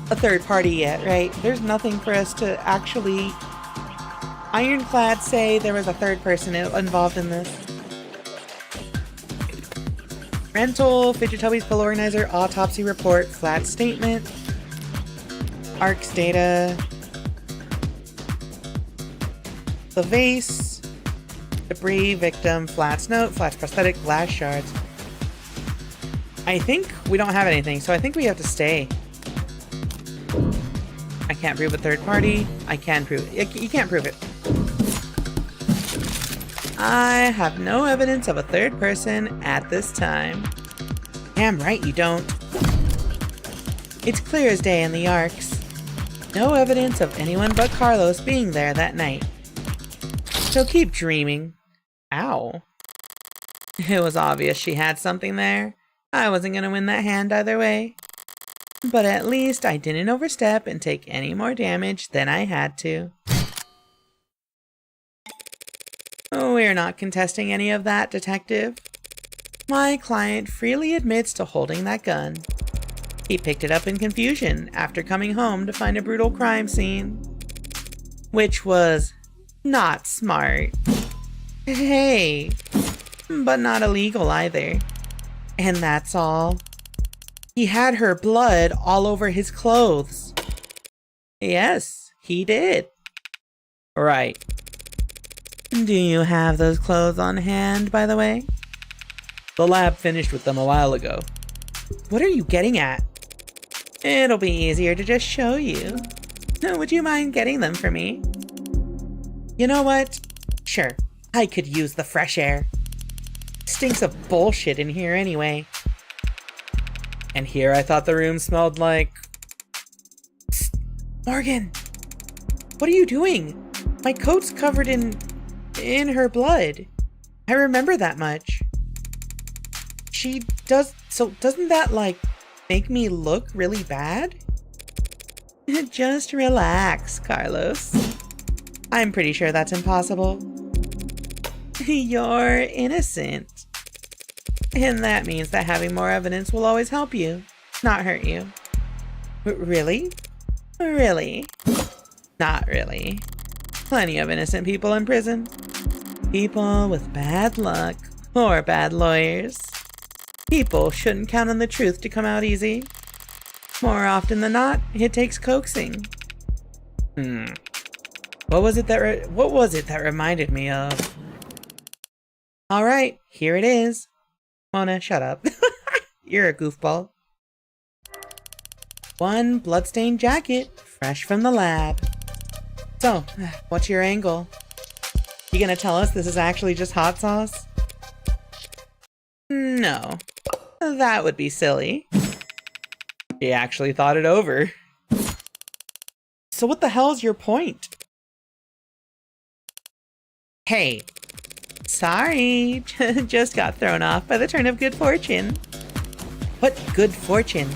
a third party yet, right? There's nothing for us to actually ironclad say there was a third person involved in this. Rental, Fidget Tubbies Pill Organizer, Autopsy Report, Flat Statement, ARC's data, the vase, debris, victim, Flat's note, Flat's prosthetic, glass shards. I think we don't have anything, so I think we have to stay. I can't prove a third party. I can prove it. You can't prove it. I have no evidence of a third person at this time. Damn right you don't. It's clear as day in the arcs. No evidence of anyone but Carlos being there that night. So keep dreaming. Ow. It was obvious she had something there. I wasn't gonna win that hand either way. But at least I didn't overstep and take any more damage than I had to. We're not contesting any of that, Detective. My client freely admits to holding that gun. He picked it up in confusion after coming home to find a brutal crime scene. Which was not smart. Hey, but not illegal either. And that's all. He had her blood all over his clothes. Yes, he did. Right. Do you have those clothes on hand, by the way? The lab finished with them a while ago. What are you getting at? It'll be easier to just show you. Would you mind getting them for me? You know what? Sure, I could use the fresh air. Stinks of bullshit in here anyway. And here I thought the room smelled like... Psst, Morgan! What are you doing? My coat's covered in her blood. I remember that much. She does... So doesn't that, like, make me look really bad? Just relax, Carlos. I'm pretty sure that's impossible. You're innocent. And that means that having more evidence will always help you, not hurt you. Really? Really? Not really. Plenty of innocent people in prison. People with bad luck or bad lawyers. People shouldn't count on the truth to come out easy. More often than not, it takes coaxing. What was it that reminded me of? All right, here it is. Mona, shut up. You're a goofball. One bloodstained jacket, fresh from the lab. So, what's your angle? You gonna tell us this is actually just hot sauce? No, that would be silly. She actually thought it over. So what the hell's your point? Hey, sorry, just got thrown off by the turn of good fortune. What good fortune?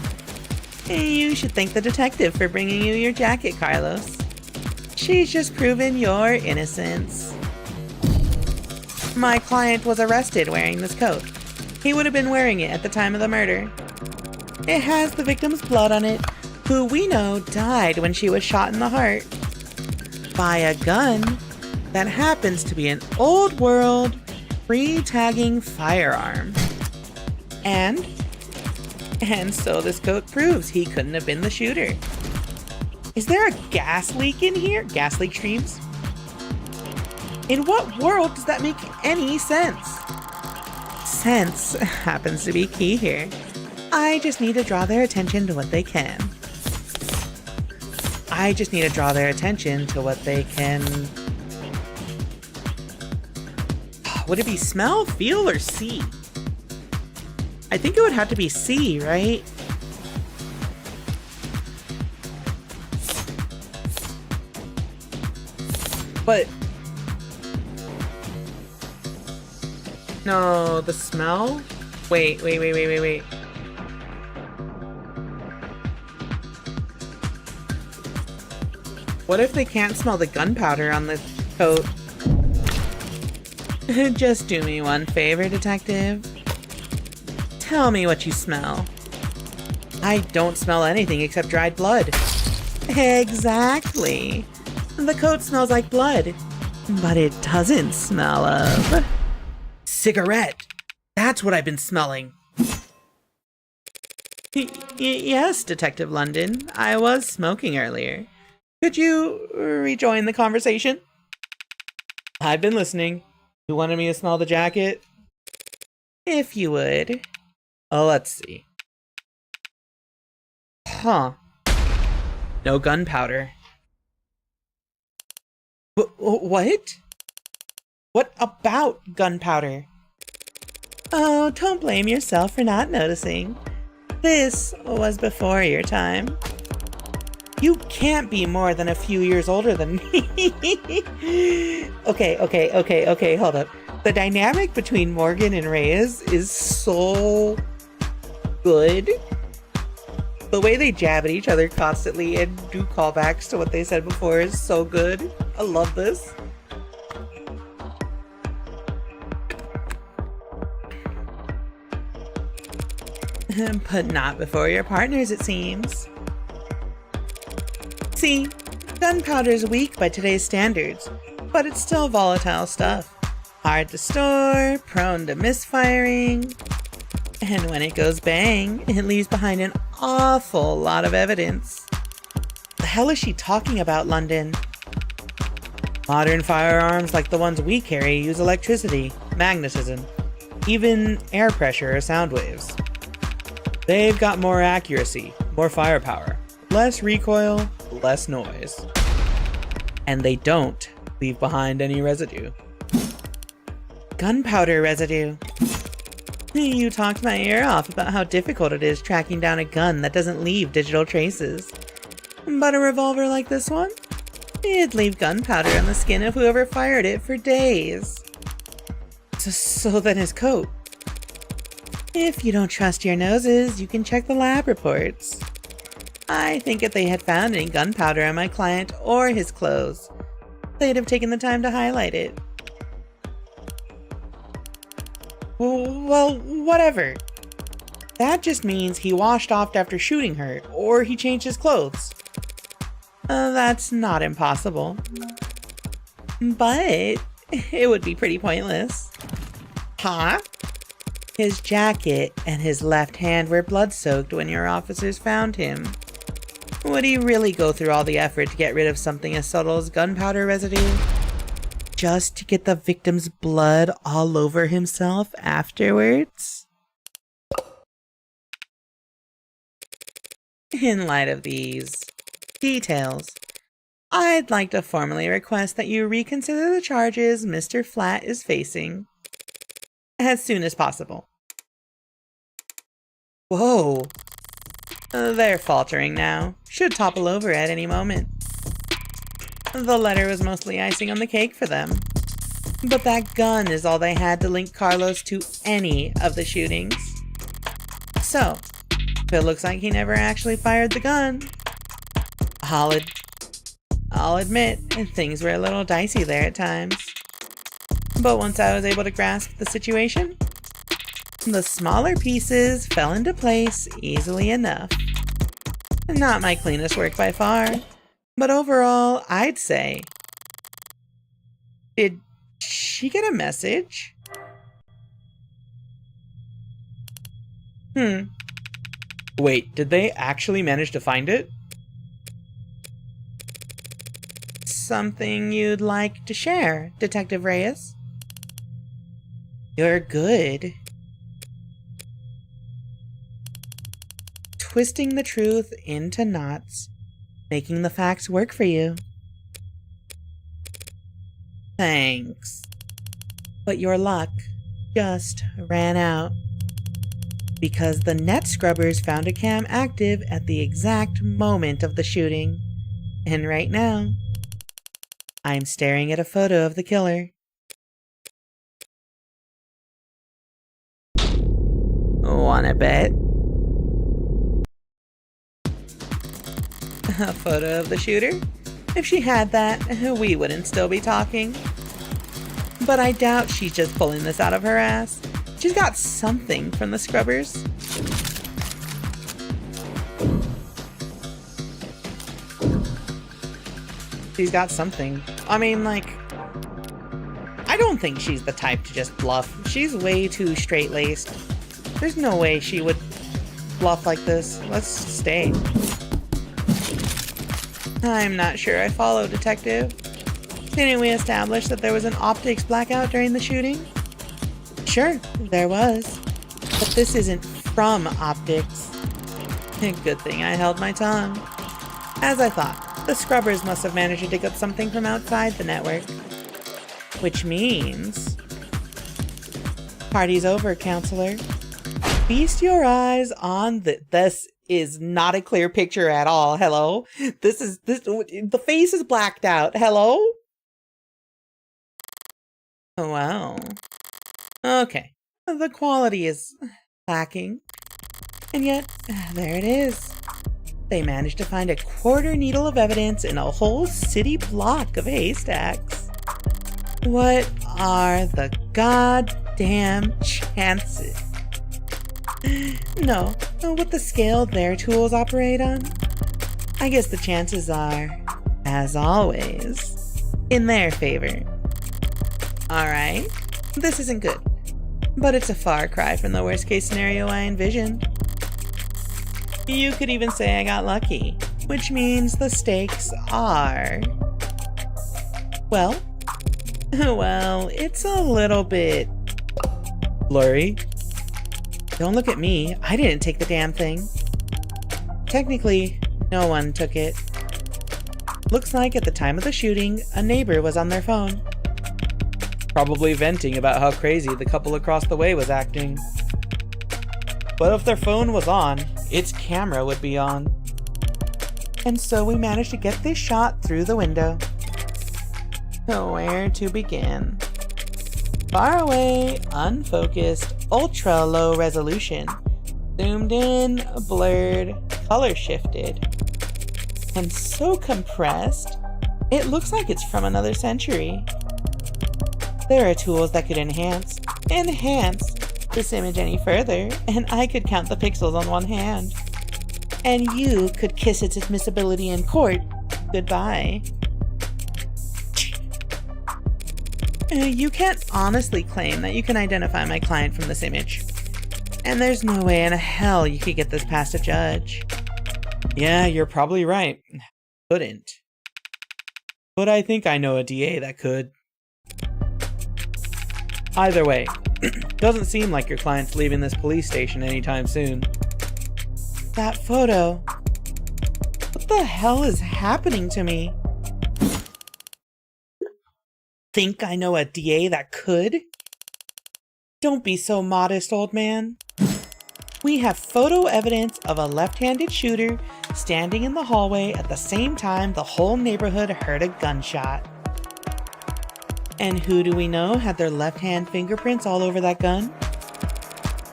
You should thank the detective for bringing you your jacket, Carlos. She's just proven your innocence. My client was arrested wearing this coat. He would have been wearing it at the time of the murder. It has the victim's blood on it, who we know died when she was shot in the heart. By a gun that happens to be an old world, free-tagging firearm. And so this coat proves he couldn't have been the shooter. Is there a gas leak in here? Gas leak streams? In what world does that make any sense? Sense happens to be key here. I just need to draw their attention to what they can. Would it be smell, feel, or see? I think it would have to be see, right? But... no, the smell? Wait. What if they can't smell the gunpowder on the coat? Just do me one favor, detective. Tell me what you smell. I don't smell anything except dried blood. Exactly. The coat smells like blood, but it doesn't smell of... cigarette. That's what I've been smelling. Yes, Detective London. I was smoking earlier. Could you rejoin the conversation? I've been listening. You wanted me to smell the jacket? If you would. Oh, let's see. Huh. No gunpowder. What? What about gunpowder? Oh, don't blame yourself for not noticing. This was before your time. You can't be more than a few years older than me. Okay, hold up. The dynamic between Morgan and Reyes is so good. The way they jab at each other constantly and do callbacks to what they said before is so good. I love this. But not before your partners, it seems. See, gunpowder's weak by today's standards, but it's still volatile stuff. Hard to store, prone to misfiring, and when it goes bang, it leaves behind an awful lot of evidence. The hell is she talking about, London? Modern firearms like the ones we carry use electricity, magnetism, even air pressure or sound waves. They've got more accuracy, more firepower, less recoil, less noise. And they don't leave behind any residue. Gunpowder residue. You talked my ear off about how difficult it is tracking down a gun that doesn't leave digital traces. But a revolver like this one? It'd leave gunpowder on the skin of whoever fired it for days. So then his coat. If you don't trust your noses, you can check the lab reports. I think if they had found any gunpowder on my client or his clothes, they'd have taken the time to highlight it. Well, whatever. That just means he washed off after shooting her, or he changed his clothes. That's not impossible. But it would be pretty pointless. Huh? His jacket and his left hand were blood-soaked when your officers found him. Would he really go through all the effort to get rid of something as subtle as gunpowder residue? Just to get the victim's blood all over himself afterwards? In light of these details, I'd like to formally request that you reconsider the charges Mr. Flat is facing as soon as possible. Whoa. They're faltering now. Should topple over at any moment. The letter was mostly icing on the cake for them. But that gun is all they had to link Carlos to any of the shootings. So, if it looks like he never actually fired the gun, I'll admit, things were a little dicey there at times. But once I was able to grasp the situation, the smaller pieces fell into place easily enough. Not my cleanest work by far, but overall, I'd say. Did she get a message? Wait, did they actually manage to find it? Something you'd like to share, Detective Reyes? You're good. Twisting the truth into knots, making the facts work for you. Thanks. But your luck just ran out. Because the net scrubbers found a cam active at the exact moment of the shooting. And right now, I'm staring at a photo of the killer. Wanna bet? A photo of the shooter? If she had that, we wouldn't still be talking. But I doubt she's just pulling this out of her ass. She's got something from the scrubbers. she's got something. I mean, like, I don't think she's the type to just bluff. She's way too straight-laced. There's no way she would bluff like this. Let's stay. I'm not sure I follow, Detective. Didn't we establish that there was an optics blackout during the shooting? Sure, there was. But this isn't from optics. Good thing I held my tongue. As I thought, the scrubbers must have managed to dig up something from outside the network. Which means... Party's over, counselor. Feast your eyes on this is not a clear picture at all. Hello? The face is blacked out. Hello? Oh, wow. Okay. The quality is lacking. And yet, there it is. They managed to find a quarter needle of evidence in a whole city block of haystacks. What are the goddamn chances? No, with the scale their tools operate on, I guess the chances are, as always, in their favor. Alright, this isn't good, but it's a far cry from the worst case scenario I envisioned. You could even say I got lucky, which means the stakes are... Well, it's a little bit... blurry. Don't look at me, I didn't take the damn thing. Technically, no one took it. Looks like at the time of the shooting, a neighbor was on their phone. Probably venting about how crazy the couple across the way was acting. But if their phone was on, its camera would be on. And so we managed to get this shot through the window. Where to begin? Far away, unfocused, ultra low resolution. Zoomed in, blurred, color shifted. And so compressed, it looks like it's from another century. There are tools that could enhance this image any further, and I could count the pixels on one hand. And you could kiss its admissibility in court goodbye. You can't honestly claim that you can identify my client from this image. And there's no way in hell you could get this past a judge. Yeah, you're probably right. Couldn't. But I think I know a DA that could. Either way, doesn't seem like your client's leaving this police station anytime soon. That photo. What the hell is happening to me? Think I know a DA that could? Don't be so modest, old man. We have photo evidence of a left-handed shooter standing in the hallway at the same time the whole neighborhood heard a gunshot. And who do we know had their left-hand fingerprints all over that gun?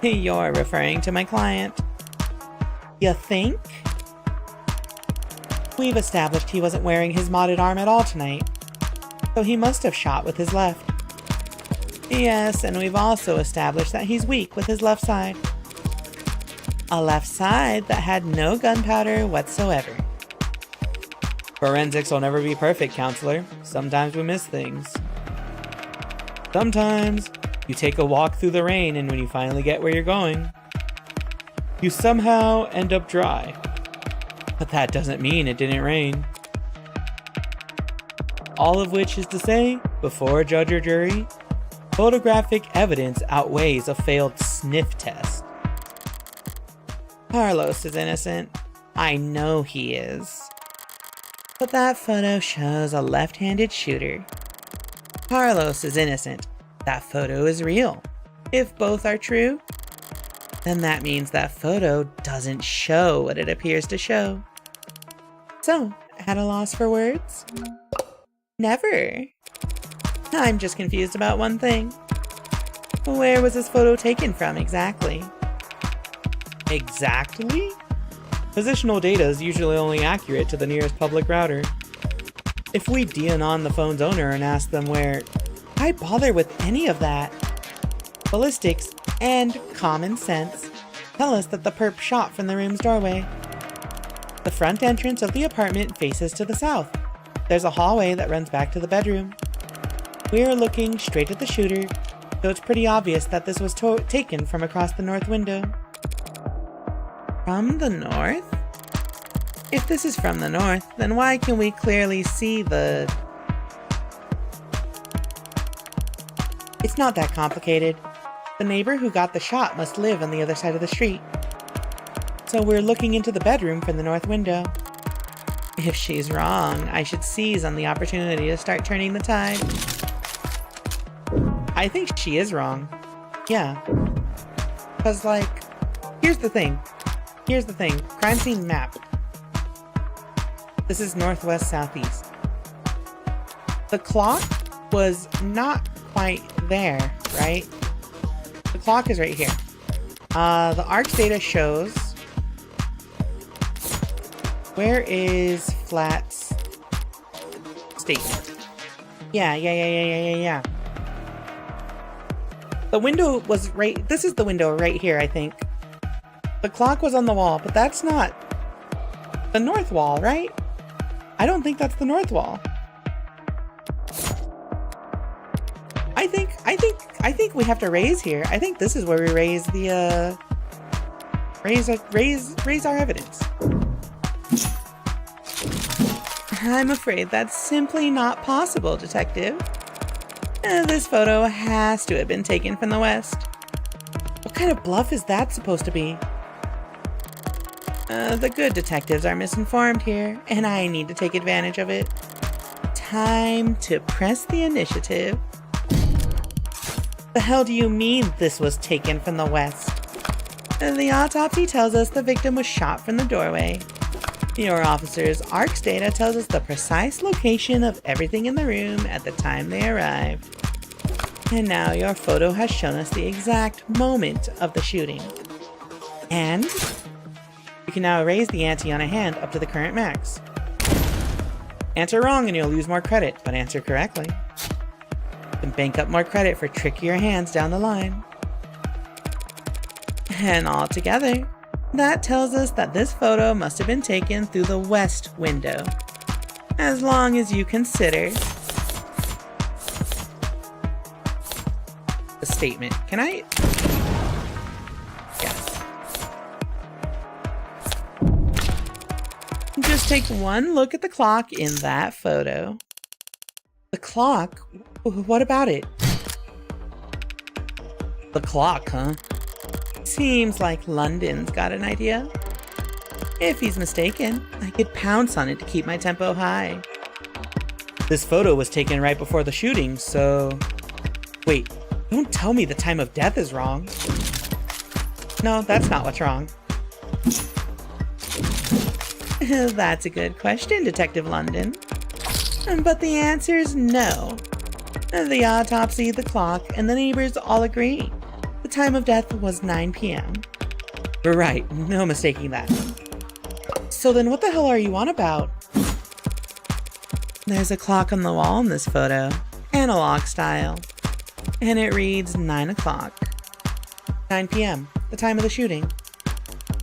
You're referring to my client. You think? We've established he wasn't wearing his modded arm at all tonight, so he must have shot with his left. Yes, and we've also established that he's weak with his left side. A left side that had no gunpowder whatsoever. Forensics will never be perfect, counselor. Sometimes we miss things. Sometimes you take a walk through the rain, and when you finally get where you're going, you somehow end up dry. But that doesn't mean it didn't rain. All of which is to say, before a judge or jury, photographic evidence outweighs a failed sniff test. Carlos is innocent. I know he is. But that photo shows a left-handed shooter. Carlos is innocent. That photo is real. If both are true, then that means that photo doesn't show what it appears to show. So, at a loss for words? Never. I'm just confused about one thing. Where was this photo taken from exactly? Exactly? Positional data is usually only accurate to the nearest public router. If we DNon the phone's owner and ask them why bother with any of that? Ballistics and common sense tell us that the perp shot from the room's doorway. The front entrance of the apartment faces to the south. There's a hallway that runs back to the bedroom. We're looking straight at the shooter, so it's pretty obvious that this was taken from across the north window. From the north? If this is from the north, then why can we clearly see the... It's not that complicated. The neighbor who got the shot must live on the other side of the street. So we're looking into the bedroom from the north window. If she's wrong, I should seize on the opportunity to start turning the tide. I think she is wrong. Yeah. Because, like, here's the thing. Crime scene map. This is northwest southeast. The clock was not quite there, right? The clock is right here. The ARC's data shows... Where is Flat's statement? Yeah. The window was right... This is the window right here, I think. The clock was on the wall, but that's not the north wall, right? I don't think that's the north wall. I think we have to raise here. I think this is where we raise the raise our evidence. I'm afraid that's simply not possible, Detective. This photo has to have been taken from the west. What kind of bluff is that supposed to be? The good detectives are misinformed here, and I need to take advantage of it. Time to press the initiative. The hell do you mean this was taken from the west? The autopsy tells us the victim was shot from the doorway. Your officer's ARC's data tells us the precise location of everything in the room at the time they arrived. And now your photo has shown us the exact moment of the shooting. And you can now raise the ante on a hand up to the current max. Answer wrong and you'll lose more credit, but answer correctly. You can bank up more credit for trickier hands down the line. And all together, that tells us that this photo must have been taken through the west window. As long as you consider the statement. Can I? Yes. Just take one look at the clock in that photo. The clock? What about it? The clock, huh? Seems like London's got an idea. If he's mistaken, I could pounce on it to keep my tempo high. This photo was taken right before the shooting, so... Wait, don't tell me the time of death is wrong. No, that's not what's wrong. That's a good question, Detective London. But the answer is no. The autopsy, the clock, and the neighbors all agree. The time of death was 9 p.m. Right, no mistaking that. So then what the hell are you on about? There's a clock on the wall in this photo, analog style, and it reads 9 o'clock. 9 p.m., the time of the shooting.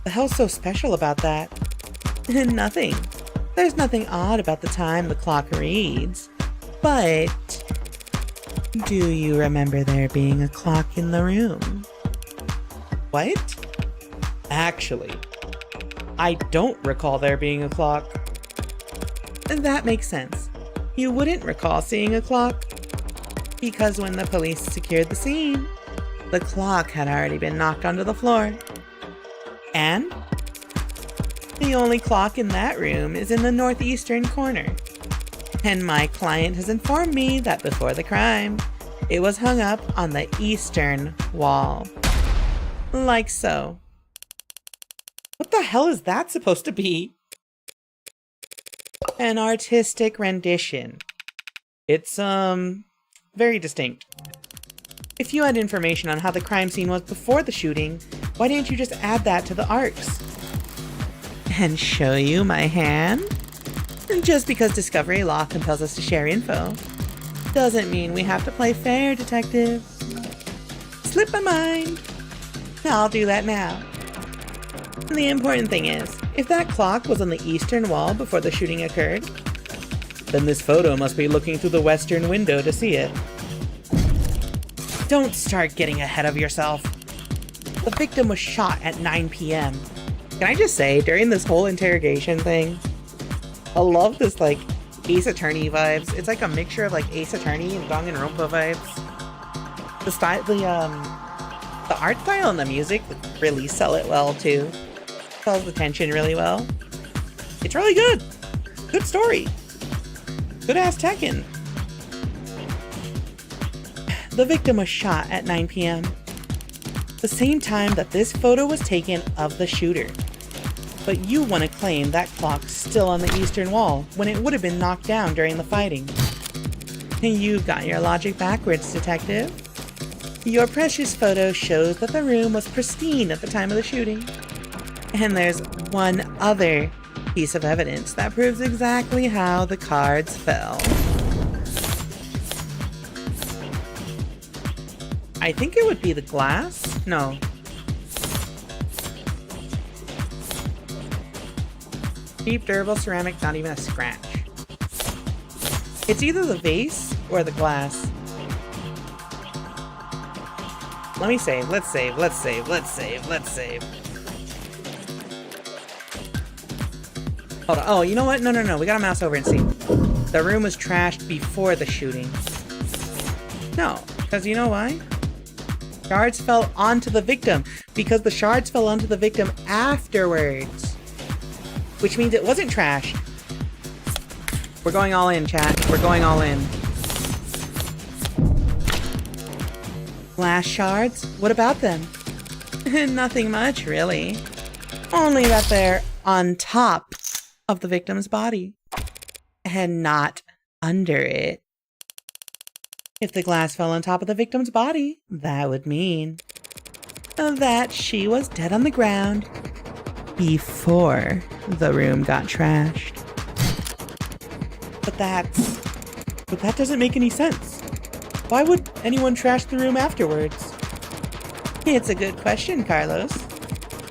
The hell's so special about that? Nothing. There's nothing odd about the time the clock reads, but... Do you remember there being a clock in the room? What? Actually, I don't recall there being a clock. That makes sense. You wouldn't recall seeing a clock, because when the police secured the scene, the clock had already been knocked onto the floor. And the only clock in that room is in the northeastern corner. And my client has informed me that before the crime, it was hung up on the eastern wall. Like so. What the hell is that supposed to be? An artistic rendition. It's, very distinct. If you had information on how the crime scene was before the shooting, why didn't you just add that to the ARCs? And show you my hand? Just because discovery law compels us to share info, doesn't mean we have to play fair, Detective. Slip my mind. I'll do that now. The important thing is, if that clock was on the eastern wall before the shooting occurred, Then this photo must be looking through the western window to see it. Don't start getting ahead of yourself. The victim was shot at 9 p.m. Can I just say, during this whole interrogation thing, I love this, like, Ace Attorney vibes. It's like a mixture of, like, Ace Attorney and Danganronpa vibes. The style, the art style and the music really sell it well, too. Sells the tension really well. It's really good. Good story. Good-ass Tekken. The victim was shot at 9 p.m. the same time that this photo was taken of the shooter. But you want to claim that clock's still on the eastern wall when it would have been knocked down during the fighting. You've got your logic backwards, detective. Your precious photo shows that the room was pristine at the time of the shooting. And there's one other piece of evidence that proves exactly how the cards fell. I think it would be the glass? No. Cheap, durable ceramic, not even a scratch. It's either the vase or the glass. Let me save, let's save, let's save, let's save, let's save. Hold on, oh, you know what? No, we gotta mouse over and see. The room was trashed before the shooting. No, because you know why? Shards fell onto the victim, because the shards fell onto the victim afterwards. Which means it wasn't trashed. We're going all in, chat. We're going all in. Glass shards? What about them? Nothing much, really. Only that they're on top of the victim's body, and not under it. If the glass fell on top of the victim's body, that would mean that she was dead on the ground before the room got trashed. But that doesn't make any sense. Why would anyone trash the room afterwards? It's a good question, Carlos.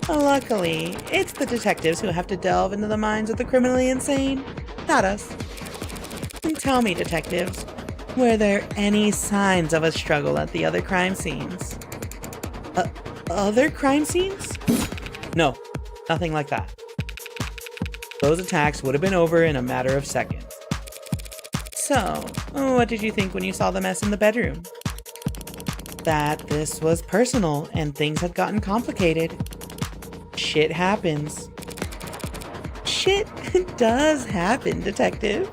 Luckily, it's the detectives who have to delve into the minds of the criminally insane, not us. Tell me, detectives, were there any signs of a struggle at the other crime scenes? Other crime scenes? No, nothing like that. Those attacks would have been over in a matter of seconds. So, what did you think when you saw the mess in the bedroom? That this was personal and things had gotten complicated. Shit happens. Shit does happen, detective.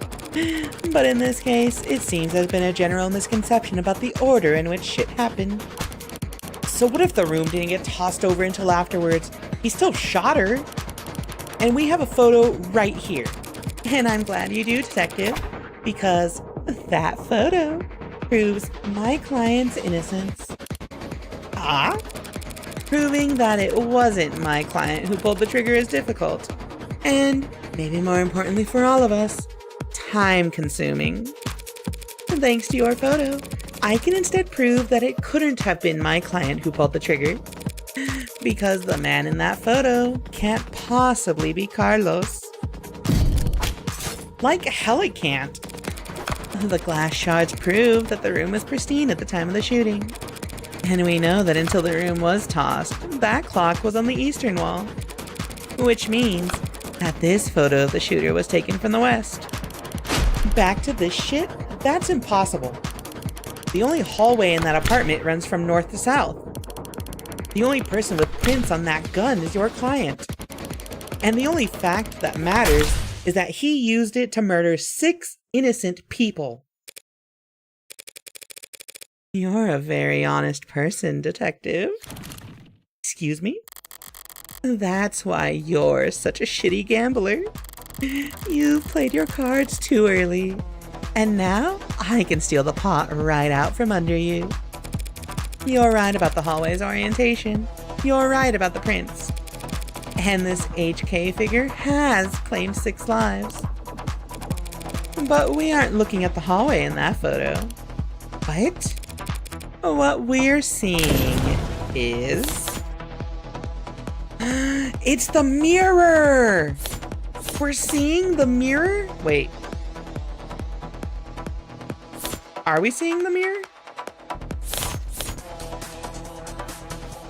But in this case, it seems there's been a general misconception about the order in which shit happened. So what if the room didn't get tossed over until afterwards? He still shot her. And we have a photo right here. And I'm glad you do, detective, because that photo proves my client's innocence. Ah? Proving that it wasn't my client who pulled the trigger is difficult. And, maybe more importantly for all of us, time-consuming. Thanks to your photo, I can instead prove that it couldn't have been my client who pulled the trigger. Because the man in that photo can't possibly be Carlos. Like hell it can't. The glass shards prove that the room was pristine at the time of the shooting. And we know that until the room was tossed, that clock was on the eastern wall. Which means that this photo of the shooter was taken from the west. Back to this shit? That's impossible. The only hallway in that apartment runs from north to south. The only person with prints on that gun is your client. And the only fact that matters is that he used it to murder 6 innocent people. You're a very honest person, detective. Excuse me? That's why you're such a shitty gambler. You've played your cards too early. And now I can steal the pot right out from under you. You're right about the hallway's orientation. You're right about the prints. And this HK figure has claimed 6 lives. But we aren't looking at the hallway in that photo. What? What we're seeing is... It's the mirror! We're seeing the mirror? Wait. Are we seeing the mirror?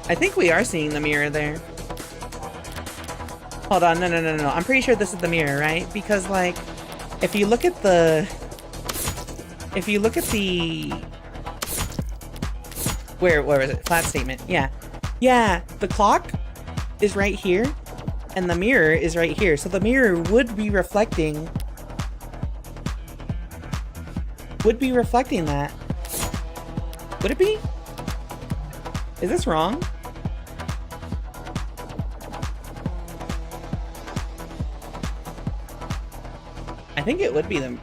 I think we are seeing the mirror there. Hold on, no. I'm pretty sure this is the mirror, right? Because, like, if you look at the... Where was it? Flat statement. Yeah. Yeah, the clock is right here, and the mirror is right here. So the mirror would be reflecting... that. Would it be? Is this wrong? I think it would be them.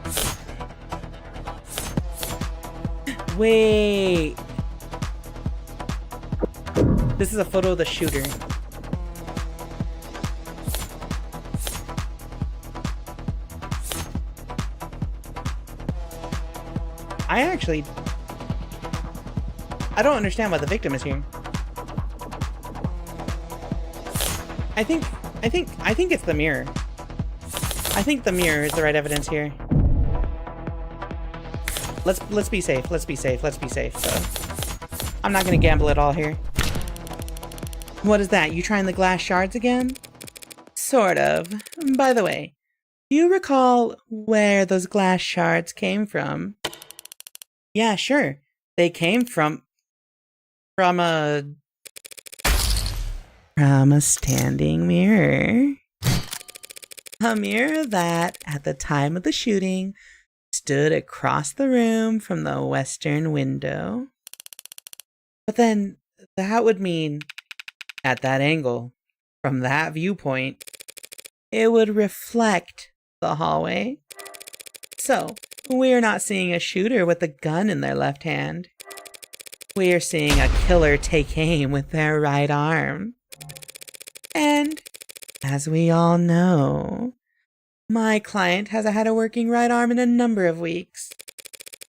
Wait. This is a photo of the shooter. I don't understand why the victim is here. I think it's the mirror. I think the mirror is the right evidence here. Let's be safe. Let's be safe. So, I'm not gonna gamble at all here. What is that? You trying the glass shards again? Sort of. By the way, do you recall where those glass shards came from? Yeah, sure. They came from a standing mirror. A mirror that, at the time of the shooting, stood across the room from the western window. But then, that would mean, at that angle, from that viewpoint, it would reflect the hallway. So, we're not seeing a shooter with a gun in their left hand. We're seeing a killer take aim with their right arm. And, as we all know, my client hasn't had a working right arm in a number of weeks.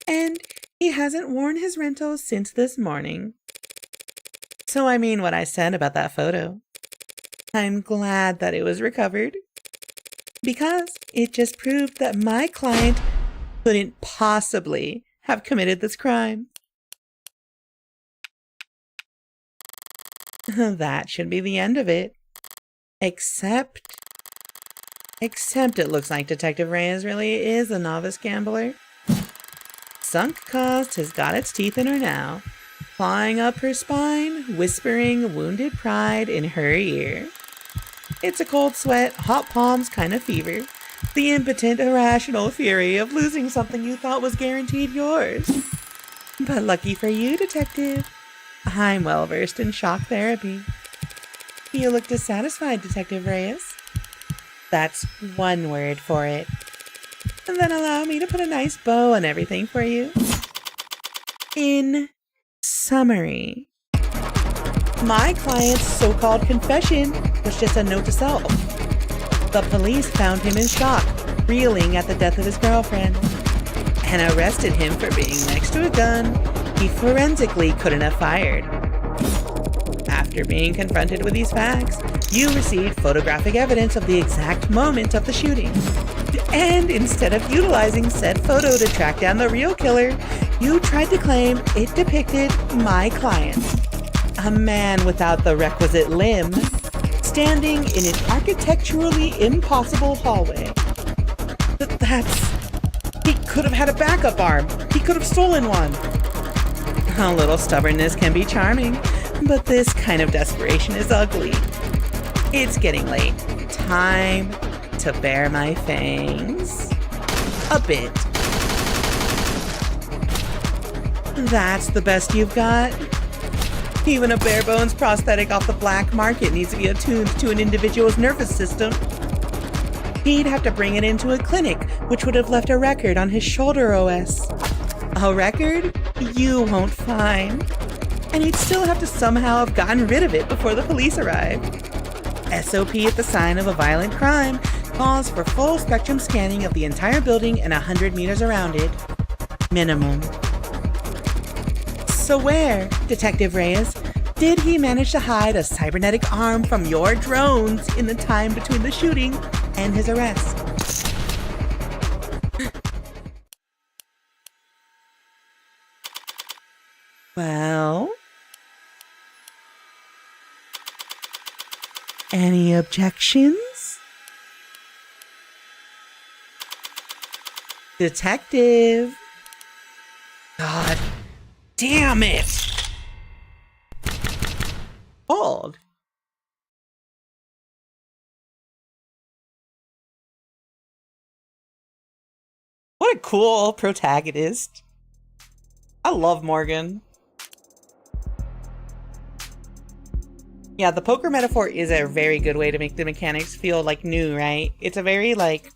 And he hasn't worn his rental since this morning. So I mean what I said about that photo. I'm glad that it was recovered. Because it just proved that my client couldn't possibly have committed this crime. That should be the end of it. Except it looks like Detective Reyes really is a novice gambler. Sunk cost has got its teeth in her now, clawing up her spine, whispering wounded pride in her ear. It's a cold sweat, hot palms kind of fever. The impotent, irrational fury of losing something you thought was guaranteed yours. But lucky for you, Detective, I'm well versed in shock therapy. You look dissatisfied, Detective Reyes. That's one word for it. And then allow me to put a nice bow on everything for you. In summary, my client's so-called confession was just a note to self. The police found him in shock, reeling at the death of his girlfriend, and arrested him for being next to a gun he forensically couldn't have fired. After being confronted with these facts, you received photographic evidence of the exact moment of the shooting. And instead of utilizing said photo to track down the real killer, you tried to claim it depicted my client, a man without the requisite limb, standing in an architecturally impossible hallway. He could have had a backup arm. He could have stolen one. A little stubbornness can be charming, but this kind of desperation is ugly. It's getting late. Time to bare my fangs. A bit. That's the best you've got? Even a bare bones prosthetic off the black market needs to be attuned to an individual's nervous system. He'd have to bring it into a clinic, which would have left a record on his shoulder OS. A record you won't find. And he'd still have to somehow have gotten rid of it before the police arrived. SOP at the sign of a violent crime calls for full spectrum scanning of the entire building and 100 meters around it. Minimum. So where, Detective Reyes, did he manage to hide a cybernetic arm from your drones in the time between the shooting and his arrest? Well? Any objections? Detective! God damn it! Hold. What a cool protagonist. I love Morgan. Yeah, the poker metaphor is a very good way to make the mechanics feel like new, right? It's a very like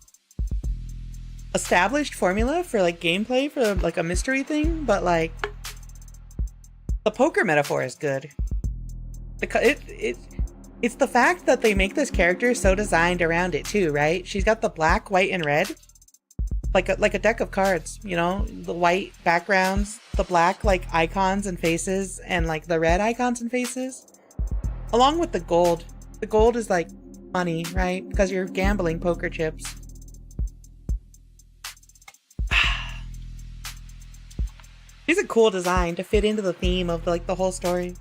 established formula for like gameplay for like a mystery thing, but like the poker metaphor is good. It's the fact that they make this character so designed around it too, right? She's got the black, white, and red, like a deck of cards. You know, the white backgrounds, the black like icons and faces, and like the red icons and faces, along with the gold. The gold is like money, right? Because you're gambling poker chips. It's a cool design to fit into the theme of like the whole story.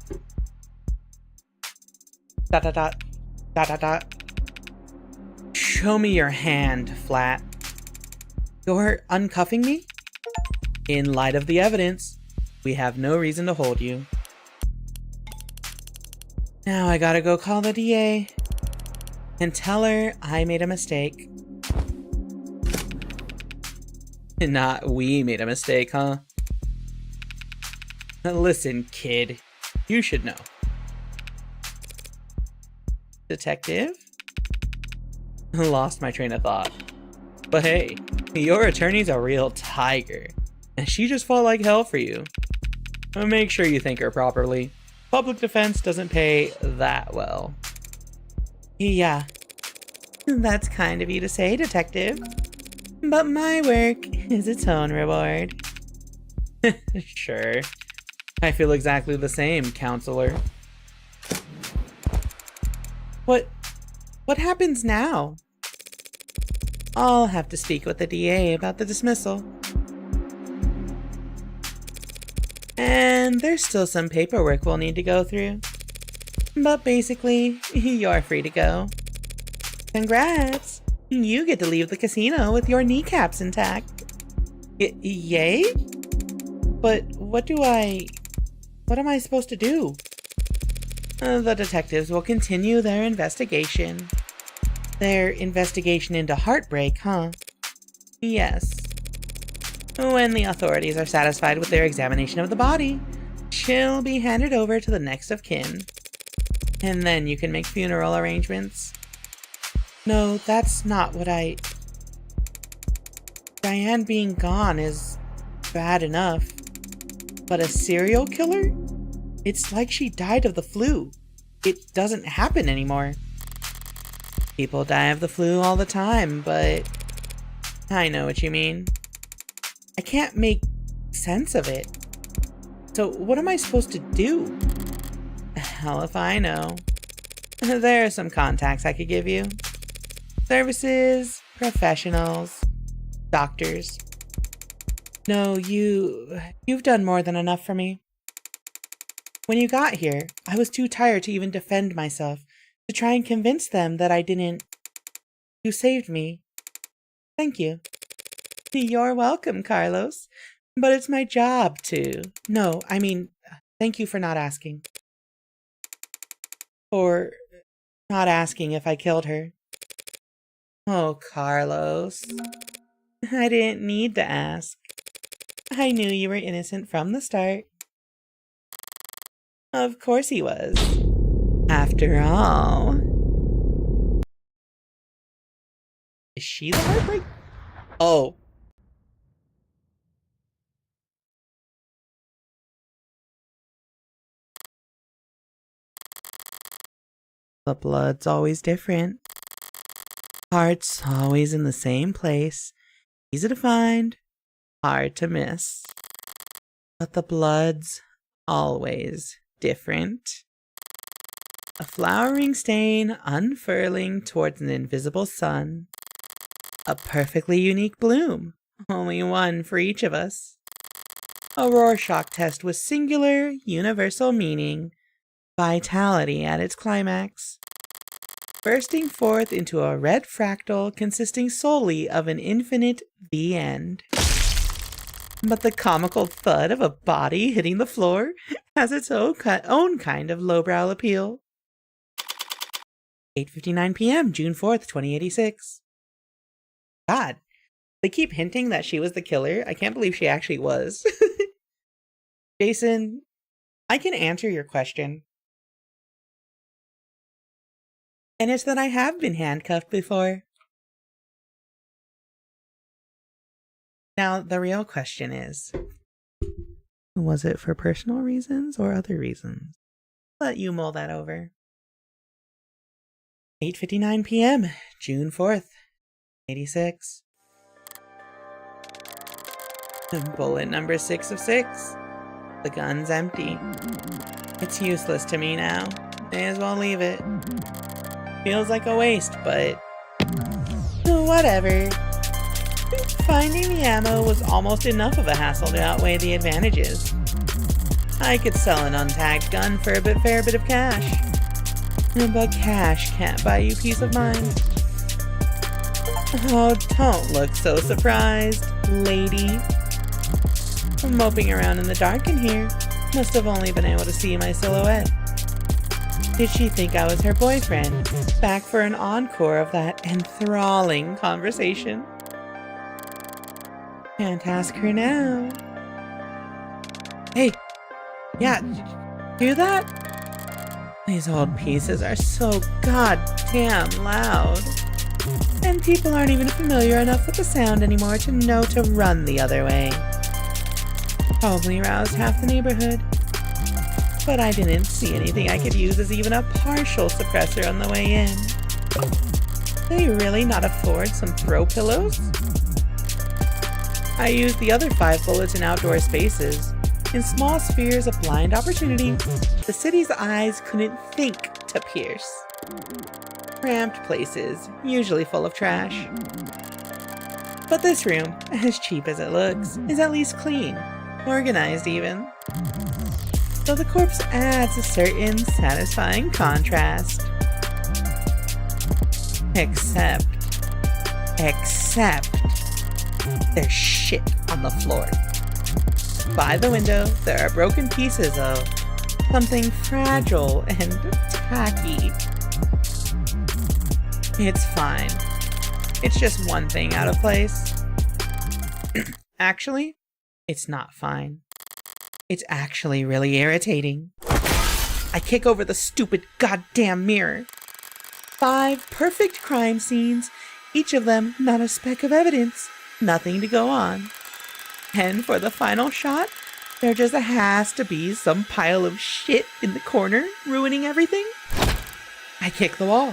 Dot dot dot dot dot dot. Show me your hand, Flat. You're uncuffing me? In light of the evidence, we have no reason to hold you. Now I gotta go call the DA and tell her I made a mistake. Not we made a mistake, huh? Listen, kid, you should know. Detective? Lost my train of thought. But hey, your attorney's a real tiger, and she just fought like hell for you. Make sure you thank her properly. Public defense doesn't pay that well. Yeah, that's kind of you to say, Detective. But my work is its own reward. Sure. I feel exactly the same, counselor. What happens now? I'll have to speak with the DA about the dismissal. And there's still some paperwork we'll need to go through. But basically, you're free to go. Congrats! You get to leave the casino with your kneecaps intact. Yay? But what am I supposed to do? The detectives will continue their investigation. Their investigation into heartbreak, huh? Yes. When the authorities are satisfied with their examination of the body, she'll be handed over to the next of kin. And then you can make funeral arrangements. No, that's not what Diane being gone is bad enough. But a serial killer? It's like she died of the flu. It doesn't happen anymore. People die of the flu all the time, but I know what you mean. I can't make sense of it. So what am I supposed to do? Hell if I know. There are some contacts I could give you. Services, professionals, doctors. No, you've done more than enough for me. When you got here, I was too tired to even defend myself, to try and convince them that I didn't. You saved me. Thank you. You're welcome, Carlos. But it's my job to. No, I mean, thank you for not asking. Or not asking if I killed her. Oh, Carlos. I didn't need to ask. I knew you were innocent from the start. Of course he was. After all. Is she the heartbreak? Oh. The blood's always different. Heart's always in the same place. Easy to find, hard to miss. But the blood's always different. A flowering stain unfurling towards an invisible sun. A perfectly unique bloom, only one for each of us. A Rorschach test with singular, universal meaning, vitality at its climax, bursting forth into a red fractal consisting solely of an infinite the end. But the comical thud of a body hitting the floor has its own kind of lowbrow appeal. 8:59 p.m., June 4th, 2086. God, they keep hinting that she was the killer. I can't believe she actually was. Jason, I can answer your question. And it's that I have been handcuffed before. Now, the real question is, was it for personal reasons or other reasons? Let you mull that over. 8:59 p.m., June 4th, 86. Bullet number 6 of 6. The gun's empty. It's useless to me now. May as well leave it. Feels like a waste, but whatever. Finding the ammo was almost enough of a hassle to outweigh the advantages. I could sell an untagged gun for a fair bit of cash. But cash can't buy you peace of mind. Oh, don't look so surprised, lady. I'm moping around in the dark in here. Must have only been able to see my silhouette. Did she think I was her boyfriend? Back for an encore of that enthralling conversation? Can't ask her now. Hey! Yeah, hear that? These old pieces are so goddamn loud. And people aren't even familiar enough with the sound anymore to know to run the other way. Probably roused half the neighborhood. But I didn't see anything I could use as even a partial suppressor on the way in. They really not afford some throw pillows? I used the other 5 bullets in outdoor spaces. In small spheres of blind opportunity, the city's eyes couldn't think to pierce. Cramped places, usually full of trash. But this room, as cheap as it looks, is at least clean, organized even. So the corpse adds a certain satisfying contrast. Except, there's shit on the floor. By the window, there are broken pieces of something fragile and tacky. It's fine. It's just one thing out of place. Actually, it's not fine. It's actually really irritating. I kick over the stupid goddamn mirror. 5 perfect crime scenes, each of them not a speck of evidence, nothing to go on. And for the final shot, there just has to be some pile of shit in the corner ruining everything. I kick the wall.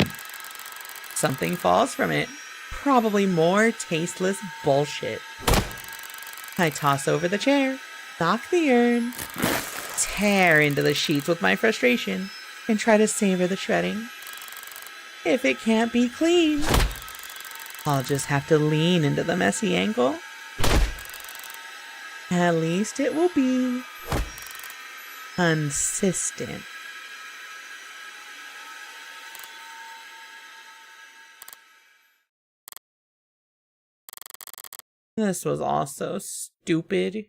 Something falls from it. Probably more tasteless bullshit. I toss over the chair, knock the urn, tear into the sheets with my frustration, and try to savor the shredding. If it can't be clean, I'll just have to lean into the messy ankle. At least it will be consistent. This was all so stupid.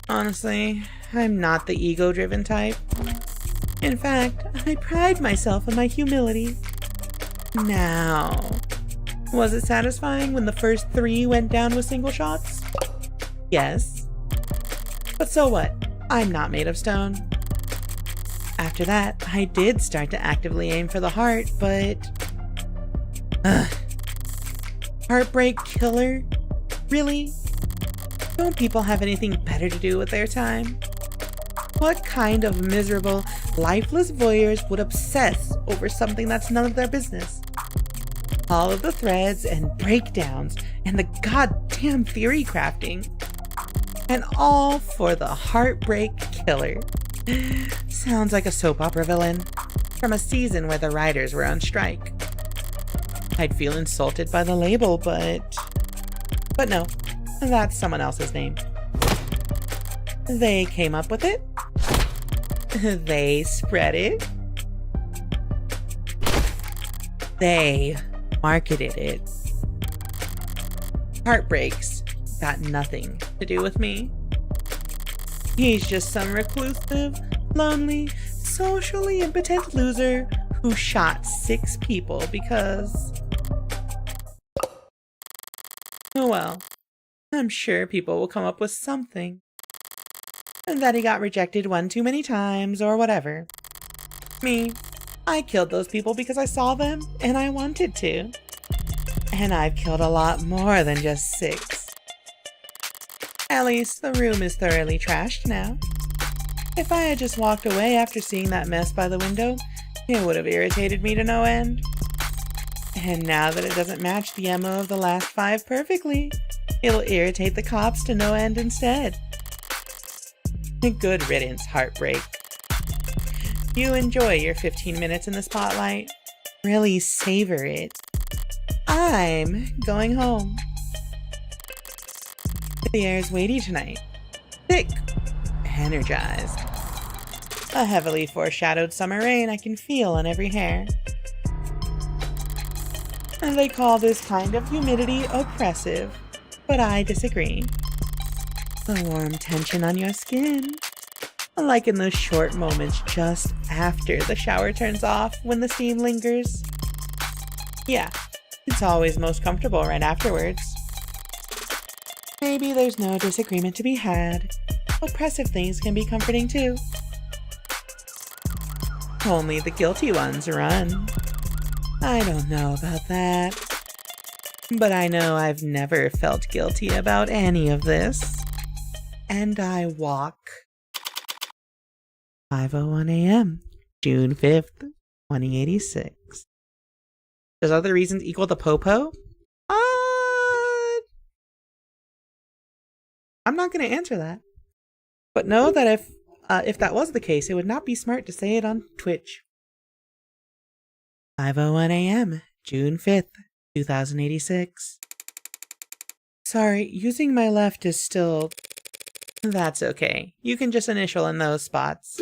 Honestly, I'm not the ego-driven type. In fact, I pride myself on my humility. Now, was it satisfying when the first 3 went down with single shots? Yes. But so what? I'm not made of stone. After that, I did start to actively aim for the heart, but... Heartbreak killer? Really? Don't people have anything better to do with their time? What kind of miserable, lifeless voyeurs would obsess over something that's none of their business? All of the threads and breakdowns and the goddamn theory crafting. And all for the heartbreak killer. Sounds like a soap opera villain from a season where the writers were on strike. I'd feel insulted by the label, but no, that's someone else's name. They came up with it. They spread it. They marketed it. Heartbreaks got nothing to do with me. He's just some reclusive, lonely, socially impotent loser who shot 6 people because... Oh well, I'm sure people will come up with something. And that he got rejected one too many times or whatever. Me, I killed those people because I saw them and I wanted to. And I've killed a lot more than just 6. At least the room is thoroughly trashed now. If I had just walked away after seeing that mess by the window, it would have irritated me to no end. And now that it doesn't match the MO of the last 5 perfectly, it'll irritate the cops to no end instead. Good riddance, Heartbreak. You enjoy your 15 minutes in the spotlight. Really savor it. I'm going home. The air's weighty tonight. Thick. Energized. A heavily foreshadowed summer rain I can feel on every hair. And they call this kind of humidity oppressive, but I disagree. The warm tension on your skin. Like in those short moments just after the shower turns off when the steam lingers. Yeah, it's always most comfortable right afterwards. Maybe there's no disagreement to be had. Oppressive things can be comforting too. Only the guilty ones run. I don't know about that. But I know I've never felt guilty about any of this. And I walk. 5:01 a.m., June 5th, 2086. Does other reasons equal the popo? I'm not going to answer that. But know that if that was the case, it would not be smart to say it on Twitch. 5:01 a.m., June 5th, 2086. Sorry, using my left is still... That's okay. You can just initial in those spots.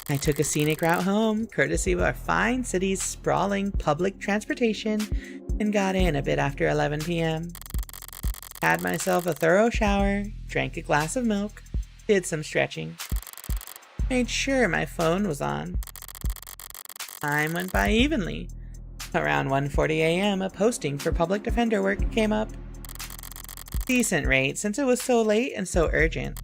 I took a scenic route home, courtesy of our fine city's sprawling public transportation, and got in a bit after 11 p.m. Had myself a thorough shower, drank a glass of milk, did some stretching. Made sure my phone was on. Time went by evenly. Around 1:40 a.m., a posting for public defender work came up. Decent rate since it was so late and so urgent.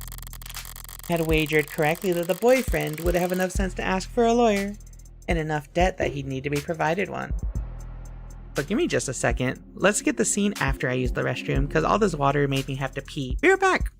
Had wagered correctly that the boyfriend would have enough sense to ask for a lawyer, and enough debt that he'd need to be provided one. But give me just a second. Let's get the scene after I use the restroom, because all this water made me have to pee. Be right back!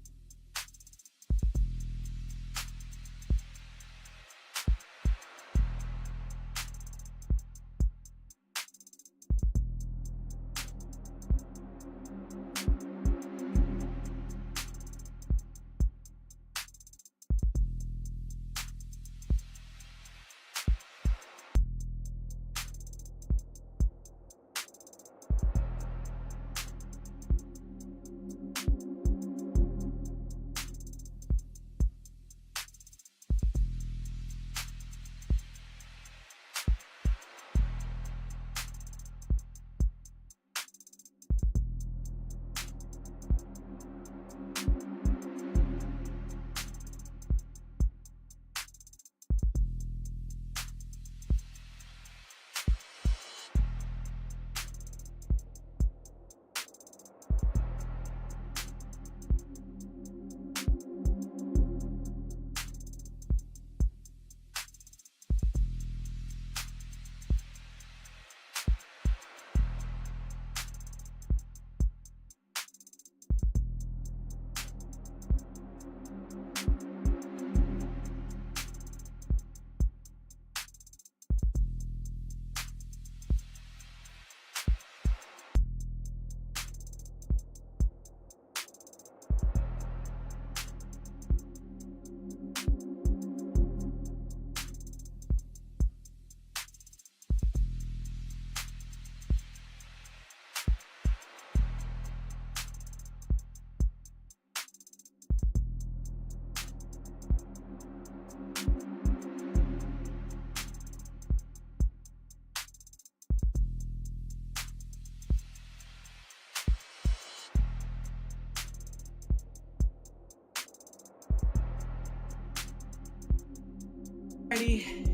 everybody.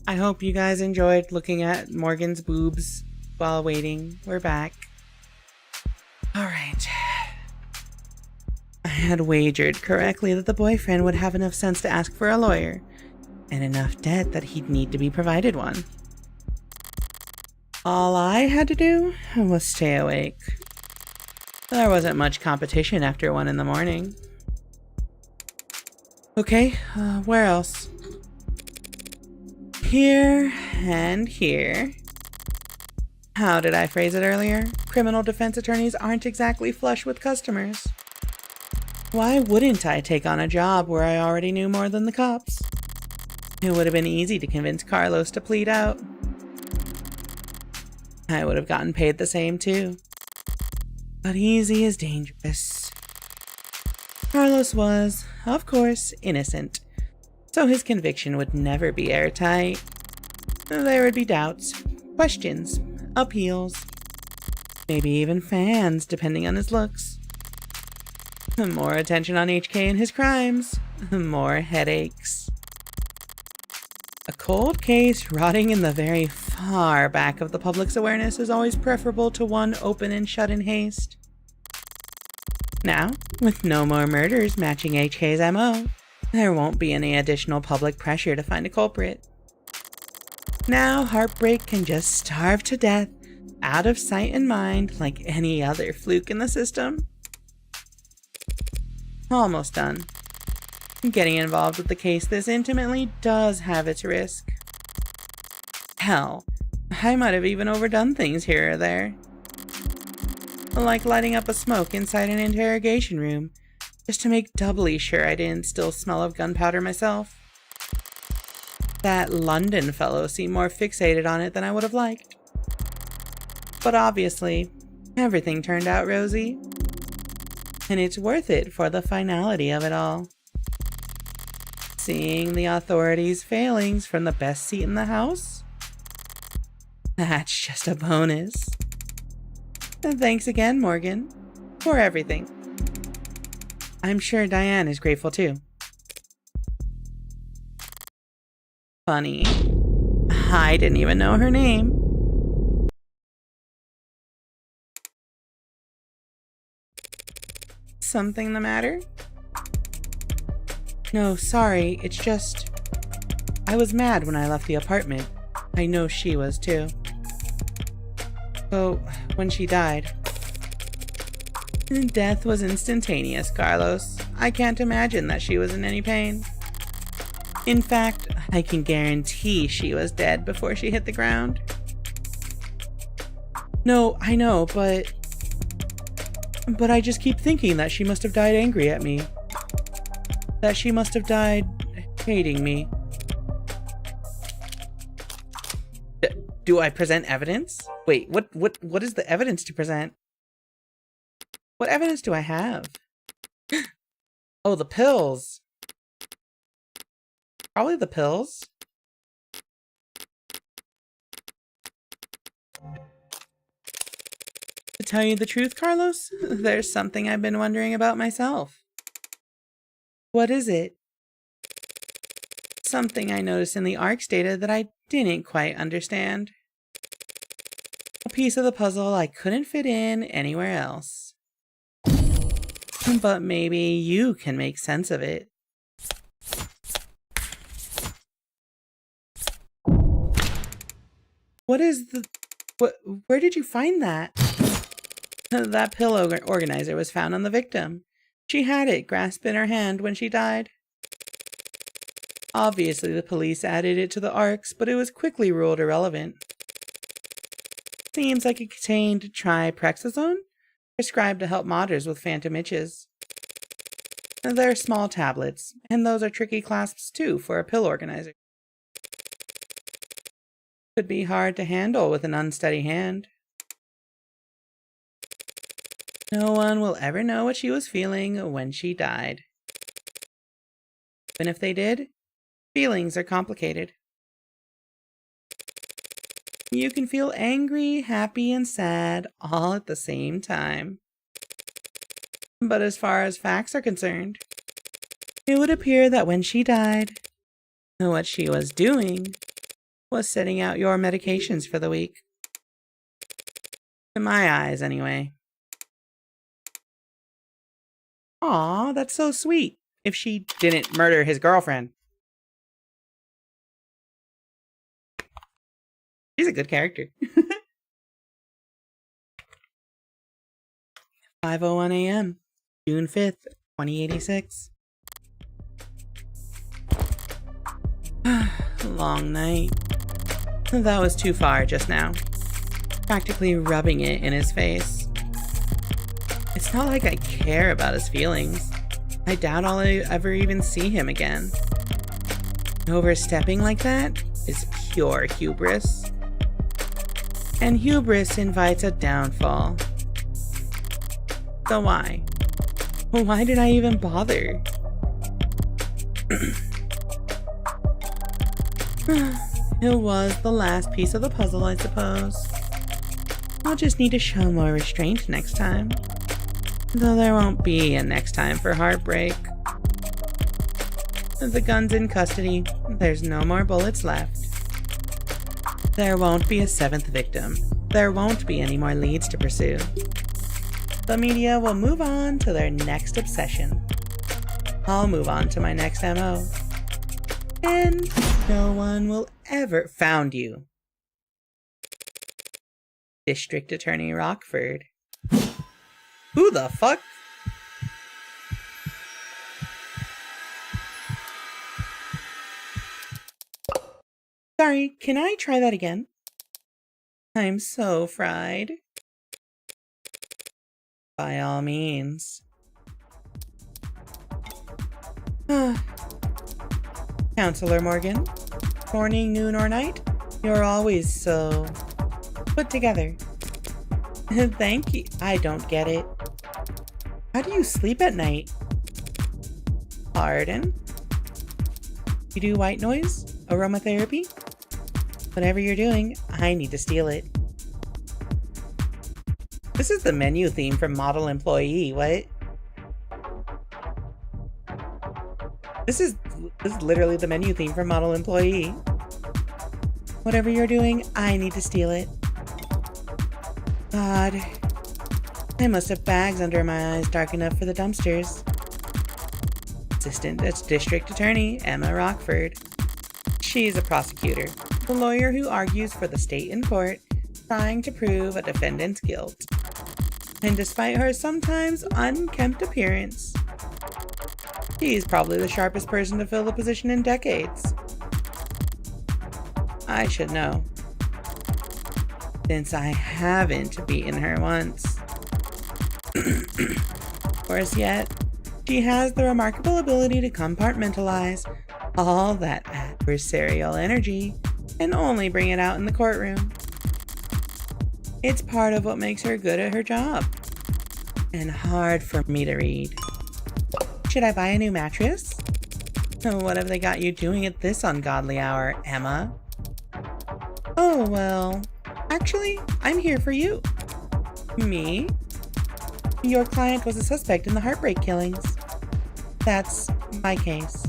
I hope you guys enjoyed looking at Morgan's boobs while waiting. We're back. Alright. I had wagered correctly that the boyfriend would have enough sense to ask for a lawyer, and enough debt that he'd need to be provided one. All I had to do was stay awake. There wasn't much competition after 1 in the morning. Okay, where else? Here and here. How did I phrase it earlier? Criminal defense attorneys aren't exactly flush with customers. Why wouldn't I take on a job where I already knew more than the cops? It would have been easy to convince Carlos to plead out. I would have gotten paid the same too. But easy is dangerous. Carlos was, of course, innocent, so his conviction would never be airtight. There would be doubts, questions, appeals, maybe even fans, depending on his looks. More attention on HK and his crimes, more headaches. A cold case rotting in the very far back of the public's awareness is always preferable to one open and shut in haste. Now, with no more murders matching HK's MO, there won't be any additional public pressure to find a culprit. Now, heartbreak can just starve to death, out of sight and mind, like any other fluke in the system. Almost done. Getting involved with the case this intimately does have its risk. Hell, I might have even overdone things here or there. Like lighting up a smoke inside an interrogation room, just to make doubly sure I didn't still smell of gunpowder myself. That London fellow seemed more fixated on it than I would have liked. But obviously, everything turned out rosy. And it's worth it for the finality of it all. Seeing the authorities' failings from the best seat in the house? That's just a bonus. And thanks again, Morgan, for everything. I'm sure Diane is grateful too. Funny. I didn't even know her name. Something the matter? No, sorry, it's just... I was mad when I left the apartment. I know she was too. So, when she died... Death was instantaneous, Carlos. I can't imagine that she was in any pain. In fact, I can guarantee she was dead before she hit the ground. No, I know, but I just keep thinking that she must have died angry at me. That she must have died hating me. Do I present evidence? Wait, what is the evidence to present? What evidence do I have? Oh, the pills. Probably the pills. To tell you the truth, Carlos, there's something I've been wondering about myself. What is it? Something I noticed in the ARC's data that I didn't quite understand. A piece of the puzzle I couldn't fit in anywhere else. But maybe you can make sense of it. What is the... Where did you find that? That pill organizer was found on the victim. She had it grasped in her hand when she died. Obviously, the police added it to the ARCs, but it was quickly ruled irrelevant. Seems like it contained triprexazone, prescribed to help modders with phantom itches. They're small tablets, and those are tricky clasps too for a pill organizer. Could be hard to handle with an unsteady hand. No one will ever know what she was feeling when she died. Even if they did, feelings are complicated. You can feel angry, happy, and sad all at the same time. But as far as facts are concerned, it would appear that when she died, What she was doing was setting out your medications for the week. In my eyes, anyway. Aw, that's so sweet. If she didn't murder his girlfriend. She's a good character. 5:01 a.m. June 5th, 2086. Long night. That was too far just now. Practically rubbing it in his face. It's not like I care about his feelings. I doubt I'll ever even see him again. Overstepping like that is pure hubris. And hubris invites a downfall. So why? Why did I even bother? It was the last piece of the puzzle, I suppose. I'll just need to show more restraint next time. Though there won't be a next time for heartbreak. The gun's in custody. There's no more bullets left. There won't be a 7th victim. There won't be any more leads to pursue. The media will move on to their next obsession. I'll move on to my next MO. And no one will ever found you. District Attorney Rockford. Who the fuck? Sorry, can I try that again? I'm so fried. By all means. Counselor Morgan, morning, noon, or night, you're always so put together. Thank you. I don't get it. How do you sleep at night? Pardon? You do white noise? Aromatherapy? Whatever you're doing, I need to steal it. This is the menu theme from Model Employee, what? This is literally the menu theme from Model Employee. Whatever you're doing, I need to steal it. God. I must have bags under my eyes dark enough for the dumpsters. Assistant District Attorney Emma Rockford. She's a prosecutor, the lawyer who argues for the state in court, trying to prove a defendant's guilt. And despite her sometimes unkempt appearance, she's probably the sharpest person to fill the position in decades. I should know, since I haven't beaten her once. Worse yet, she has the remarkable ability to compartmentalize all that adversarial energy and only bring it out in the courtroom. It's part of what makes her good at her job, and hard for me to read. Should I buy a new mattress? What have they got you doing at this ungodly hour, Emma? Oh, well, actually, I'm here for you. Me? Your client was a suspect in the heartbreak killings. That's my case.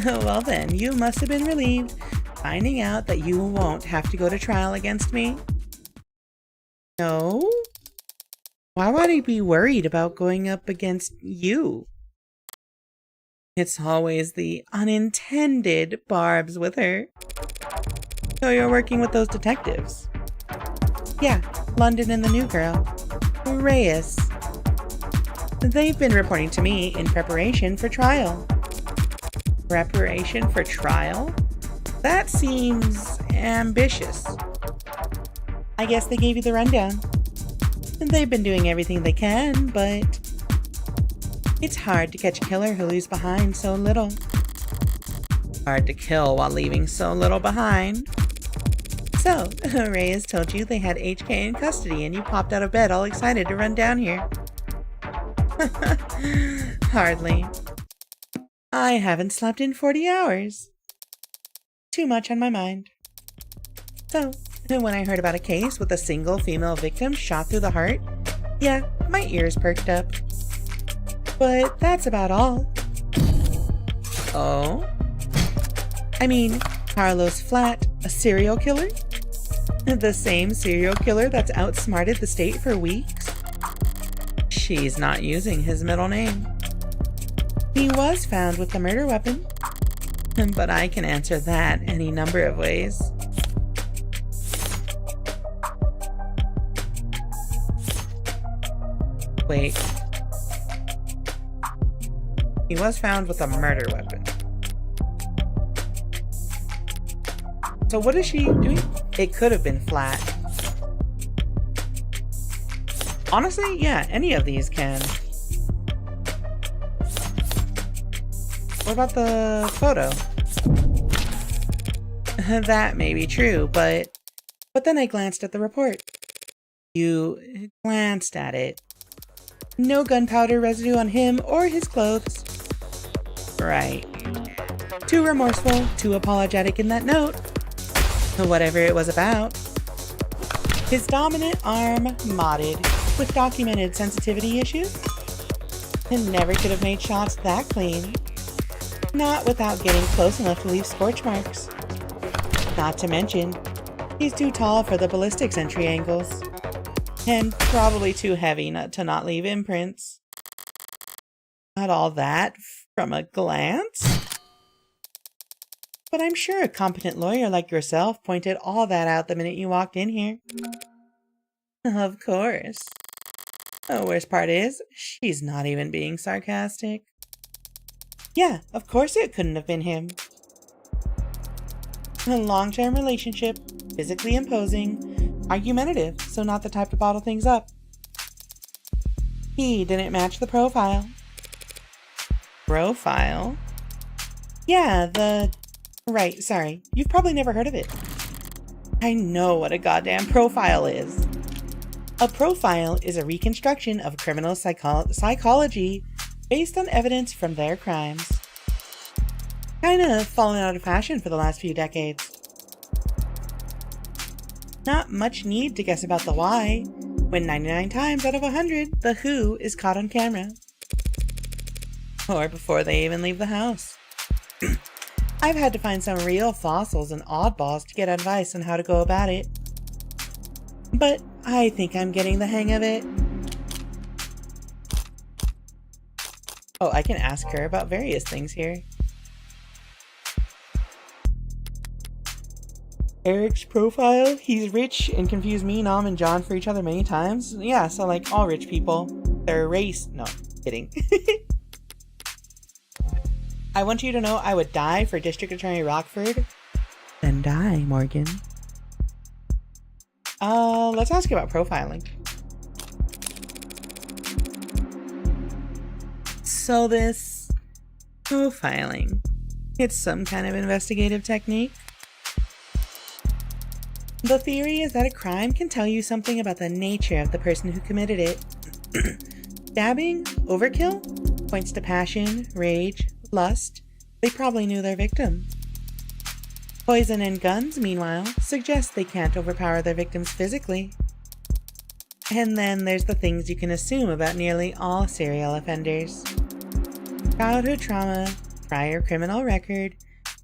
Well then, you must have been relieved finding out that you won't have to go to trial against me. No? Why would I be worried about going up against you? It's always the unintended barbs with her. So you're working with those detectives? Yeah, London and the new girl, Reyes. They've been reporting to me in preparation for trial. Preparation for trial? That seems ambitious. I guess they gave you the rundown. They've been doing everything they can, but it's hard to catch a killer who leaves behind so little. Hard to kill while leaving so little behind. So, Reyes told you they had HK in custody and you popped out of bed all excited to run down here. Hardly. I haven't slept in 40 hours. Too much on my mind. So, when I heard about a case with a single female victim shot through the heart, yeah, my ears perked up. But that's about all. Oh? I mean, Carlos Flat, a serial killer? The same serial killer that's outsmarted the state for weeks? She's not using his middle name. He was found with the murder weapon, but I can answer that any number of ways. Wait. He was found with a murder weapon. So what is she doing? It could have been Flat. Honestly, yeah, any of these can. What about the photo? That may be true, but then I glanced at the report. You glanced at it. No gunpowder residue on him or his clothes. Right. Too remorseful, too apologetic in that note. Whatever it was about. His dominant arm modded with documented sensitivity issues. And never could have made shots that clean. Not without getting close enough to leave scorch marks. Not to mention, he's too tall for the ballistics entry angles. And probably too heavy to not leave imprints. Not all that from a glance? But I'm sure a competent lawyer like yourself pointed all that out the minute you walked in here. Of course. The worst part is, she's not even being sarcastic. Yeah, of course it couldn't have been him. A long-term relationship, physically imposing, argumentative, so not the type to bottle things up. He didn't match the profile. Profile? Yeah, Right, sorry. You've probably never heard of it. I know what a goddamn profile is. A profile is a reconstruction of criminal psychology based on evidence from their crimes. Kinda fallen out of fashion for the last few decades. Not much need to guess about the why, when 99 times out of 100, the who is caught on camera. Or before they even leave the house. I've had to find some real fossils and oddballs to get advice on how to go about it. But I think I'm getting the hang of it. Oh, I can ask her about various things here. Eric's profile? He's rich and confused me, Nom, and John for each other many times. Yeah, so like all rich people. Their race. No, kidding. I want you to know I would die for District Attorney Rockford. Then die, Morgan. Let's ask about profiling. So this profiling, it's some kind of investigative technique. The theory is that a crime can tell you something about the nature of the person who committed it. Stabbing, overkill, points to passion, rage, lust. They probably knew their victim. Poison and guns, meanwhile, suggest they can't overpower their victims physically. And then there's the things you can assume about nearly all serial offenders. Childhood trauma, prior criminal record,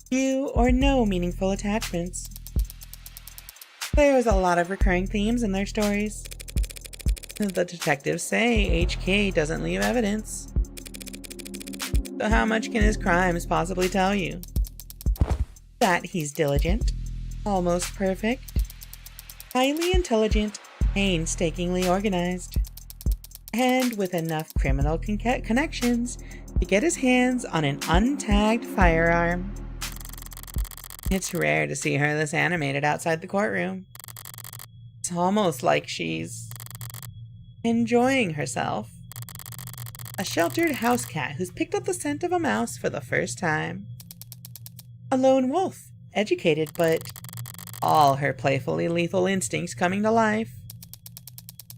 few or no meaningful attachments. There's a lot of recurring themes in their stories. The detectives say HK doesn't leave evidence. So how much can his crimes possibly tell you? That he's diligent, almost perfect, highly intelligent, painstakingly organized, and with enough criminal connections to get his hands on an untagged firearm. It's rare to see her this animated outside the courtroom. It's almost like she's enjoying herself. A sheltered house cat who's picked up the scent of a mouse for the first time. A lone wolf, educated, but all her playfully lethal instincts coming to life.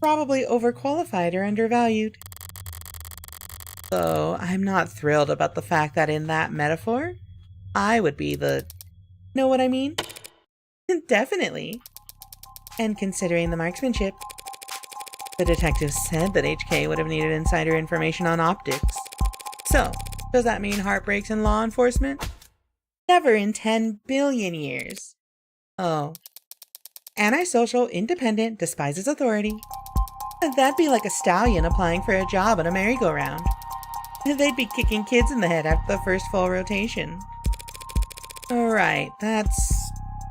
Probably overqualified or undervalued. Though I'm not thrilled about the fact that in that metaphor, I would be the... Know what I mean? Definitely. And considering the marksmanship, the detective said that HK would have needed insider information on optics. So, does that mean heartbreaks in law enforcement? Never in 10 billion years. Oh. Antisocial, independent, despises authority. That'd be like a stallion applying for a job on a merry-go-round. They'd be kicking kids in the head after the first full rotation. Right, that's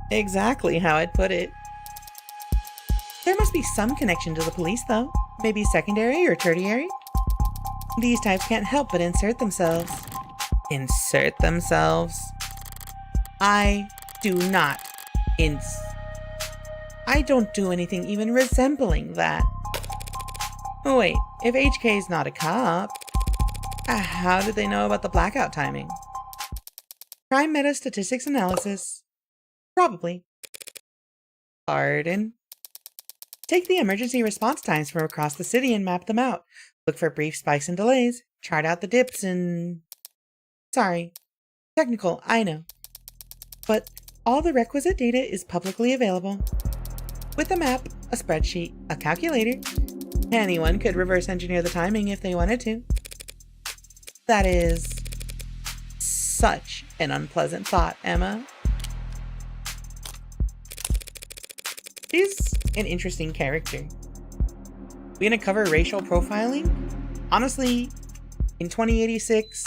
exactly how I'd put it. There must be some connection to the police, though. Maybe secondary or tertiary? These types can't help but insert themselves. Insert themselves? I do not I don't do anything even resembling that. Oh wait, if HK's not a cop, how did they know about the blackout timing? Crime meta statistics analysis. Probably. Pardon? Take the emergency response times from across the city and map them out. Look for brief spikes and delays. Chart out the dips and... Sorry. Technical, I know. But all the requisite data is publicly available. With a map, a spreadsheet, a calculator, anyone could reverse engineer the timing if they wanted to. That is such an unpleasant thought, Emma. She's an interesting character. We gonna cover racial profiling? Honestly, in 2086,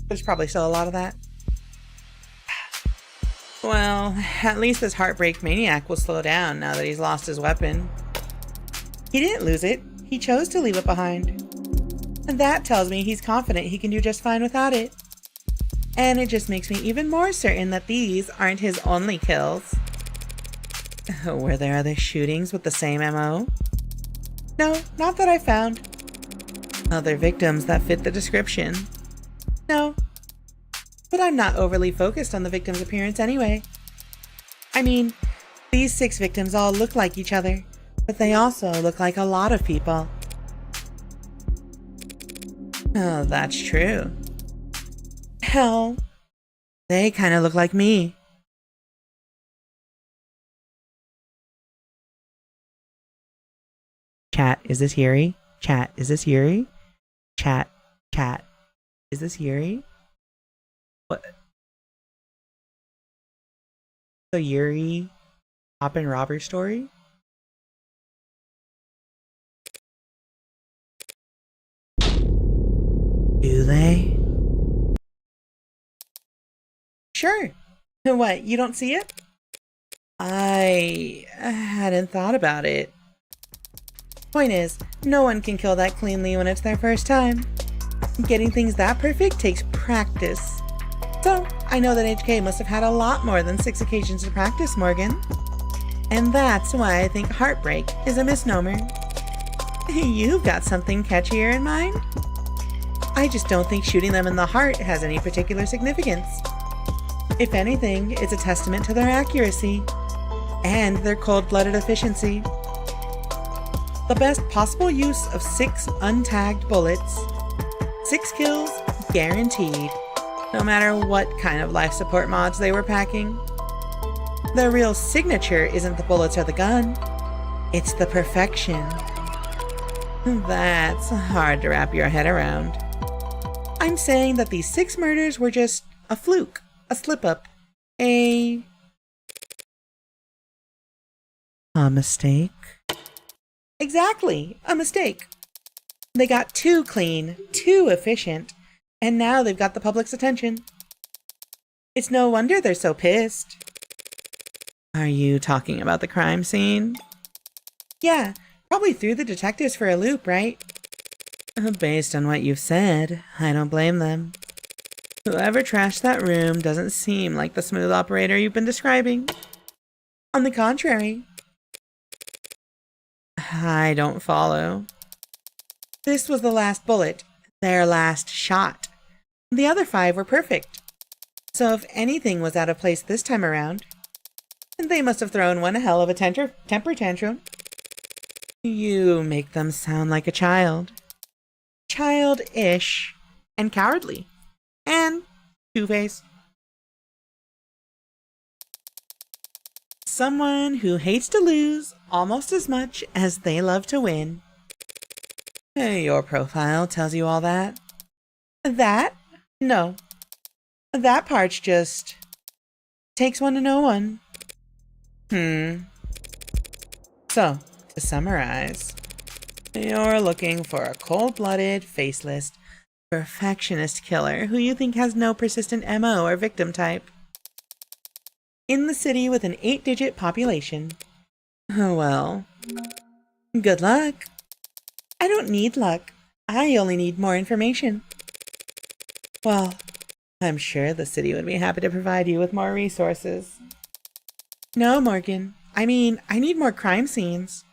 there's probably still a lot of that. Well, at least this heartbreak maniac will slow down now that he's lost his weapon. He didn't lose it, he chose to leave it behind. And that tells me he's confident he can do just fine without it. And it just makes me even more certain that these aren't his only kills. Were there other shootings with the same MO? No, not that I found. Other victims that fit the description? No. But I'm not overly focused on the victim's appearance anyway. I mean, these 6 victims all look like each other, but they also look like a lot of people. Oh, that's true. Hell, they kind of look like me. Chat, is this Yuri? Chat, is this Yuri? Chat, is this Yuri? What? So Yuri, Hop and Robber story? Do they? Sure. What, you don't see it? I hadn't thought about it. Point is, no one can kill that cleanly when it's their first time. Getting things that perfect takes practice. So, I know that HK must have had a lot more than 6 occasions to practice, Morgan. And that's why I think heartbreak is a misnomer. You've got something catchier in mind? I just don't think shooting them in the heart has any particular significance. If anything, it's a testament to their accuracy and their cold-blooded efficiency. The best possible use of 6 untagged bullets. 6 kills guaranteed, no matter what kind of life support mods they were packing. Their real signature isn't the bullets or the gun, it's the perfection. That's hard to wrap your head around. I'm saying that these 6 murders were just a fluke, a slip-up, a mistake. Exactly, a mistake. They got too clean, too efficient, and now they've got the public's attention. It's no wonder they're so pissed. Are you talking about the crime scene? Yeah, probably threw the detectives for a loop, right? Based on what you've said, I don't blame them. Whoever trashed that room doesn't seem like the smooth operator you've been describing. On the contrary. I don't follow. This was the last bullet, their last shot. The other 5 were perfect. So if anything was out of place this time around, they must have thrown one hell of a temper tantrum. You make them sound like a child. Childish and cowardly. And two-faced. Someone who hates to lose almost as much as they love to win. Your profile tells you all that? That? No. That part's just... takes one to know one. So, to summarize, you're looking for a cold-blooded, faceless, perfectionist killer who you think has no persistent MO or victim type. In the city with an 8-digit population. Well, good luck. I don't need luck. I only need more information. Well, I'm sure the city would be happy to provide you with more resources. No, Morgan. I mean, I need more crime scenes.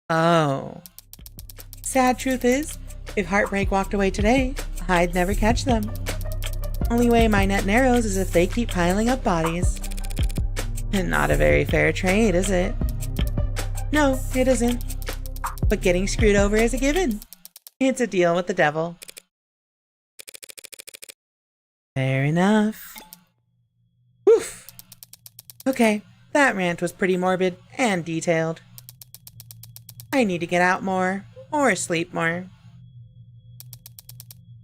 Oh. Sad truth is, if Heartbreak walked away today, I'd never catch them. Only way my net narrows is if they keep piling up bodies. And not a very fair trade, is it? No, it isn't. But getting screwed over is a given. It's a deal with the devil. Fair enough. Woof. Okay, that rant was pretty morbid and detailed. I need to get out more, or sleep more.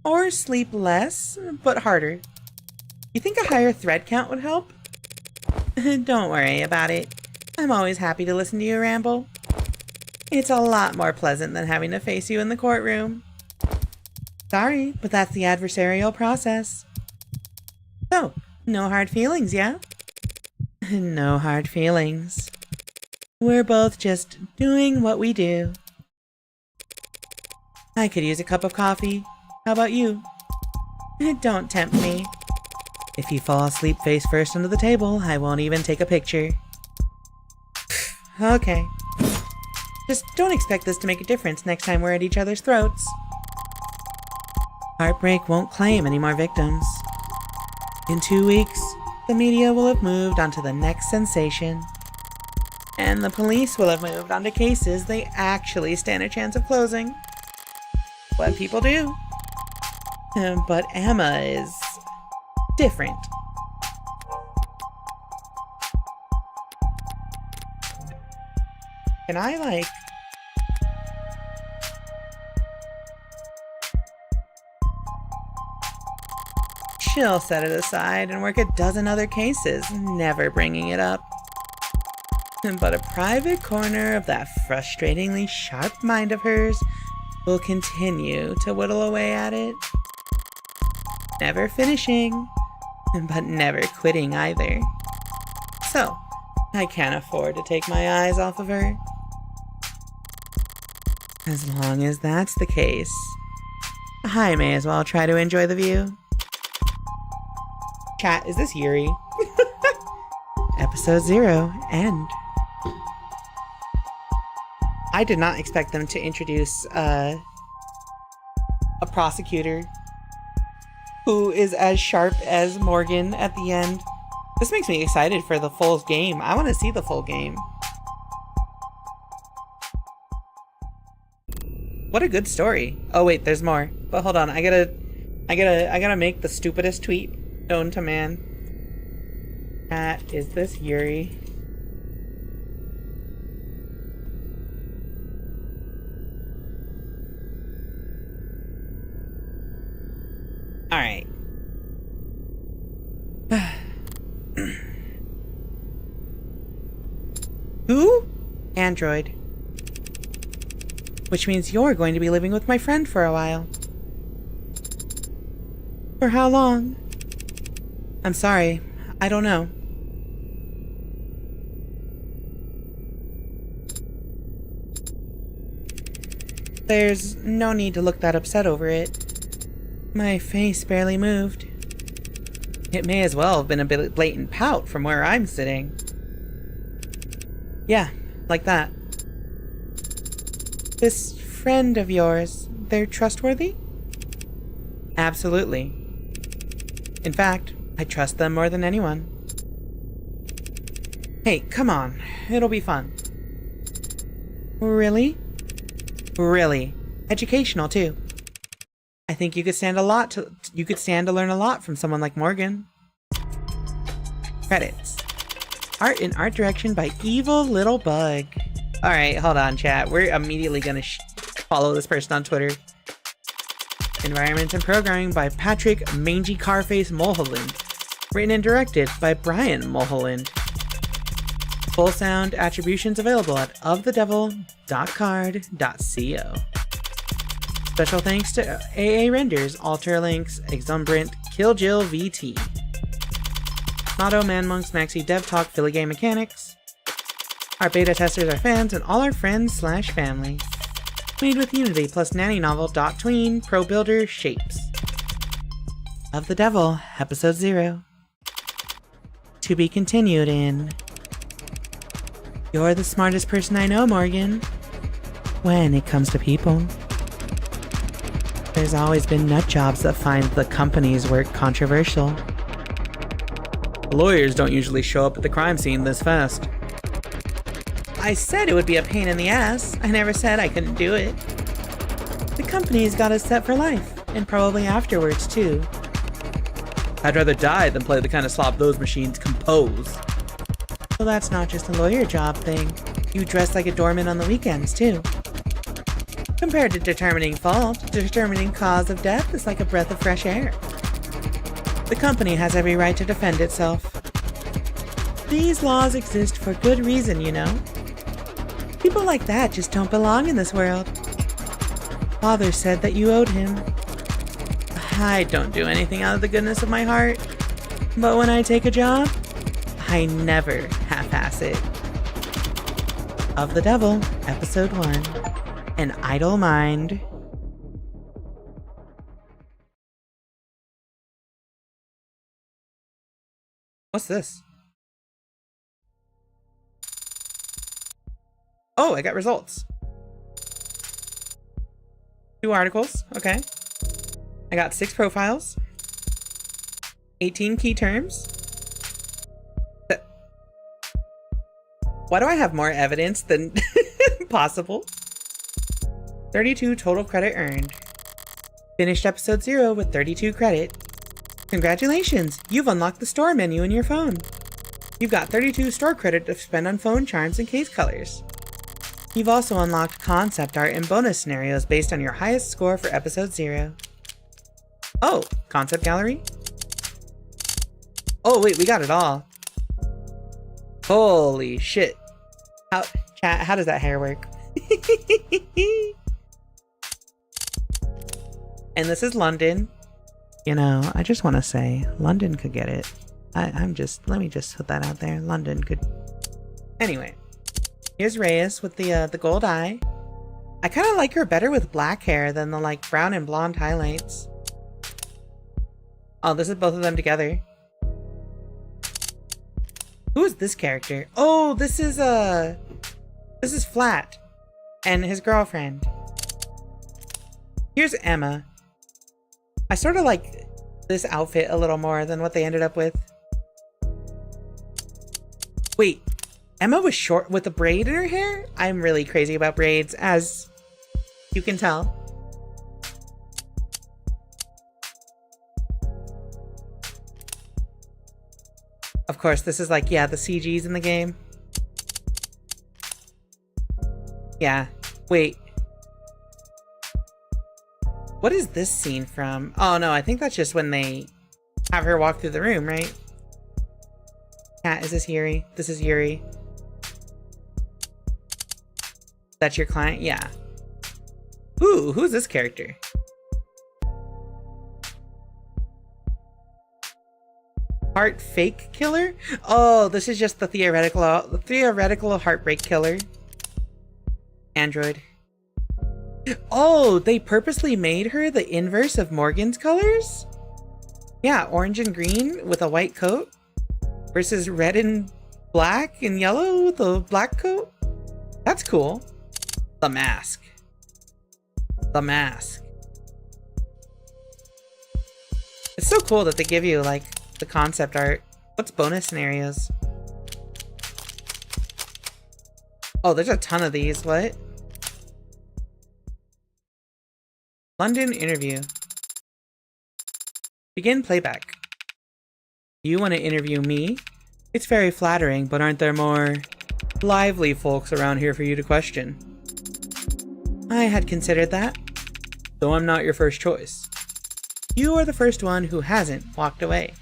Or sleep less, but harder. You think a higher thread count would help? Don't worry about it. I'm always happy to listen to you ramble. It's a lot more pleasant than having to face you in the courtroom. Sorry, but that's the adversarial process. So, no hard feelings, yeah? No hard feelings. We're both just doing what we do. I could use a cup of coffee. How about you? Don't tempt me. If you fall asleep face first under the table, I won't even take a picture. Okay. Just don't expect this to make a difference next time we're at each other's throats. Heartbreak won't claim any more victims. In 2 weeks, the media will have moved on to the next sensation. And the police will have moved on to cases they actually stand a chance of closing. What people do. But Emma is different. Can I, like... She'll set it aside and work a dozen other cases, never bringing it up. But a private corner of that frustratingly sharp mind of hers will continue to whittle away at it. Never finishing, but never quitting either. So, I can't afford to take my eyes off of her. As long as that's the case, I may as well try to enjoy the view. Chat, is this Yuri? Episode 0, end. I did not expect them to introduce a prosecutor who is as sharp as Morgan at the end. This makes me excited for the full game. I want to see the full game. What a good story. Oh wait, there's more. But hold on, I gotta make the stupidest tweet known to man. Is this Yuri? Alright. Who? Android. Which means you're going to be living with my friend for a while. For how long? I'm sorry, I don't know. There's no need to look that upset over it. My face barely moved. It may as well have been a blatant pout from where I'm sitting. Yeah, like that. This friend of yours, they're trustworthy? Absolutely. In fact, I trust them more than anyone. Hey, come on. It'll be fun. Really? Really. Educational, too. I think you could stand to learn a lot from someone like Morgan. Credits. Art and art direction by Evil Little Bug. Alright, hold on, chat. We're immediately gonna follow this person on Twitter Environment and programming by Patrick Mangy Carface Mulholland. Written and directed by Brian Mulholland. Full sound attributions available at ofthedevil.card.co. Special thanks to AA Renders, Alter Links, Exumbrant, Killjill VT, Motto, Man-Monks, Maxi, DevTalk, Philly Game Mechanics. Our beta testers are fans and all our friends/family. Made with Unity plus Nanny Novel, Tween, Pro Builder, Shapes. Of the Devil, Episode 0. To be continued in... You're the smartest person I know, Morgan. When it comes to people. There's always been nut jobs that find the company's work controversial. Lawyers don't usually show up at the crime scene this fast. I said it would be a pain in the ass. I never said I couldn't do it. The company's got us set for life, and probably afterwards too. I'd rather die than play the kind of slop those machines compose. Well, that's not just a lawyer job thing. You dress like a doorman on the weekends too. Compared to determining fault, determining cause of death is like a breath of fresh air. The company has every right to defend itself. These laws exist for good reason, you know. People like that just don't belong in this world. Father said that you owed him. I don't do anything out of the goodness of my heart, but when I take a job, I never half-ass it. Of the Devil, Episode 1. An Idle Mind. What's this? Oh, I got results. 2 articles, okay. I got 6 profiles. 18 key terms. Why do I have more evidence than possible? 32 total credit earned. Finished episode 0 with 32 credit. Congratulations! You've unlocked the store menu in your phone. You've got 32 store credit to spend on phone charms and case colors. You've also unlocked concept art and bonus scenarios based on your highest score for episode 0. Oh, concept gallery? Oh wait, we got it all. Holy shit. Chat, how does that hair work? And this is London. You know, I just want to say, London could get it. Let me just put that out there. London could. Anyway, here's Reyes with the gold eye. I kind of like her better with black hair than the like brown and blonde highlights. Oh, this is both of them together. Who is this character? Oh, this is Flat and his girlfriend. Here's Emma. I sort of like this outfit a little more than what they ended up with. Wait, Emma was short with a braid in her hair? I'm really crazy about braids, as you can tell. Of course, this is like, yeah, the CGs in the game. Yeah, wait. What is this scene from? Oh no, I think that's just when they have her walk through the room, right? Cat, is this Yuri? This is Yuri. That's your client? Yeah. Ooh, who's this character? Heart fake killer? Oh, this is just the theoretical heartbreak killer. Android. Oh, they purposely made her the inverse of Morgan's colors? Yeah, orange and green with a white coat versus red and black and yellow with a black coat. That's cool. The mask. The mask. It's so cool that they give you like the concept art. What's bonus scenarios? Oh, there's a ton of these. What? London interview. Begin playback. You want to interview me? It's very flattering, but aren't there more lively folks around here for you to question? I had considered that. Though I'm not your first choice. You are the first one who hasn't walked away.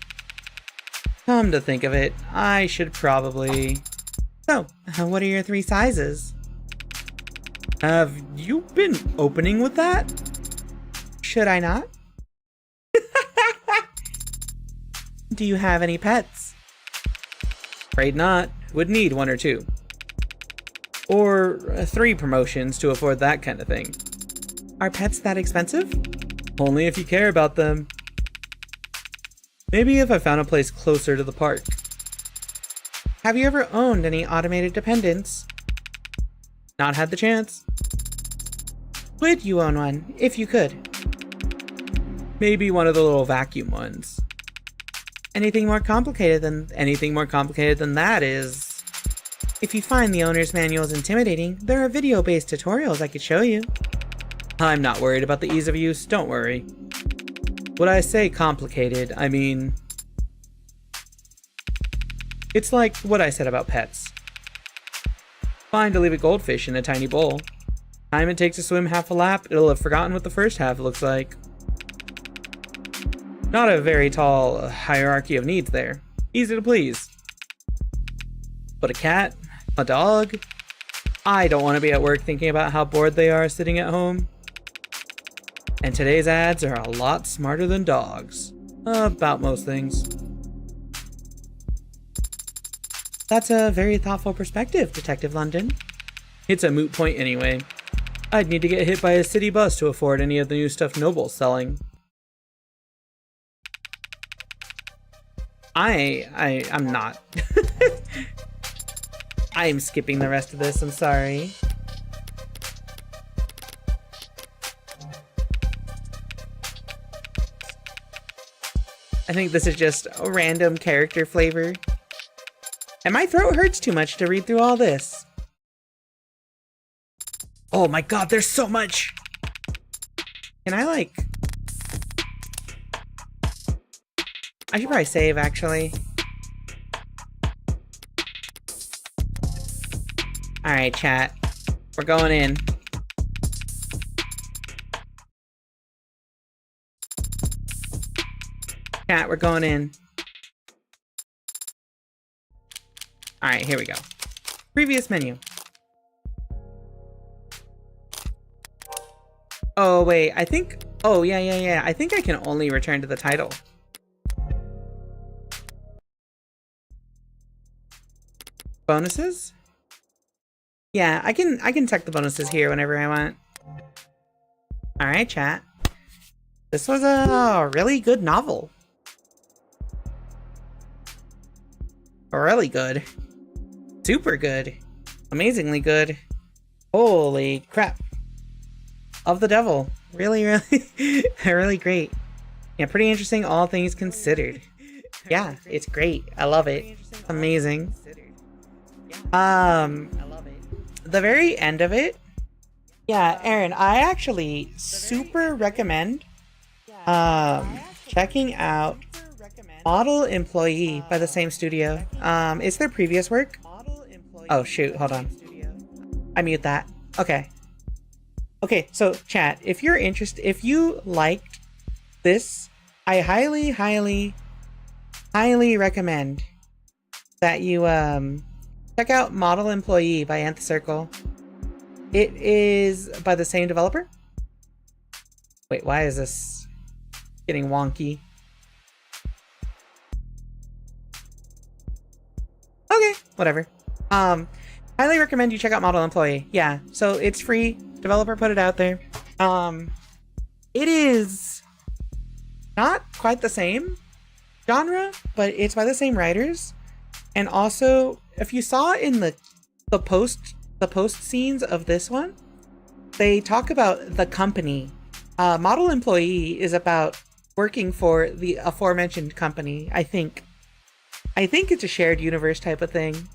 Come to think of it, I should probably... So, what are your 3 sizes? Have you been opening with that? Should I not? Do you have any pets? Afraid not. Would need 1 or 2. Or 3 promotions to afford that kind of thing. Are pets that expensive? Only if you care about them. Maybe if I found a place closer to the park. Have you ever owned any automated dependents? Not had the chance. Would you own one, if you could? Maybe one of the little vacuum ones. Anything more complicated than that is... If you find the owner's manuals intimidating, there are video-based tutorials I could show you. I'm not worried about the ease of use, don't worry. When I say complicated, I mean... It's like what I said about pets. Fine to leave a goldfish in a tiny bowl. Time it takes to swim half a lap, it'll have forgotten what the first half looks like. Not a very tall hierarchy of needs there. Easy to please. But a cat? A dog? I don't want to be at work thinking about how bored they are sitting at home. And today's ads are a lot smarter than dogs. About most things. That's a very thoughtful perspective, Detective London. It's a moot point anyway. I'd need to get hit by a city bus to afford any of the new stuff Noble's selling. I'm not. I'm skipping the rest of this, I'm sorry. I think this is just a random character flavor. And my throat hurts too much to read through all this. Oh my god, there's so much! Can I like... I should probably save, actually. Alright, chat. We're going in. Chat, we're going in. Alright, here we go. Previous menu. Oh, wait, I think... Oh, yeah. I think I can only return to the title. Bonuses? Yeah, I can check the bonuses here whenever I want. Alright, chat. This was a really good novel. Really good. Super good. Amazingly good. Holy crap. Of the Devil. Really, really great. Yeah, pretty interesting, all things considered. Yeah, it's great. I love it. Amazing. The very end of it. Yeah, Aaron, I actually super recommend checking out Model Employee by the same studio. It's their previous work. Oh shoot, hold on. I mute that. Okay. Okay, so chat, if you're interested, if you liked this, I highly recommend that you check out Model Employee by Nth Circle. It is by the same developer. Wait, why is this getting wonky? Okay, whatever. Highly recommend you check out Model Employee. Yeah, so it's free. Developer put it out there. It is not quite the same genre, but it's by the same writers. And also, if you saw in the post scenes of this one, they talk about the company. Model Employee is about working for the aforementioned company, I think. I think it's a shared universe type of thing.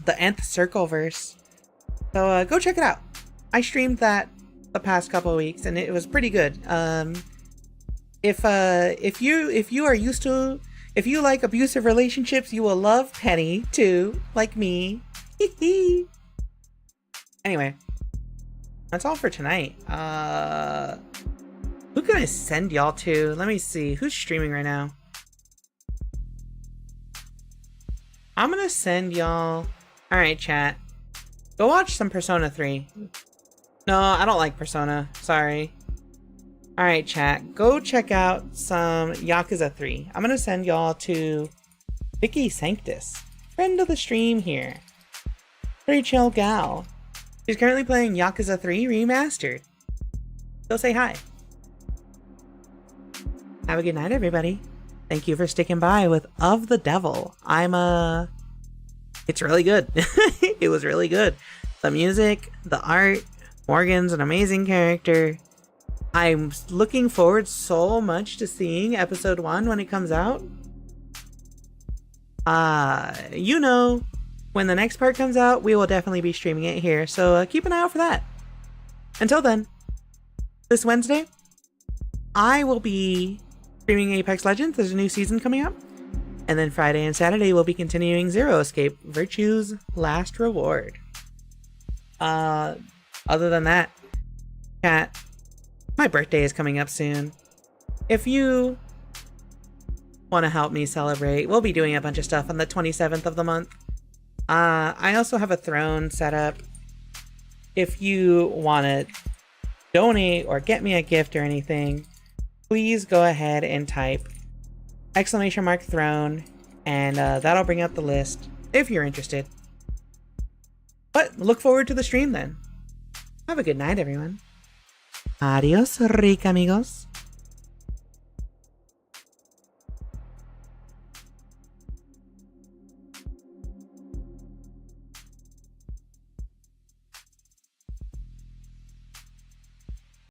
The Nth Circle verse. So go check it out. I streamed that the past couple of weeks and it was pretty good. If you like abusive relationships, you will love Penny too, like me. Anyway, that's all for tonight. Who can I send y'all to? Let me see. Who's streaming right now? I'm gonna send y'all... Alright, chat. Go watch some Persona 3. No, I don't like Persona. Sorry. Alright, chat. Go check out some Yakuza 3. I'm gonna send y'all to Vicky Sanctus. Friend of the stream here. Pretty chill gal. She's currently playing Yakuza 3 Remastered. Go say hi. Have a good night, everybody. Thank you for sticking by with Of the Devil. It's really good. It was really good. The music, the art, Morgan's an amazing character. I'm looking forward so much to seeing episode 1 when it comes out. You know, when the next part comes out, we will definitely be streaming it here, so keep an eye out for that. Until then, this Wednesday, I will be streaming Apex Legends. There's a new season coming up. And then Friday and Saturday, we'll be continuing Zero Escape, Virtue's Last Reward. Other than that, chat, my birthday is coming up soon. If you want to help me celebrate, we'll be doing a bunch of stuff on the 27th of the month. I also have a throne set up. If you want to donate or get me a gift or anything, please go ahead and type !throne, and that'll bring up the list if you're interested. But look forward to the stream then. Have a good night, everyone. Adios, Rika amigos.